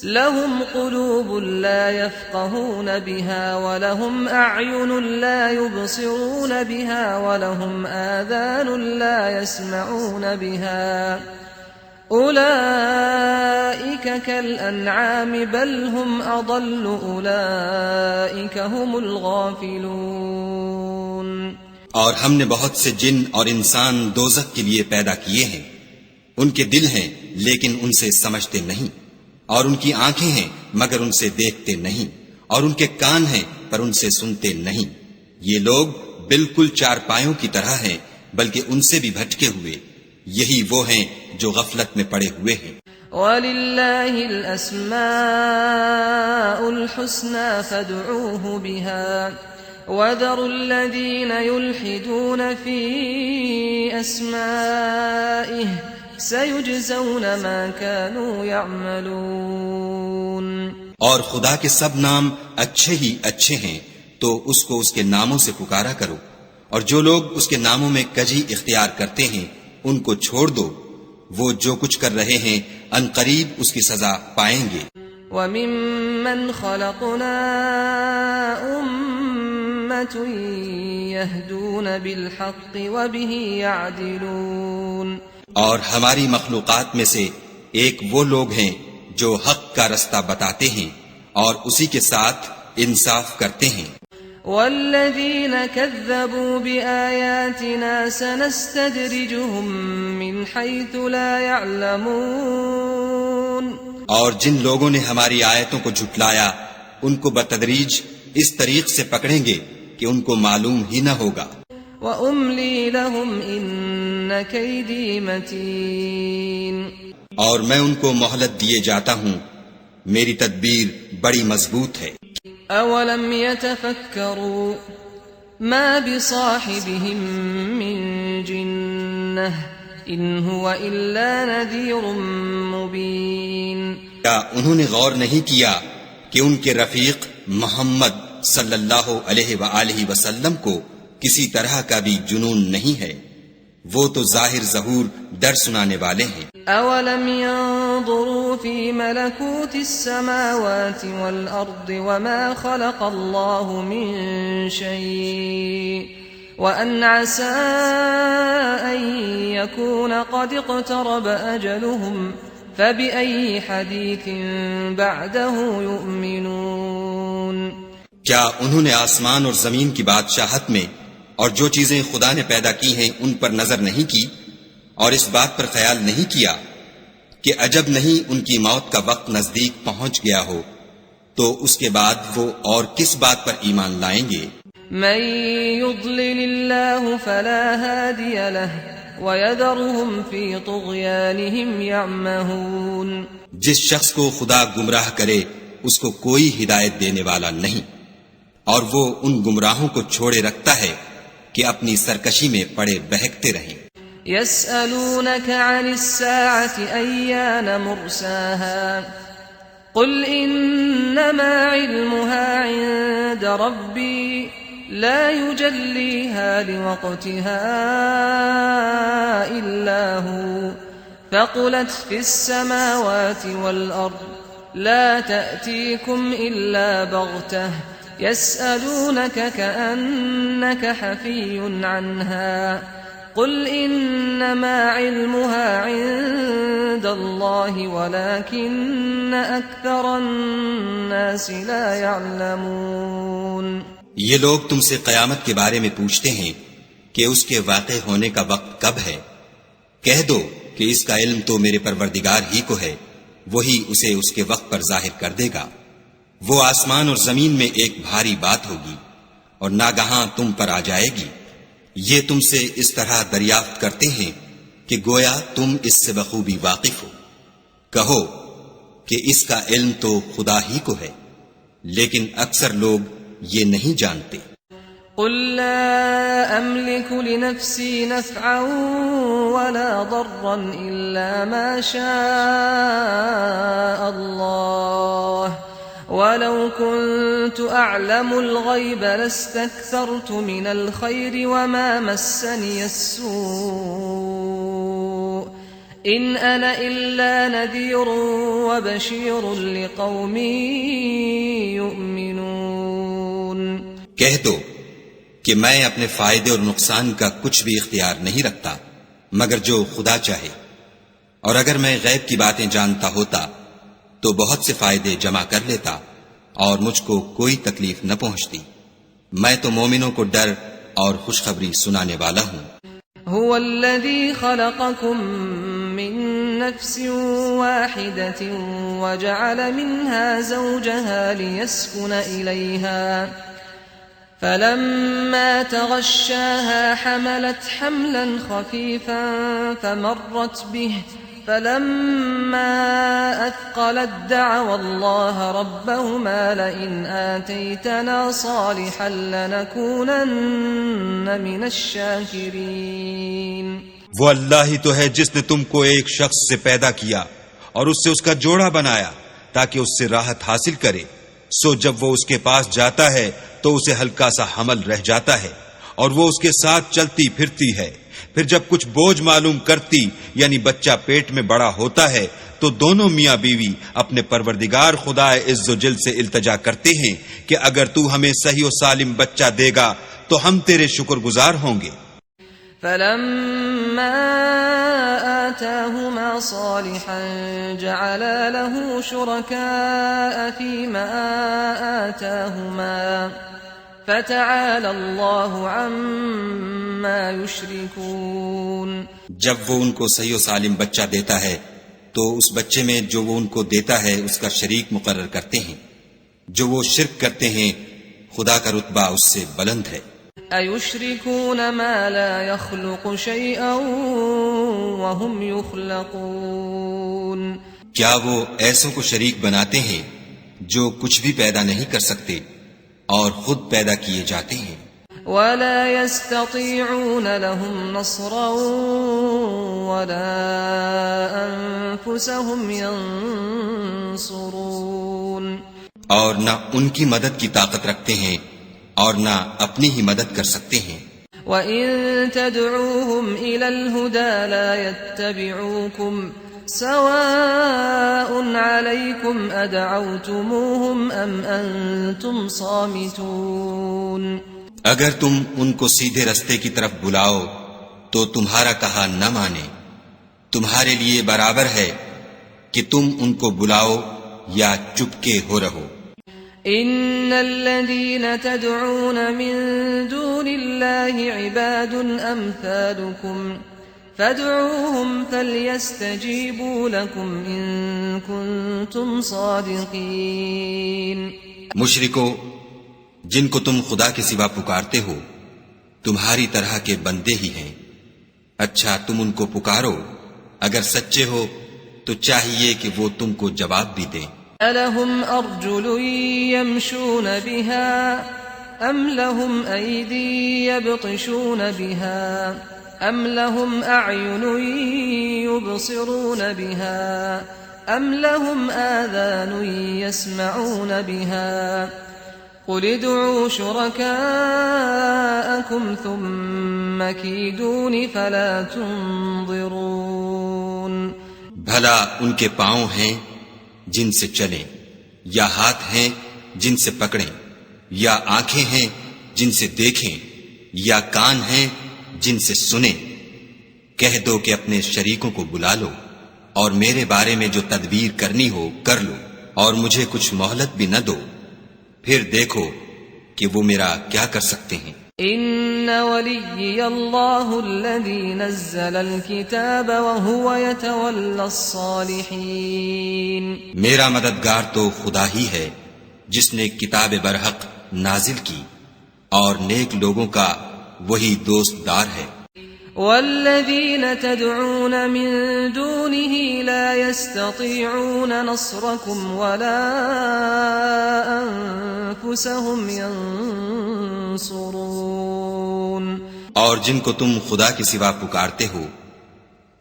لَهُمْ قُلُوبٌ لَا يَفْقَهُونَ بِهَا وَلَهُمْ أَعْيُنٌ لَا يُبْصِرُونَ بِهَا وَلَهُمْ آذَانٌ لَا يَسْمَعُونَ بِهَا أُولَئِكَ كَالْأَنْعَامِ بَلْ هُمْ أَضَلُّ أُولَئِكَ هُمُ الْغَافِلُونَ۔ اور ہم نے بہت سے جن اور انسان دوزخ کے لیے پیدا کیے ہیں، ان کے دل ہیں لیکن ان سے سمجھتے نہیں، اور ان کی آنکھیں ہیں مگر ان سے دیکھتے نہیں، اور ان کے کان ہیں پر ان سے سنتے نہیں۔ یہ لوگ بالکل چارپایوں کی طرح ہیں بلکہ ان سے بھی بھٹکے ہوئے، یہی وہ ہیں جو غفلت میں پڑے ہوئے ہیں۔ وَلِلَّهِ الْأَسْمَاءُ الْحُسْنَى فَادْعُوهُ بِهَا وَذَرُوا الَّذِينَ يُلْحِدُونَ فِي أَسْمَائِهِ سَيُجْزَوْنَ مَا كَانُوا يَعْمَلُونَ۔ اور خدا کے سب نام اچھے ہی اچھے ہیں تو اس کو اس کے ناموں سے پکارا کرو، اور جو لوگ اس کے ناموں میں کجی اختیار کرتے ہیں ان کو چھوڑ دو، وہ جو کچھ کر رہے ہیں ان قریب اس کی سزا پائیں گے۔ وَمِمَّنْ خَلَقْنَا أُمَّةٌ يَهْدُونَ بِالْحَقِّ وَبِهِ يَعْدِلُونَ۔ اور ہماری مخلوقات میں سے ایک وہ لوگ ہیں جو حق کا رستہ بتاتے ہیں اور اسی کے ساتھ انصاف کرتے ہیں۔ وَالَّذِينَ كَذَّبُوا بِآيَاتِنَا سَنَسْتَدْرِجُهُم مِّنْ حَيْثُ لَا يَعْلَمُونَ۔ اور جن لوگوں نے ہماری آیتوں کو جھٹلایا ان کو بتدریج اس طریق سے پکڑیں گے کہ ان کو معلوم ہی نہ ہوگا۔ وَأُمْلِي لَهُمْ إِنَّ كَيْدِي مَتِينٌ۔ اور میں ان کو مہلت دیے جاتا ہوں، میری تدبیر بڑی مضبوط ہے۔ أَوَلَمْ يَتَفَكَّرُوا مَا بِصَاحِبِهِم مِّن جِنَّةٍ إِنْ هُوَ إِلَّا نَذِيرٌ مُّبِينٌ۔ کیا انہوں نے غور نہیں کیا کہ ان کے رفیق محمد صلی اللہ علیہ وآلہ وسلم کو کسی طرح کا بھی جنون نہیں ہے، وہ تو ظاہر ظہور ڈر سنانے والے ہیں۔ أَوَلَمْ يَنظُرُوا فِي مَلَكُوتِ السَّمَاوَاتِ وَالْأَرْضِ وَمَا خَلَقَ اللَّهُ مِن شَيْءٍ وَأَنْ عَسَىٰ أَن يَكُونَ قَدِ اقْتَرَبَ أَجَلُهُمْ فَبِأَيِّ حَدِيثٍ بَعْدَهُ يُؤْمِنُونَ۔ کیا انہوں نے آسمان اور زمین کی بادشاہت میں اور جو چیزیں خدا نے پیدا کی ہیں ان پر نظر نہیں کی، اور اس بات پر خیال نہیں کیا کہ عجب نہیں ان کی موت کا وقت نزدیک پہنچ گیا ہو تو اس کے بعد وہ اور کس بات پر ایمان لائیں گے؟ من يضلل الله فلا هادي له ويذرهم في طغيانهم يعمهون۔ جس شخص کو خدا گمراہ کرے اس کو کوئی ہدایت دینے والا نہیں، اور وہ ان گمراہوں کو چھوڑے رکھتا ہے کہ اپنی سرکشی میں پڑے بہکتے رہیں۔ يسألونك عن الساعة أيان مرساها قل إنما علمها عند ربي لا يجليها لوقتها إلا هو ثقلت في السماوات والأرض لا تأتيكم إلا بغتة يسألونك كأنك حفي عنها قل إنما علمها عند الله ولكن أكثر الناس لا يعلمون۔ یہ لوگ تم سے قیامت کے بارے میں پوچھتے ہیں کہ اس کے واقع ہونے کا وقت کب ہے، کہہ دو کہ اس کا علم تو میرے پروردگار ہی کو ہے، وہی اسے اس کے وقت پر ظاہر کر دے گا۔ وہ آسمان اور زمین میں ایک بھاری بات ہوگی اور ناگہاں تم پر آ جائے گی۔ یہ تم سے اس طرح دریافت کرتے ہیں کہ گویا تم اس سے بخوبی واقف ہو۔ کہو کہ اس کا علم تو خدا ہی کو ہے، لیکن اکثر لوگ یہ نہیں جانتے۔ قل لا أملك لنفسي نفعا ولا ضرا إلا ما شاء الله ولو كنت أعلم الغيب لاستكثرت من الخير وما مسني السوء إن أنا إلا نذير وبشير لقوم يؤمنون۔ کہہ دو کہ میں اپنے فائدے اور نقصان کا کچھ بھی اختیار نہیں رکھتا مگر جو خدا چاہے، اور اگر میں غیب کی باتیں جانتا ہوتا تو بہت سے فائدے جمع کر لیتا اور مجھ کو کوئی تکلیف نہ پہنچتی۔ میں تو مومنوں کو ڈر اور خوشخبری سنانے والا ہوں۔ هو الذي خلقكم من نفس واحدة وجعل منها زوجها ليسكن إليها فلما تغشاها حملت حملا خفيفا فمرت به فلما أثقلت دعوا الله ربهما لئن آتيتنا صالحا لنكونن من الشاكرين۔ وہ اللہ ہی تو ہے جس نے تم کو ایک شخص سے پیدا کیا اور اس سے اس کا جوڑا بنایا تاکہ اس سے راحت حاصل کرے، سو جب وہ اس کے پاس جاتا ہے تو اسے ہلکا سا حمل رہ جاتا ہے اور وہ اس کے ساتھ چلتی پھرتی ہے، پھر جب کچھ بوجھ معلوم کرتی یعنی بچہ پیٹ میں بڑا ہوتا ہے تو دونوں میاں بیوی اپنے پروردگار خدا عز و جل سے التجا کرتے ہیں کہ اگر تو ہمیں صحیح و سالم بچہ دے گا تو ہم تیرے شکر گزار ہوں گے۔ فلما آتاهما صالحا جعلا له شركاء فيما آتاهما فتعالى الله عما يشركون۔ جب وہ ان کو صحیح و سالم بچہ دیتا ہے تو اس بچے میں جو وہ ان کو دیتا ہے اس کا شریک مقرر کرتے ہیں، جو وہ شرک کرتے ہیں خدا کا رتبہ اس سے بلند ہے۔ أَيُشْرِكُونَ مَا لَا يَخْلُقُ شَيْئًا وَهُمْ يُخْلَقُونَ۔ کیا وہ ایسوں کو شریک بناتے ہیں جو کچھ بھی پیدا نہیں کر سکتے اور خود پیدا کیے جاتے ہیں۔ وَلَا يَسْتَطِيعُونَ لَهُمْ نَصْرًا وَلَا أَنفُسَهُمْ يَنصُرُونَ۔ اور نہ ان کی مدد کی طاقت رکھتے ہیں اور نہ اپنی ہی مدد کر سکتے ہیں۔ وَإِن تَدْعُوهُمْ إِلَى الْهُدَى لَا يَتَّبِعُوكُمْ سَوَاءٌ عَلَيْكُمْ أَدْعَوْتُمُوهُمْ أَمْ أَنْتُمْ صَامِتُونَ۔ اگر تم ان کو سیدھے رستے کی طرف بلاؤ تو تمہارا کہا نہ مانے، تمہارے لیے برابر ہے کہ تم ان کو بلاؤ یا چپکے ہو رہو۔ إن الذين تدعون من دون الله عباد أمثالكم فادعوهم فليستجيبوا لكم إن كنتم صادقين۔ مشرکو، جن کو تم خدا کے سوا پکارتے ہو تمہاری طرح کے بندے ہی ہیں، اچھا تم ان کو پکارو، اگر سچے ہو تو چاہیے کہ وہ تم کو جواب بھی دیں۔ أَلَهُمْ أَرْجُلٌ يَمْشُونَ بِهَا أَمْ لَهُمْ أَيْدِي يَبْطِشُونَ بِهَا أَمْ لَهُمْ أَعْيُنٌ يُبْصِرُونَ بِهَا أَمْ لَهُمْ آذَانٌ يَسْمَعُونَ بِهَا قُلِ ادْعُوا شُرَكَاءَكُمْ ثُمَّ كِيدُونِ فَلَا تُنظِرُونَ۔ بھلا ان کے پاؤں ہیں جن سے چلیں، یا ہاتھ ہیں جن سے پکڑیں، یا آنکھیں ہیں جن سے دیکھیں، یا کان ہیں جن سے سنیں۔ کہہ دو کہ اپنے شریکوں کو بلا لو اور میرے بارے میں جو تدبیر کرنی ہو کر لو، اور مجھے کچھ مہلت بھی نہ دو، پھر دیکھو کہ وہ میرا کیا کر سکتے ہیں۔ ان ولی اللہ الذی نزل الکتاب وهو يتولى الصالحین۔ میرا مددگار تو خدا ہی ہے جس نے کتاب برحق نازل کی اور نیک لوگوں کا وہی دوست دار ہے۔ والذين تدعون من دونه لا يستطيعون نصركم ولا أنفسهم ينصرون. اور جن کو تم خدا کے سوا پکارتے ہو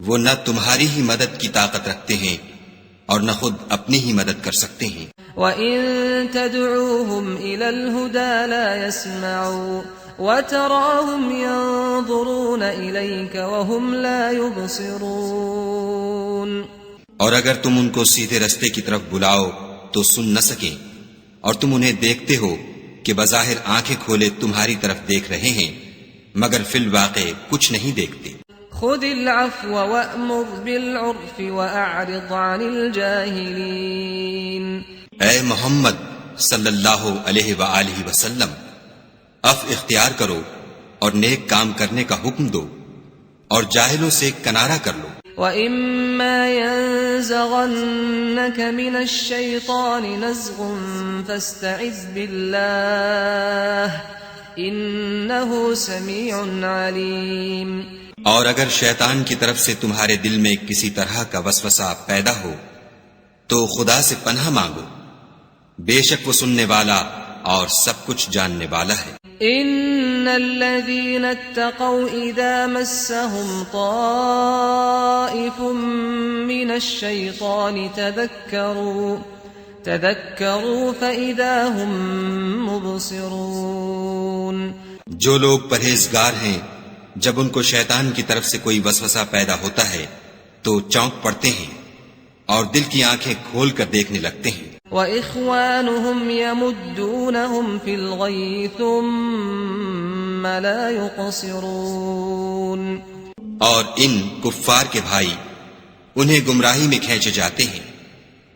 وہ نہ تمہاری ہی مدد کی طاقت رکھتے ہیں اور نہ خود اپنی ہی مدد کر سکتے ہیں. وَإِن تَدْعُوهُمْ إِلَى الْهُدَى لَا يَسْمَعُوا وَتَرَاهُمْ يَنظُرُونَ إِلَيْكَ وَهُمْ لَا يُبْصِرُونَ. اور اگر تم ان کو سیدھے رستے کی طرف بلاؤ تو سن نہ سکیں، اور تم انہیں دیکھتے ہو کہ بظاہر آنکھیں کھولے تمہاری طرف دیکھ رہے ہیں مگر فی الواقع کچھ نہیں دیکھتے. خذ العفو وأمر بالعرف وأعرض عن الجاهلين. اے محمد صلی اللہ علیہ وآلہ وسلم، عفو اختیار کرو اور نیک کام کرنے کا حکم دو اور جاہلوں سے کنارہ کر لو. وَإِمَّا يَنزَغَنَّكَ مِنَ الشَّيْطَانِ نَزْغٌ فَاسْتَعِذْ بِاللَّهِ إِنَّهُ سَمِيعٌ عَلِيمٌ. اور اگر شیطان کی طرف سے تمہارے دل میں کسی طرح کا وسوسہ پیدا ہو تو خدا سے پناہ مانگو، بے شک وہ سننے والا اور سب کچھ جاننے والا ہے. ان الذين اتقوا اذا مسهم طائف من الشيطان تذكروا فاذا هم مبصرون. جو لوگ پرہیزگار ہیں جب ان کو شیطان کی طرف سے کوئی وسوسہ پیدا ہوتا ہے تو چونک پڑتے ہیں اور دل کی آنکھیں کھول کر دیکھنے لگتے ہیں. وَإِخْوَانُهُمْ يَمُدُّونَهُمْ فِي الْغَيِّ ثُمَّ لَا يُقْصِرُونَ. اور ان کفار کے بھائی انہیں گمراہی میں کھینچے جاتے ہیں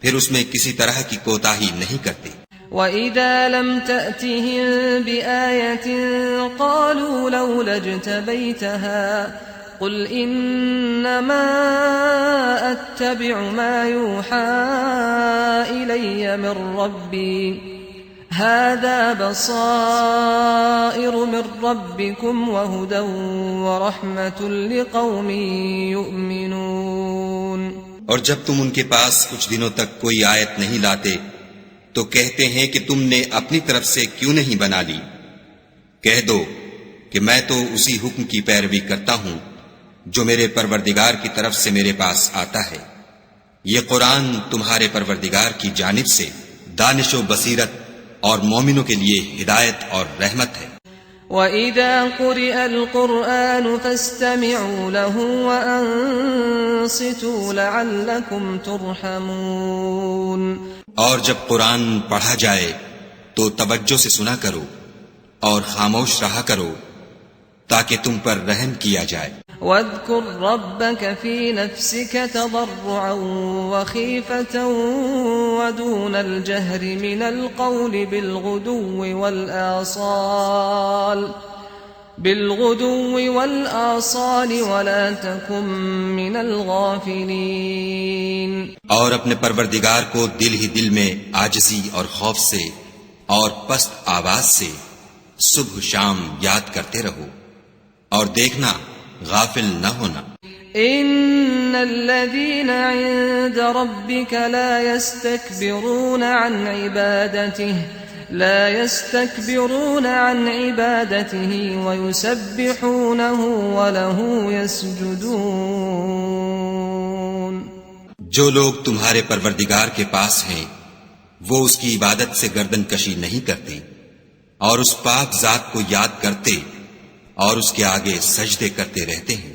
پھر اس میں کسی طرح کی کوتاہی نہیں کرتے. وَإِذَا لَمْ تَأْتِهِمْ بِآيَةٍ قَالُوا لَوْلَا اجْتَبَيْتَهَا قُلْ إِنَّمَا أَتَّبِعُ مَا يُوحَى إِلَيَّ مِنْ رَبِّي هَذَا بَصَائِرُ مِنْ رَبِّكُمْ وَهُدًى وَرَحْمَةٌ لِقَوْمٍ يُؤْمِنُونَ. اور جب تم ان کے پاس کچھ دنوں تک کوئی آیت نہیں لاتے تو کہتے ہیں کہ تم نے اپنی طرف سے کیوں نہیں بنا لی. کہہ دو کہ میں تو اسی حکم کی پیروی کرتا ہوں جو میرے پروردگار کی طرف سے میرے پاس آتا ہے. یہ قرآن تمہارے پروردگار کی جانب سے دانش و بصیرت اور مومنوں کے لیے ہدایت اور رحمت ہے. وَإِذَا قُرِئَ الْقُرْآنُ فَاسْتَمِعُوا لَهُ وَأَنصِتُوا لَعَلَّكُمْ تُرْحَمُونَ. اور جب قرآن پڑھا جائے تو توجہ سے سنا کرو اور خاموش رہا کرو تاکہ تم پر رحم کیا جائے. وَاذْكُرْ رَبَّكَ فِي نَفْسِكَ تَضَرُّعًا وَخِيفَةً وَدُونَ الْجَهْرِ مِنَ الْقَوْلِ بِالْغُدُوِّ وَالْآصَالِ وَلَا تَكُن مِّنَ الْغَافِلِينَ. اور اپنے پروردگار کو دل ہی دل میں عاجزی اور خوف سے اور پست آواز سے صبح شام یاد کرتے رہو اور دیکھنا غافل نہ ہونا. ان الذين عند ربك لا يستكبرون عن عبادته ويسبحونه وله يسجدون. جو لوگ تمہارے پروردگار کے پاس ہیں وہ اس کی عبادت سے گردن کشی نہیں کرتے اور اس پاک ذات کو یاد کرتے اور اس کے آگے سجدے کرتے رہتے ہیں.